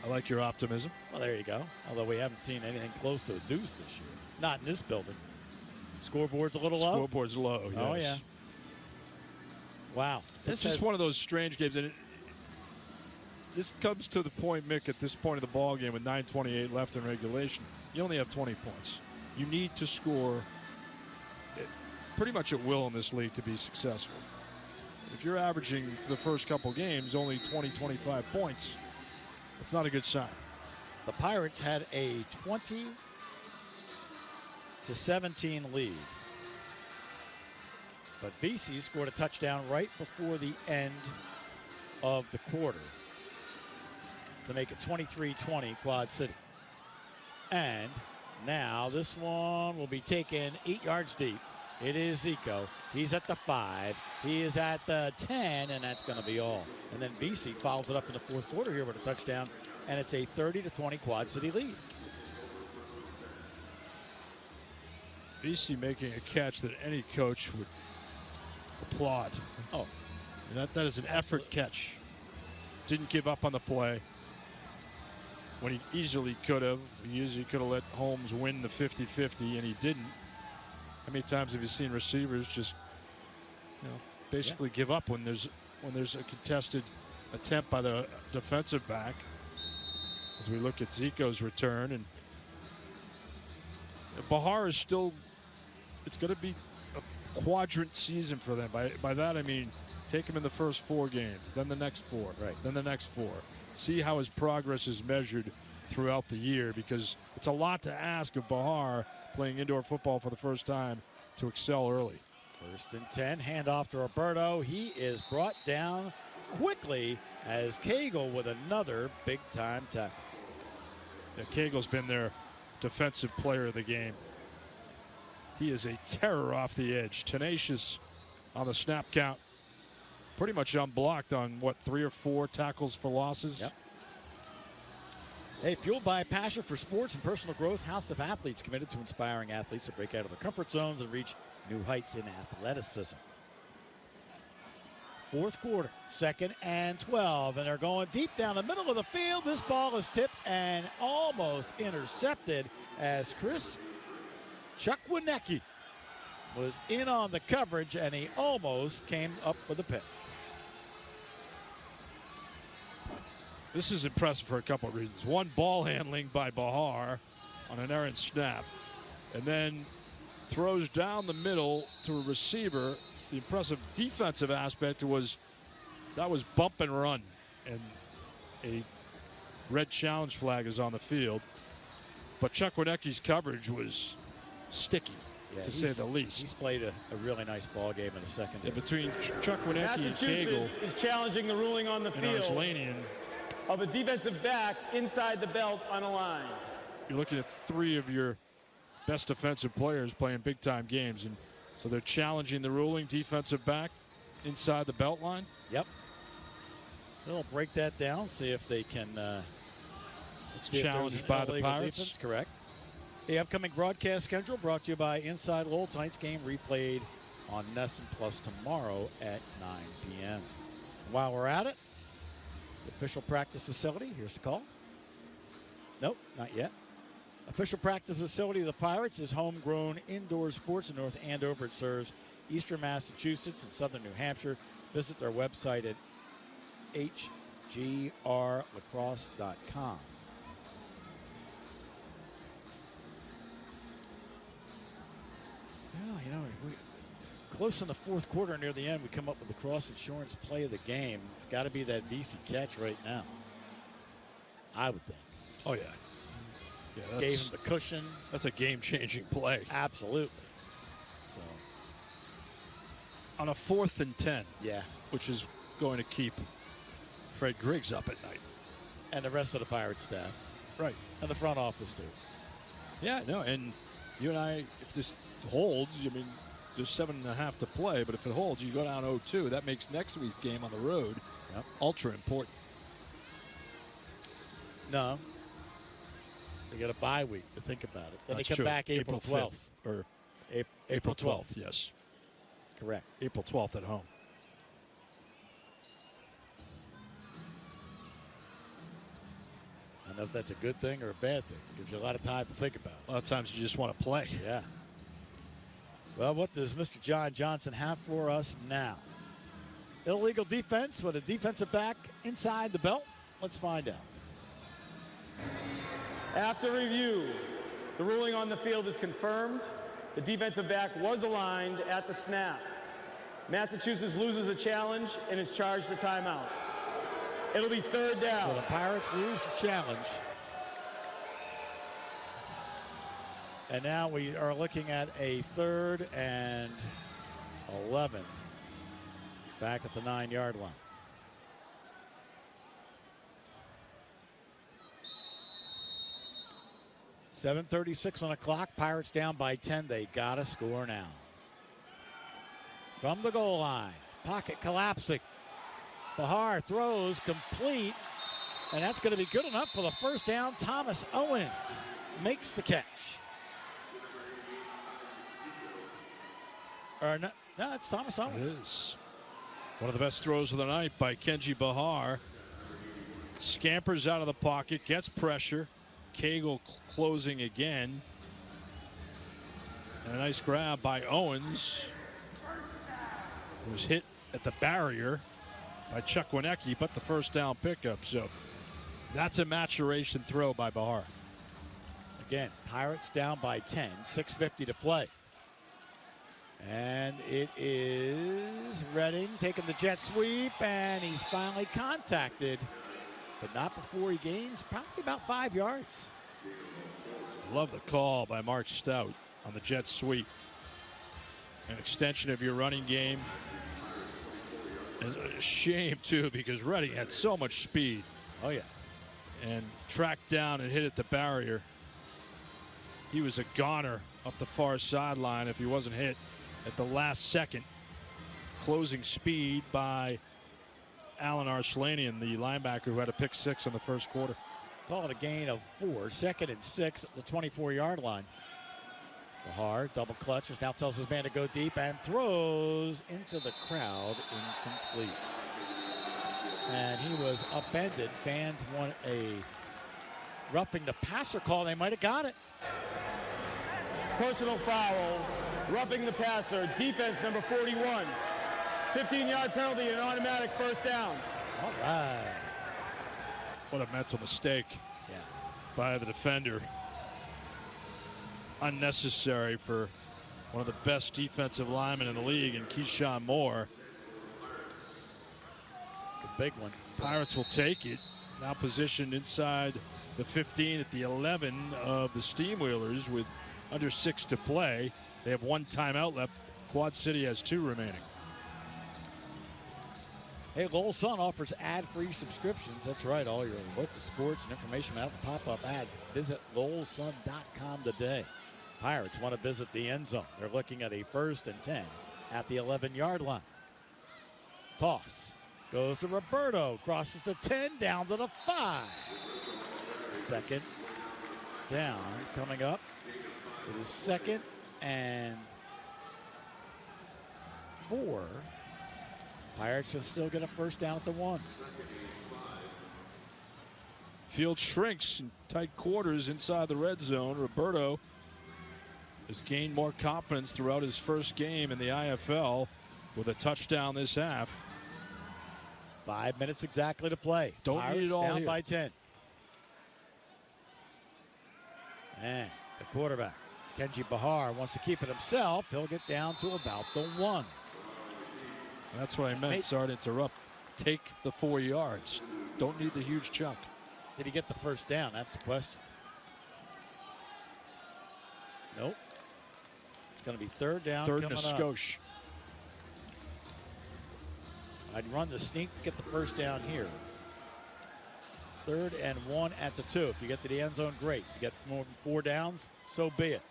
I like your optimism. Well, there you go. Although we haven't seen anything close to a deuce this year. Not in this building. Scoreboard's a little low? Scoreboard's low, yes. Oh, yeah. Wow. It's just one of those strange games. And this comes to the point, Mick, at this point of the ball game with 9:28 left in regulation. You only have 20 points. You need to score pretty much at will in this league to be successful. If you're averaging the first couple games only 20, 25 points, it's not a good sign. The Pirates had a 20-17 lead. But VC scored a touchdown right before the end of the quarter to make it 23-20 Quad City. And now this one will be taken 8 yards deep. It is Zico. He's at the 5. He is at the 10, and that's going to be all. And then VC follows it up in the fourth quarter here with a touchdown, and it's a 30-20 Quad City lead. VC making a catch that any coach would applaud. Oh. And that is an effort catch. Didn't give up on the play when he easily could have. He easily could have let Holmes win the 50-50, and he didn't. How many times have you seen receivers just, basically give up when there's a contested attempt by the defensive back? As we look at Zico's return, and Bahar is still, it's going to be a quadrant season for them. By that I mean take him in the first 4 games, then the next 4, then the next 4. See how his progress is measured throughout the year, because it's a lot to ask of Bahar playing indoor football for the first time to excel early. 1st and 10, handoff to Roberto. He is brought down quickly as Cagle with another big-time tackle. Yeah, Cagle's been their defensive player of the game. He is a terror off the edge, tenacious on the snap count, pretty much unblocked on, 3 or 4 tackles for losses? Yep. Hey, fueled by a passion for sports and personal growth, House of Athletes committed to inspiring athletes to break out of their comfort zones and reach new heights in athleticism. Fourth quarter, 2nd and 12, and they're going deep down the middle of the field. This ball is tipped and almost intercepted as Chris Chukwuneke was in on the coverage, and he almost came up with a pick. This is impressive for a couple of reasons. One, ball handling by Bahar on an errant snap, and then throws down the middle to a receiver. The impressive defensive aspect was that was bump and run, and a red challenge flag is on the field. But Chukwuneke's coverage was sticky, to say the least. He's played a really nice ball game in the second. Yeah, between Chukwuneke and Cagle is challenging the ruling on the field of a defensive back inside the belt unaligned. You're looking at 3 of your best defensive players playing big-time games, and so they're challenging the ruling. Defensive back inside the belt line. Yep. They'll break that down, see if they can. Challenged by the Pirates. Defense. Correct. The upcoming broadcast schedule brought to you by Inside Lowell. Tonight's game replayed on Nesson Plus tomorrow at 9 p.m. While we're at it, the official practice facility. Here's the call. Nope, not yet. Official practice facility of the Pirates is homegrown indoor sports in North Andover. It serves eastern Massachusetts and southern New Hampshire. Visit their website at hgrlacrosse.com. Yeah, we close in the fourth quarter near the end, we come up with the Cross Insurance play of the game. It's got to be that VC catch right now, I would think. Oh, yeah. Gave him the cushion. That's a game-changing play. Absolutely. So, on a 4th and 10. Yeah. Which is going to keep Fred Griggs up at night. And the rest of the Pirates staff. Right. And the front office, too. Yeah, no, and you and I, if this holds, there's 7.5 to play, but if it holds, you go down 0-2. That makes next week's game on the road ultra important. No. They get a bye week to think about it. Then That's they come true. back April 12th. Or April 12th. Yes. Correct. April 12th at home. I don't know if that's a good thing or a bad thing. It gives you a lot of time to think about it. A lot of times you just want to play. Yeah. Well, what does Mr. John Johnson have for us now? Illegal defense with a defensive back inside the belt? Let's find out. After review, the ruling on the field is confirmed. The defensive back was aligned at the snap. Massachusetts loses a challenge and is charged a timeout. It'll be 3rd down. So the Pirates lose the challenge. And now we are looking at a 3rd and 11 back at the 9-yard line. .736 on the clock. Pirates down by 10. They got to score now. from the goal line. Pocket collapsing. Bahar throws complete, and that's going to be good enough for the first down. Thomas Owens makes the catch. Or no, it's Thomas Owens. It is. One of the best throws of the night by Kenji Bahar. Scampers out of the pocket, gets pressure. Cagle closing again. And a nice grab by Owens. Was hit at the barrier by Chuck Wienecke, but the first down pickup. So that's a maturation throw by Bahar. Again, Pirates down by 10, 6:50 to play. And it is Redding taking the jet sweep, and he's finally contacted, but not before he gains probably about 5 yards. Love the call by Mark Stout on the jet sweep. An extension of your running game. It's a shame, too, because Redding had so much speed. Oh, yeah. And tracked down and hit at the barrier. He was a goner up the far sideline if he wasn't hit at the last second. Closing speed by Alan Arslanian, the linebacker who had a pick six in the first quarter. Call it a gain of 4, 2nd and 6 at the 24-yard line. Bahar double clutches, now tells his man to go deep and throws into the crowd, incomplete. And he was upended. Fans want a roughing the passer call. They might have got it. Personal foul, roughing the passer, defense number 41. 15-yard penalty and an automatic first down. All right. What a mental mistake by the defender. Unnecessary for one of the best defensive linemen in the league, and Keyshawn Moore. The big one. Pirates will take it. Now positioned inside the 15 at the 11 of the Steamwheelers with under 6 to play. They have 1 timeout left. Quad City has 2 remaining. Hey, Lowell Sun offers ad-free subscriptions. That's right, all your local sports and information without the pop-up ads. Visit lowellsun.com today. Pirates want to visit the end zone. They're looking at a 1st and 10 at the 11-yard line. Toss goes to Roberto, crosses the 10, down to the 5. 2nd down coming up. It is 2nd and 4. Pirates can still get a first down at the 1. Field shrinks in tight quarters inside the red zone. Roberto has gained more confidence throughout his first game in the IFL with a touchdown this half. 5 minutes exactly to play. Don't Pirates need it all down here. by 10. And the quarterback, Kenji Bahar, wants to keep it himself. He'll get down to about the 1. That's what I meant. Sorry to interrupt. Take the 4 yards. Don't need the huge chunk. Did he get the first down? That's the question. Nope. It's going to be 3rd down. 3rd and a coming up. skosh. I'd run the sneak to get the first down here. 3rd and 1 at the 2. If you get to the end zone, great. You get more than 4 downs, so be it.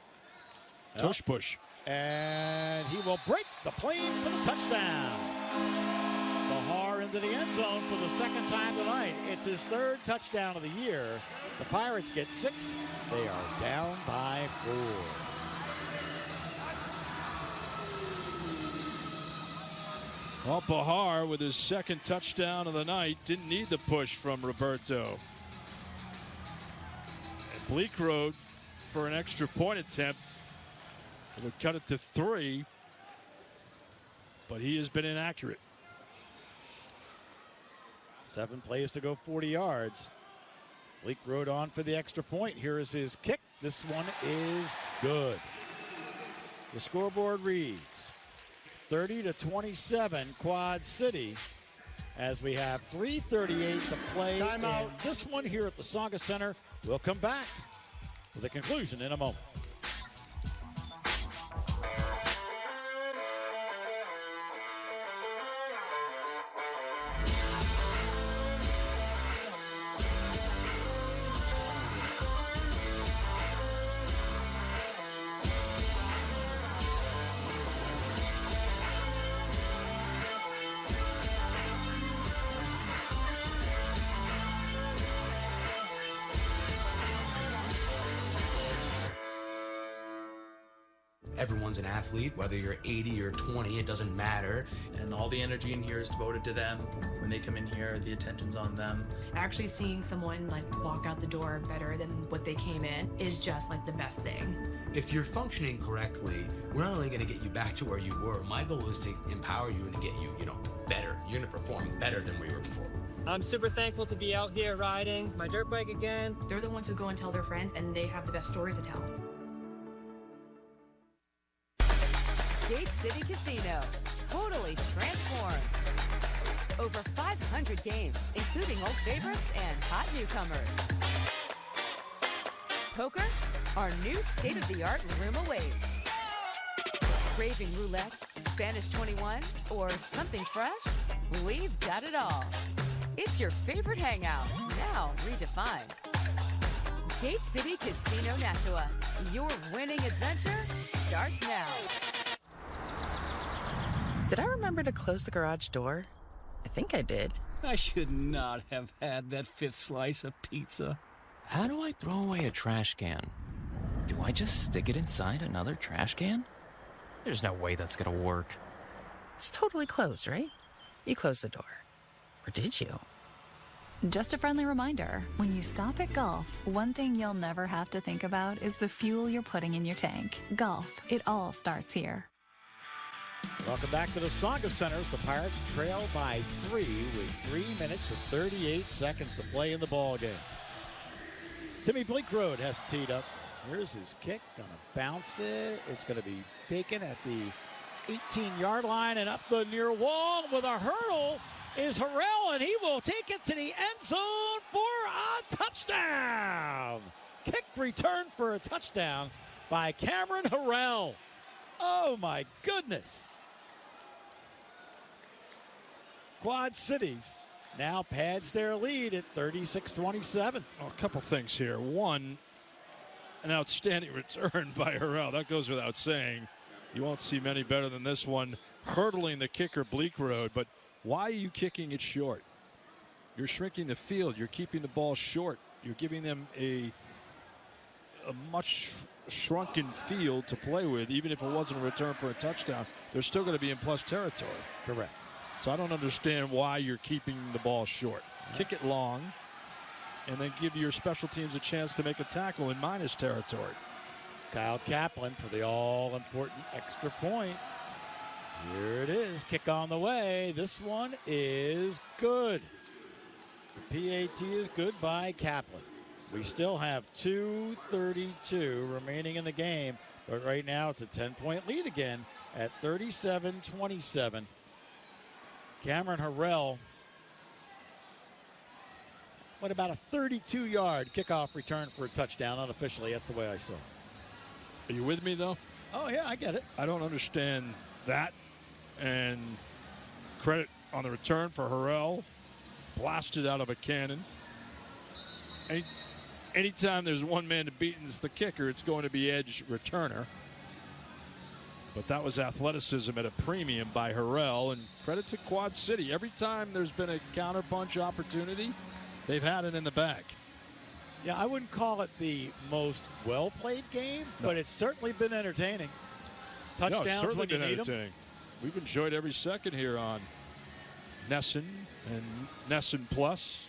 Tush push. And he will break the plane for the touchdown. Bahar into the end zone for the 2nd time tonight. It's his 3rd touchdown of the year. The Pirates get 6. They are down by 4. Well, Bahar with his 2nd touchdown of the night didn't need the push from Roberto. And Bleak Road for an extra point attempt. It would cut it to 3, but he has been inaccurate. 7 plays to go 40 yards. Bleak Road on for the extra point. Here is his kick. This one is good. The scoreboard reads 30-27 Quad City as we have 3:38 to play. Timeout. And this one here at the Saga Center will come back with a conclusion in a moment. Everyone's an athlete, whether you're 80 or 20, it doesn't matter. And all the energy in here is devoted to them. When they come in here, the attention's on them. Actually seeing someone like walk out the door better than what they came in is just like the best thing. If you're functioning correctly, we're not only going to get you back to where you were. My goal is to empower you and to get you, better. You're going to perform better than we were before. I'm super thankful to be out here riding my dirt bike again. They're the ones who go and tell their friends, and they have the best stories to tell. Gate City Casino, totally transformed. Over 500 games, including old favorites and hot newcomers. Poker, our new state-of-the-art room awaits. Craving roulette, Spanish 21, or something fresh? We've got it all. It's your favorite hangout, now redefined. Gate City Casino Nashua. Your winning adventure starts now. Did I remember to close the garage door? I think I did. I should not have had that 5th slice of pizza. How do I throw away a trash can? Do I just stick it inside another trash can? There's no way that's gonna work. It's totally closed, right? You closed the door. Or did you? Just a friendly reminder, when you stop at Gulf, one thing you'll never have to think about is the fuel you're putting in your tank. Gulf, it all starts here. Welcome back to the Saga Centers. The Pirates trail by 3 with 3 minutes and 38 seconds to play in the ball game. Timmy Bleekrode has teed up. Here's his kick. Gonna bounce it. It's gonna be taken at the 18-yard line and up the near wall with a hurdle is Harrell, and he will take it to the end zone for a touchdown. Kick return for a touchdown by Cameron Harrell. Oh my goodness. Quad Cities now pads their lead at 36-27. Well, a couple things here. One, an outstanding return by Harrell. That goes without saying. You won't see many better than this one, hurdling the kicker Bleekrode. But why are you kicking it short? You're shrinking the field. You're keeping the ball short. You're giving them a much shrunken field to play with. Even if it wasn't a return for a touchdown, they're still going to be in plus territory. Correct. So I don't understand why you're keeping the ball short. Kick it long, and then give your special teams a chance to make a tackle in minus territory. Kyle Kaplan for the all-important extra point. Here it is. Kick on the way. This one is good. The PAT is good by Kaplan. We still have 2:32 remaining in the game, but right now it's a 10-point lead again at 37-27. Cameron Harrell, what about a 32-yard kickoff return for a touchdown unofficially? That's the way I saw it. Are you with me, though? Oh, yeah, I get it. I don't understand that. And credit on the return for Harrell. Blasted out of a cannon. Anytime there's one man to beat and it's the kicker, it's going to be edge returner. But that was athleticism at a premium by Harrell, and credit to Quad City. Every time there's been a counterpunch opportunity, they've had it in the bag. Yeah, I wouldn't call it the most well-played game, but it's certainly been entertaining. Touchdowns when you need them. We've enjoyed every second here on Nesson and Nesson Plus.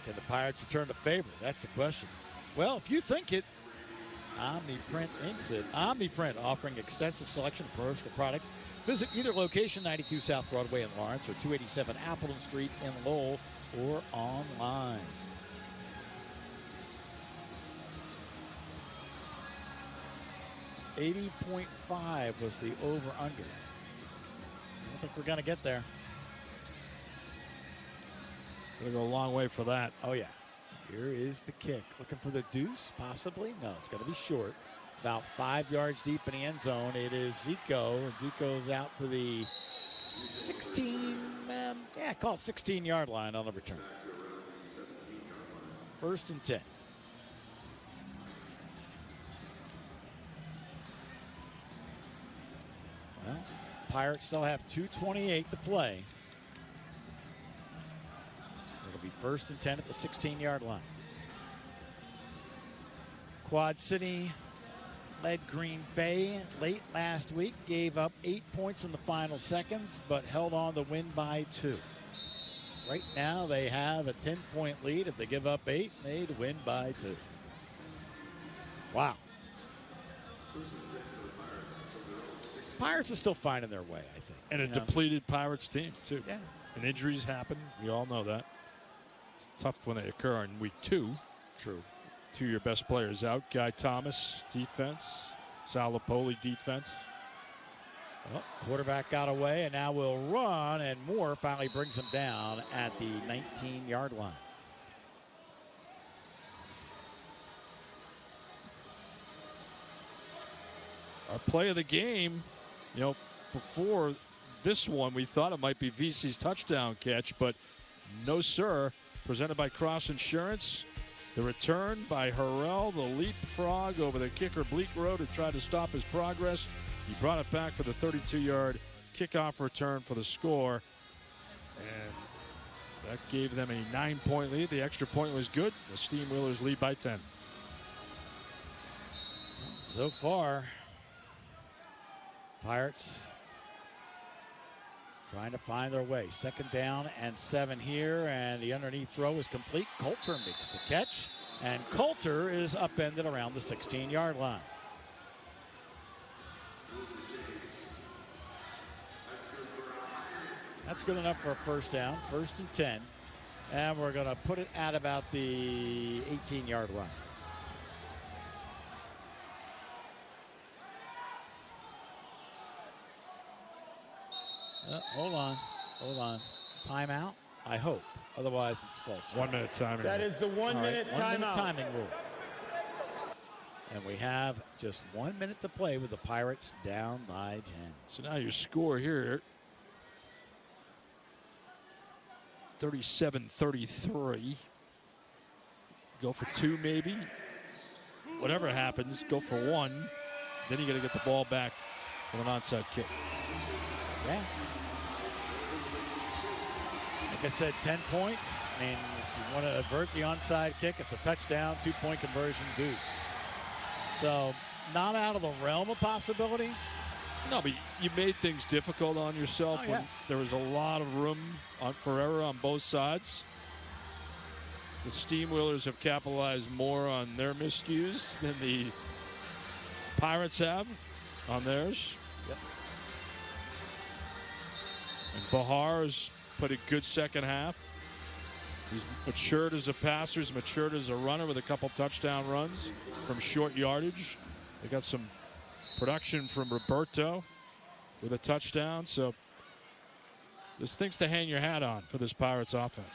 Can the Pirates return the favor? That's the question. Well, if you think it, Omniprint inks it. Omniprint offering extensive selection of promotional products. Visit either location, 92 South Broadway in Lawrence or 287 Appleton Street in Lowell, or online. $80.5 was the over-under. I don't think we're going to get there. Going to go a long way for that. Oh, yeah. Here is the kick. Looking for the deuce, possibly? No, it's going to be short. About 5 yards deep in the end zone. It is Zico. Zico's out to the 16-yard line on the return. 1st and 10. Well, Pirates still have 2:28 to play. It'll be 1st and 10 at the 16-yard line. Quad City led Green Bay late last week, gave up 8 points in the final seconds, but held on to win by 2. Right now, they have a 10-point lead. If they give up 8, they'd win by 2. Wow. Pirates are still finding their way, I think. And a depleted Pirates team, too. Yeah. And injuries happen. We all know that. Tough when they occur in week 2. True. 2 of your best players out. Guy Thomas, defense. Sal Lipoli, defense. Well, quarterback got away, and now will run, and Moore finally brings him down at the 19-yard line. Our play of the game, before this one, we thought it might be VC's touchdown catch, but no, sir. Presented by Cross Insurance. The return by Harrell, the leapfrog over the kicker Bleak Road, who tried to stop his progress. He brought it back for the 32-yard kickoff return for the score. And that gave them a 9-point lead. The extra point was good. The Steamwheelers lead by 10. So far, Pirates trying to find their way. 2nd down and 7 here, and the underneath throw is complete. Coulter makes the catch, and Coulter is upended around the 16-yard line. That's good enough for a first down, 1st and 10. And we're going to put it at about the 18-yard line. Hold on. Timeout? I hope. Otherwise, it's false. 1 minute timing. That is the 1 minute timeout. 1 minute timing rule. And we have just 1 minute to play with the Pirates down by 10. So now your score here, 37-33. Go for 2 maybe. Whatever happens, go for 1. Then you got to get the ball back with an onside kick. Yeah. Like I said, 10 points. I mean, if you want to avert the onside kick, it's a touchdown, 2-point conversion, deuce. So, not out of the realm of possibility. No, but you made things difficult on yourself when there was a lot of room for error on both sides. The Steamwheelers have capitalized more on their miscues than the Pirates have on theirs. Yep. And Bahar has put a good second half. He's matured as a passer, he's matured as a runner with a couple touchdown runs from short yardage. They got some production from Roberto with a touchdown. So there's things to hang your hat on for this Pirates offense.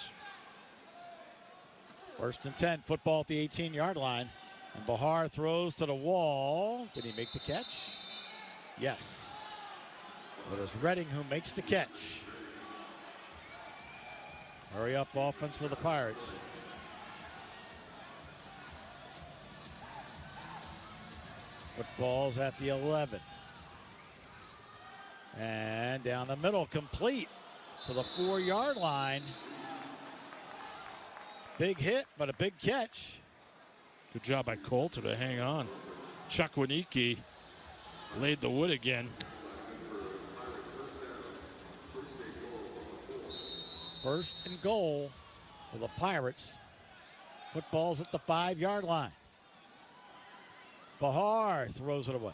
1st and 10, football at the 18-yard line. And Bahar throws to the wall. Did he make the catch? Yes. It is Redding who makes the catch. Hurry up offense for the Pirates. Football's at the 11. And down the middle, complete to the 4-yard line. Big hit, but a big catch. Good job by Coulter to hang on. Chuck Winicki laid the wood again. 1st and goal for the Pirates. Football's at the 5-yard line. Bahar throws it away.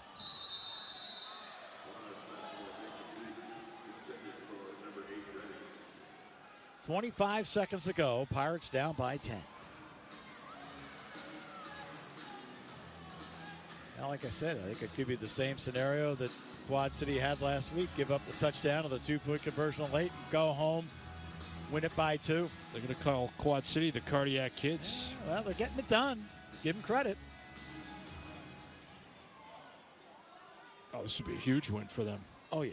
.25 seconds to go. Pirates down by 10. Now, like I said, I think it could be the same scenario that Quad City had last week. Give up the touchdown of the 2-point conversion late and go home, win it by 2. They're going to call Quad City the Cardiac Kids. Yeah, well, they're getting it done. Give them credit. Oh, this would be a huge win for them. Oh, yeah.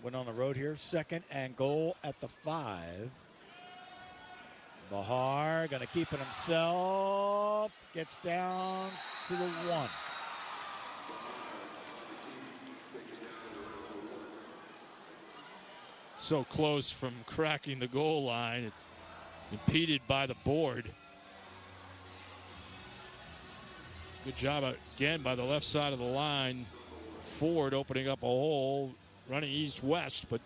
Went on the road here. 2nd and goal at the 5. Bahar going to keep it himself. Gets down to the 1. So close from cracking the goal line. It's impeded by the board. Good job again by the left side of the line. Ford opening up a hole, running east-west, but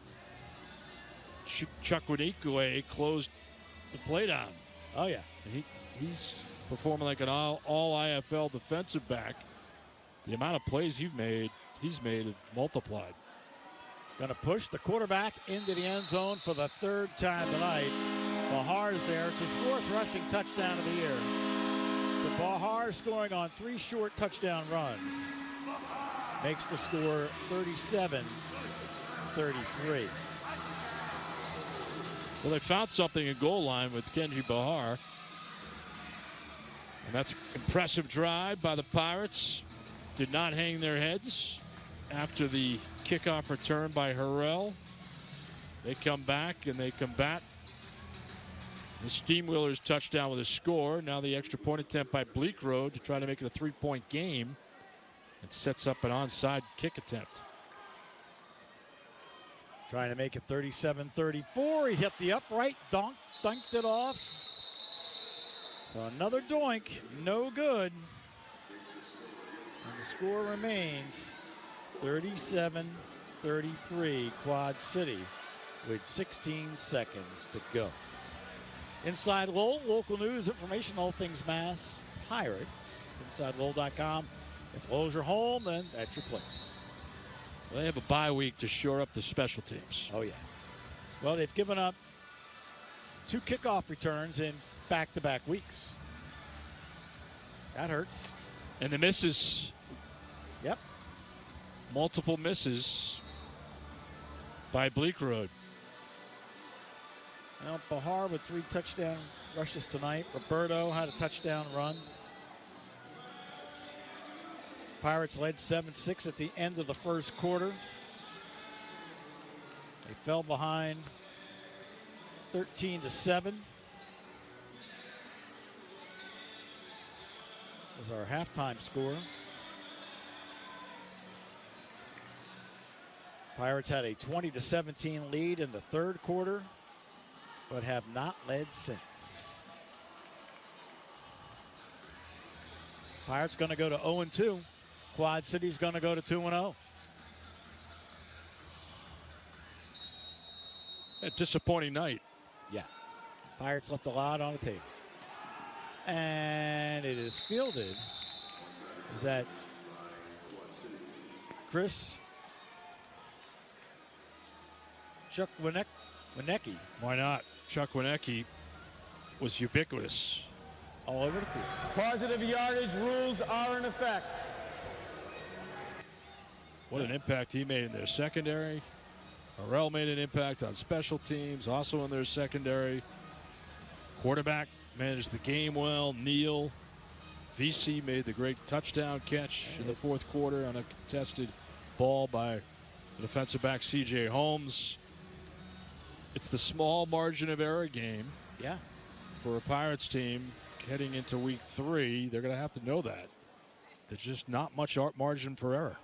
Chukwuemeka closed the play down. Oh, yeah. He's performing like an all-IFL defensive back. The amount of plays he's made multiplied. Going to push the quarterback into the end zone for the third time tonight. Bahar's there. It's his fourth rushing touchdown of the year. So Bahar scoring on 3 short touchdown runs. Makes the score 37-33. Well, they found something in goal line with Kenji Bahar. And that's an impressive drive by the Pirates. Did not hang their heads after the kickoff return by Harrell. They come back and they combat the Steamwheelers touchdown with a score. Now the extra point attempt by Bleak Road to try to make it a 3-point game. It sets up an onside kick attempt. Trying to make it 37-34. He hit the upright, dunked it off. Another doink, no good. And the score remains 37-33 Quad City with 16 seconds to go. Inside Lowell, local news, information, all things Mass Pirates. InsideLowell.com. If Lowell's your home, then that's your place. Well, they have a bye week to shore up the special teams. Oh, yeah. Well, they've given up 2 kickoff returns in back-to-back weeks. That hurts. And the misses. Yep. Multiple misses by Bleak Road. Well, Bahar with 3 touchdown rushes tonight. Roberto had a touchdown run. Pirates led 7-6 at the end of the first quarter. They fell behind 13-7. Was our halftime score. Pirates had a 20-17 lead in the third quarter, but have not led since. Pirates going to go to 0-2. Quad City's going to go to 2-0. A disappointing night. Yeah. Pirates left a lot on the table. And it is fielded. Is that Chris Chukwuemeka? Why not? Chukwuemeka was ubiquitous. All over the field. Positive yardage rules are in effect. What an impact he made in their secondary. Harrell made an impact on special teams, also in their secondary. Quarterback managed the game well. Neal VC made the great touchdown catch in the fourth quarter on a contested ball by the defensive back C.J. Holmes. It's the small margin of error game. Yeah. For a Pirates team heading into week 3, they're going to have to know that. There's just not much margin for error.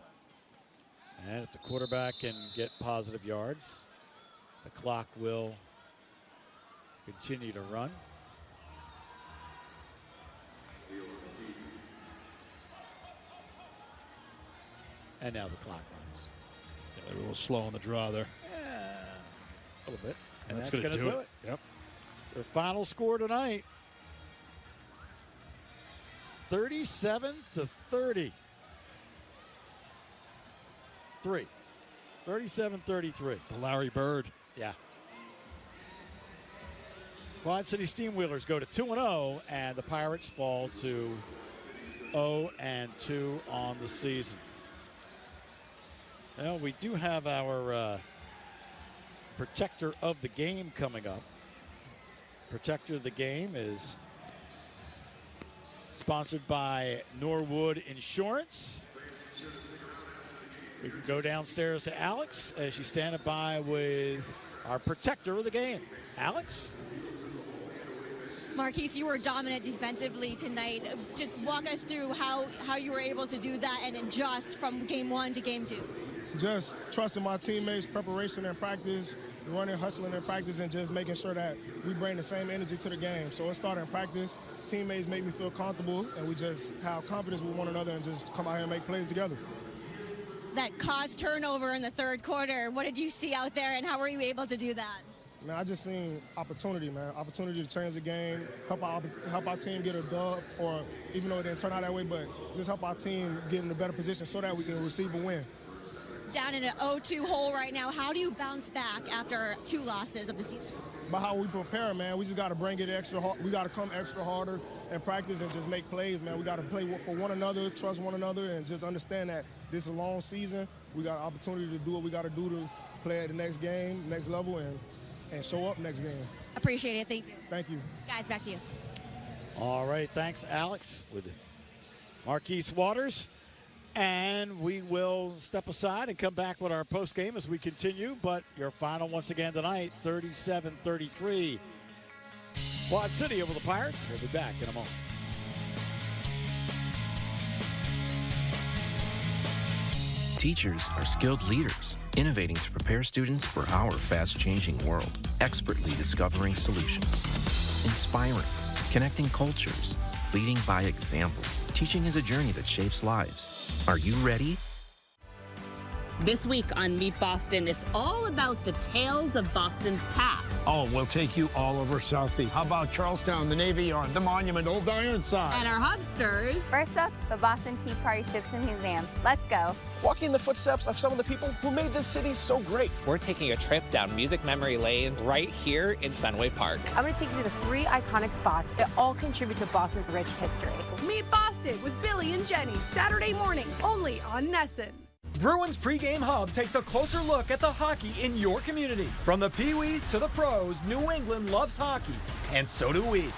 And if the quarterback can get positive yards, the clock will continue to run. And now the clock runs. Yeah, they're a little slow on the draw there. A little bit. And that's going to do it. Yep. Their final score tonight, 37-30. 37-33. Larry Bird. Yeah. Quad City Steamwheelers go to 2-0, and the Pirates fall to 0-2 on the season. Well, we do have our protector of the game coming up. Protector of the game is sponsored by Norwood Insurance. We can go downstairs to Alex as she's standing by with our protector of the game. Alex? Marquise, you were dominant defensively tonight. Just walk us through how you were able to do that and adjust from game 1 to game 2. just trusting my teammates, preparation in practice, running, hustling in practice, and just making sure that we bring the same energy to the game. So it started in practice. Teammates make me feel comfortable, and we just have confidence with one another and just come out here and make plays together. That caused turnover in the third quarter. What did you see out there, and how were you able to do that? Man, I just seen opportunity, man. Opportunity to change the game, help our team get a dub, or even though it didn't turn out that way, but just help our team get in a better position so that we can receive a win. Down in an 0-2 hole right now, how do you bounce back after 2 losses of the season? By how we prepare, man. We just got to bring it extra hard. We got to come extra harder in practice and just make plays, man. We got to play for one another, trust one another, and just understand that this is a long season. We got an opportunity to do what we got to do to play at the next game, next level, and show up next game. Appreciate it. Thank you. Thank you. Guys, back to you. All right. Thanks, Alex, with Marquise Waters. And we will step aside and come back with our post game as we continue. But your final once again tonight, 37-33. Quad City over the Pirates. We'll be back in a moment. Teachers are skilled leaders, innovating to prepare students for our fast-changing world, expertly discovering solutions, inspiring, connecting cultures, leading by example. Teaching is a journey that shapes lives. Are you ready? This week on Meet Boston, it's all about the tales of Boston's past. Oh, we'll take you all over Southie. How about Charlestown, the Navy Yard, the Monument, Old Ironside? And our hubsters. First up, the Boston Tea Party Ships and Museum. Let's go. Walking the footsteps of some of the people who made this city so great. We're taking a trip down Music Memory Lane right here in Fenway Park. I'm going to take you to the 3 iconic spots that all contribute to Boston's rich history. Meet Boston with Billy and Jenny, Saturday mornings, only on Nesson. Bruins Pregame Hub takes a closer look at the hockey in your community. From the Pee-wees to the pros, New England loves hockey, and so do we.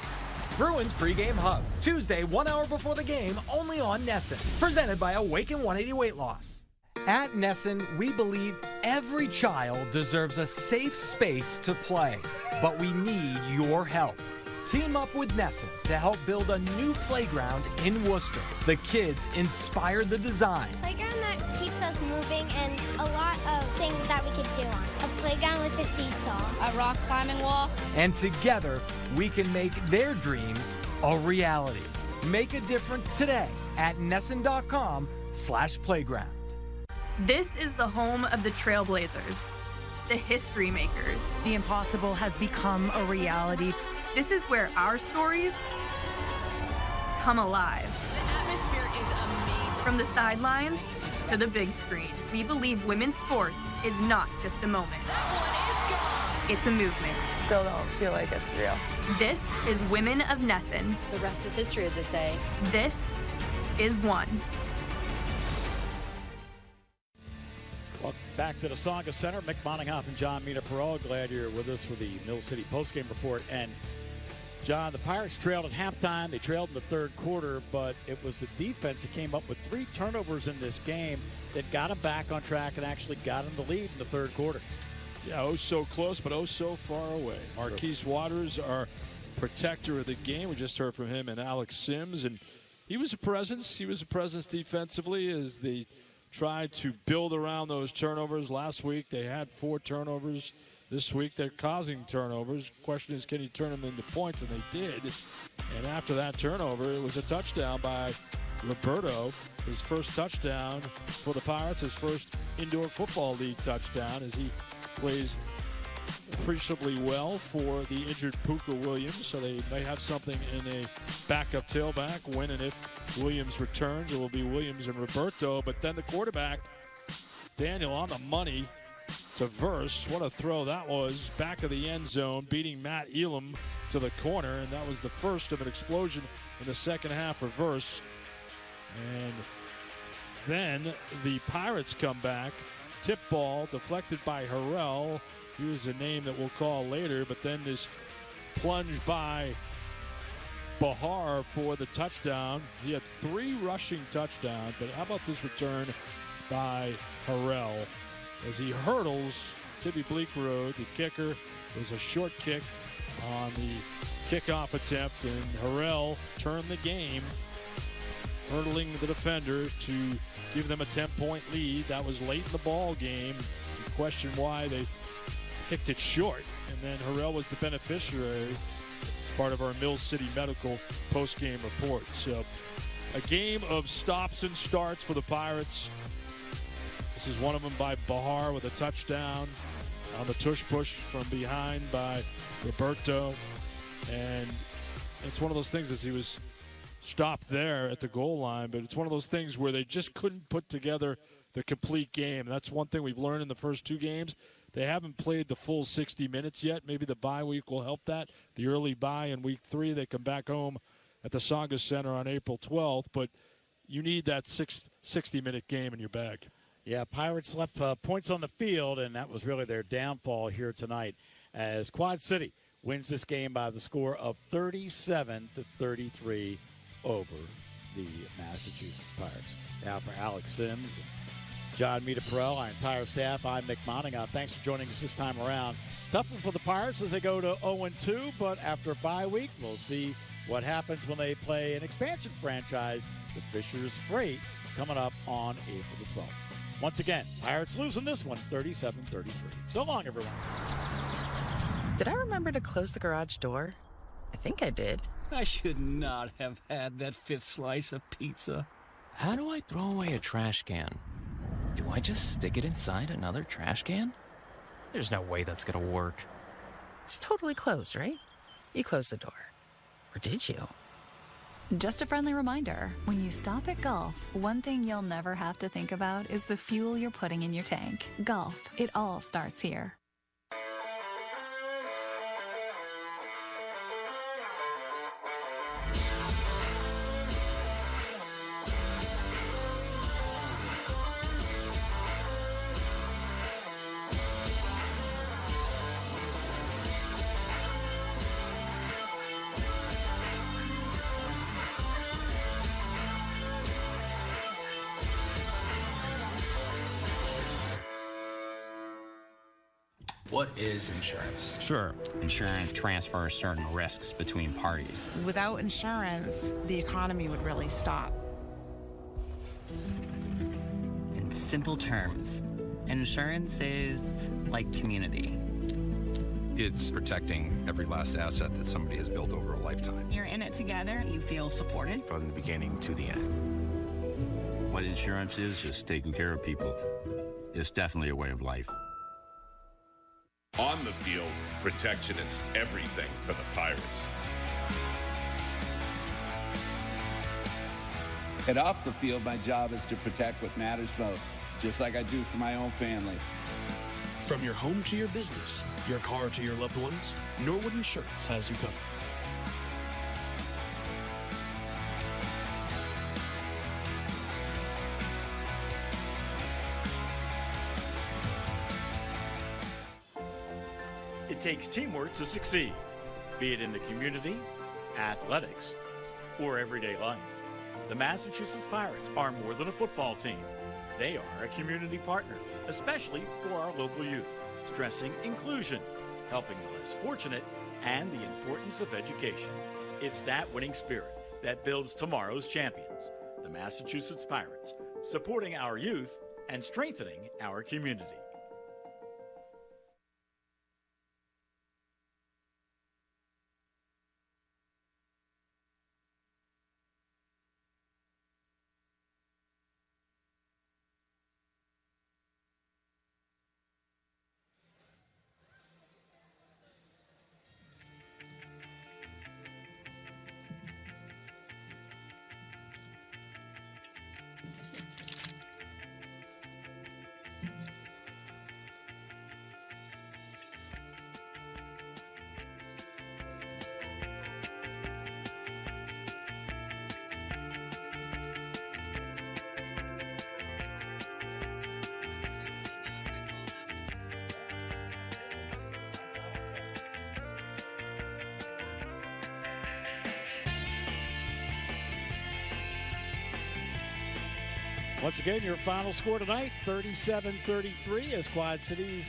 Bruins Pregame Hub, Tuesday 1 hour before the game, only on Nesson. Presented by Awaken 180 Weight Loss. At Nesson, we believe every child deserves a safe space to play, but we need your help. Team up with Nesson to help build a new playground in Worcester. The kids inspired the design. Playground that keeps us moving and a lot of things that we could do on. A playground with a seesaw. A rock climbing wall. And together, we can make their dreams a reality. Make a difference today at Nesson.com/playground. This is the home of the Trailblazers, the history makers. The impossible has become a reality. This is where our stories come alive. The atmosphere is amazing. From the sidelines to the big screen, we believe women's sports is not just a moment. That one is gone. It's a movement. Still don't feel like it's real. This is Women of Nesson. The rest is history, as they say. This is one. Welcome back to the Saga Center. Mick Moninghoff and John Mina-Perreault. Glad you're with us for the Mill City postgame report. And John, the Pirates trailed at halftime. They trailed in the third quarter, but it was the defense that came up with 3 turnovers in this game that got them back on track and actually got them the lead in the third quarter. Yeah, oh so close, but oh so far away. Marquise Waters, our protector of the game. We just heard from him and Alex Sims, and he was a presence. He was a presence defensively as they tried to build around those turnovers. Last week they had 4 turnovers. This week they're causing turnovers. Question is, can he turn them into points? And they did. And after that turnover, it was a touchdown by Roberto. His first touchdown for the Pirates, his first indoor football league touchdown, as he plays appreciably well for the injured Puka Williams. So they may have something in a backup tailback when and if Williams returns. It will be Williams and Roberto. But then the quarterback, Daniel, on the money to Verse. What a throw that was. Back of the end zone, beating Matt Elam to the corner. And that was the first of an explosion in the second half for Verse. And then the Pirates come back. Tip ball deflected by Harrell. Here's a name that we'll call later. But then this plunge by Bahar for the touchdown. He had 3 rushing touchdowns. But how about this return by Harrell? As he hurdles Tibby Bleekrode, the kicker. It was a short kick on the kickoff attempt, and Harrell turned the game hurdling the defender to give them a 10-point lead. That was late in the ball game. You question why they kicked it short, and then Harrell was the beneficiary, part of our Mills City Medical post-game report. So a game of stops and starts for the Pirates. This is one of them by Bahar with a touchdown on the tush-push from behind by Roberto. And it's one of those things as he was stopped there at the goal line, but it's one of those things where they just couldn't put together the complete game. That's one thing we've learned in the first two games. They haven't played the full 60 minutes yet. Maybe the bye week will help that. The early bye in week 3, they come back home at the Tsongas Center on April 12th, but you need that 60-minute game in your bag. Yeah, Pirates left points on the field, and that was really their downfall here tonight as Quad City wins this game by the score of 37-33 over the Massachusetts Pirates. Now for Alex Sims, John Mita-Perrell, our entire staff, I'm Mick Moningham. Thanks for joining us this time around. Tough one for the Pirates as they go to 0-2, but after bye week, we'll see what happens when they play an expansion franchise, the Fishers Freight, coming up on April the 12th. Once again, Pirates losing this one 37-33. So long, everyone. Did I remember to close the garage door? I think I did. I should not have had that 5th slice of pizza. How do I throw away a trash can? Do I just stick it inside another trash can? There's no way that's gonna work. It's totally closed, right? You closed the door. Or did you? Just a friendly reminder, when you stop at Gulf, one thing you'll never have to think about is the fuel you're putting in your tank. Gulf, it all starts here. What is insurance? Sure. Insurance transfers certain risks between parties. Without insurance, the economy would really stop. In simple terms, insurance is like community. It's protecting every last asset that somebody has built over a lifetime. You're in it together. You feel supported. From the beginning to the end. What insurance is just taking care of people. It's definitely a way of life. On the field, protection is everything for the Pirates. And off the field, my job is to protect what matters most, just like I do for my own family. From your home to your business, your car to your loved ones, Norwood Insurance has you covered. It takes teamwork to succeed, be it in the community, athletics, or everyday life. The Massachusetts Pirates are more than a football team. They are a community partner, especially for our local youth, stressing inclusion, helping the less fortunate, and the importance of education. It's that winning spirit that builds tomorrow's champions. The Massachusetts Pirates, supporting our youth and strengthening our community. Once again, your final score tonight, 37-33, as Quad Cities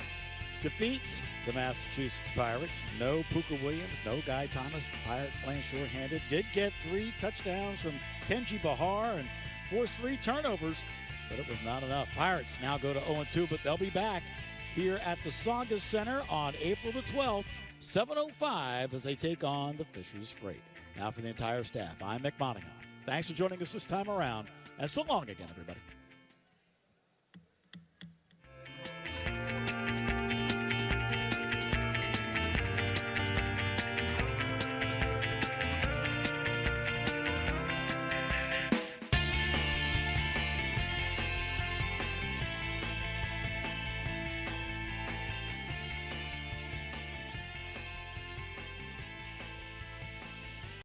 defeats the Massachusetts Pirates. No Puka Williams, no Guy Thomas. Pirates playing shorthanded. Did get 3 touchdowns from Kenji Bahar and forced 3 turnovers, but it was not enough. Pirates now go to 0-2, but they'll be back here at the Tsongas Center on April the 12th, 7:05, as they take on the Fishers Freight. Now for the entire staff, I'm Mick Monahan. Thanks for joining us this time around, and so long again, everybody.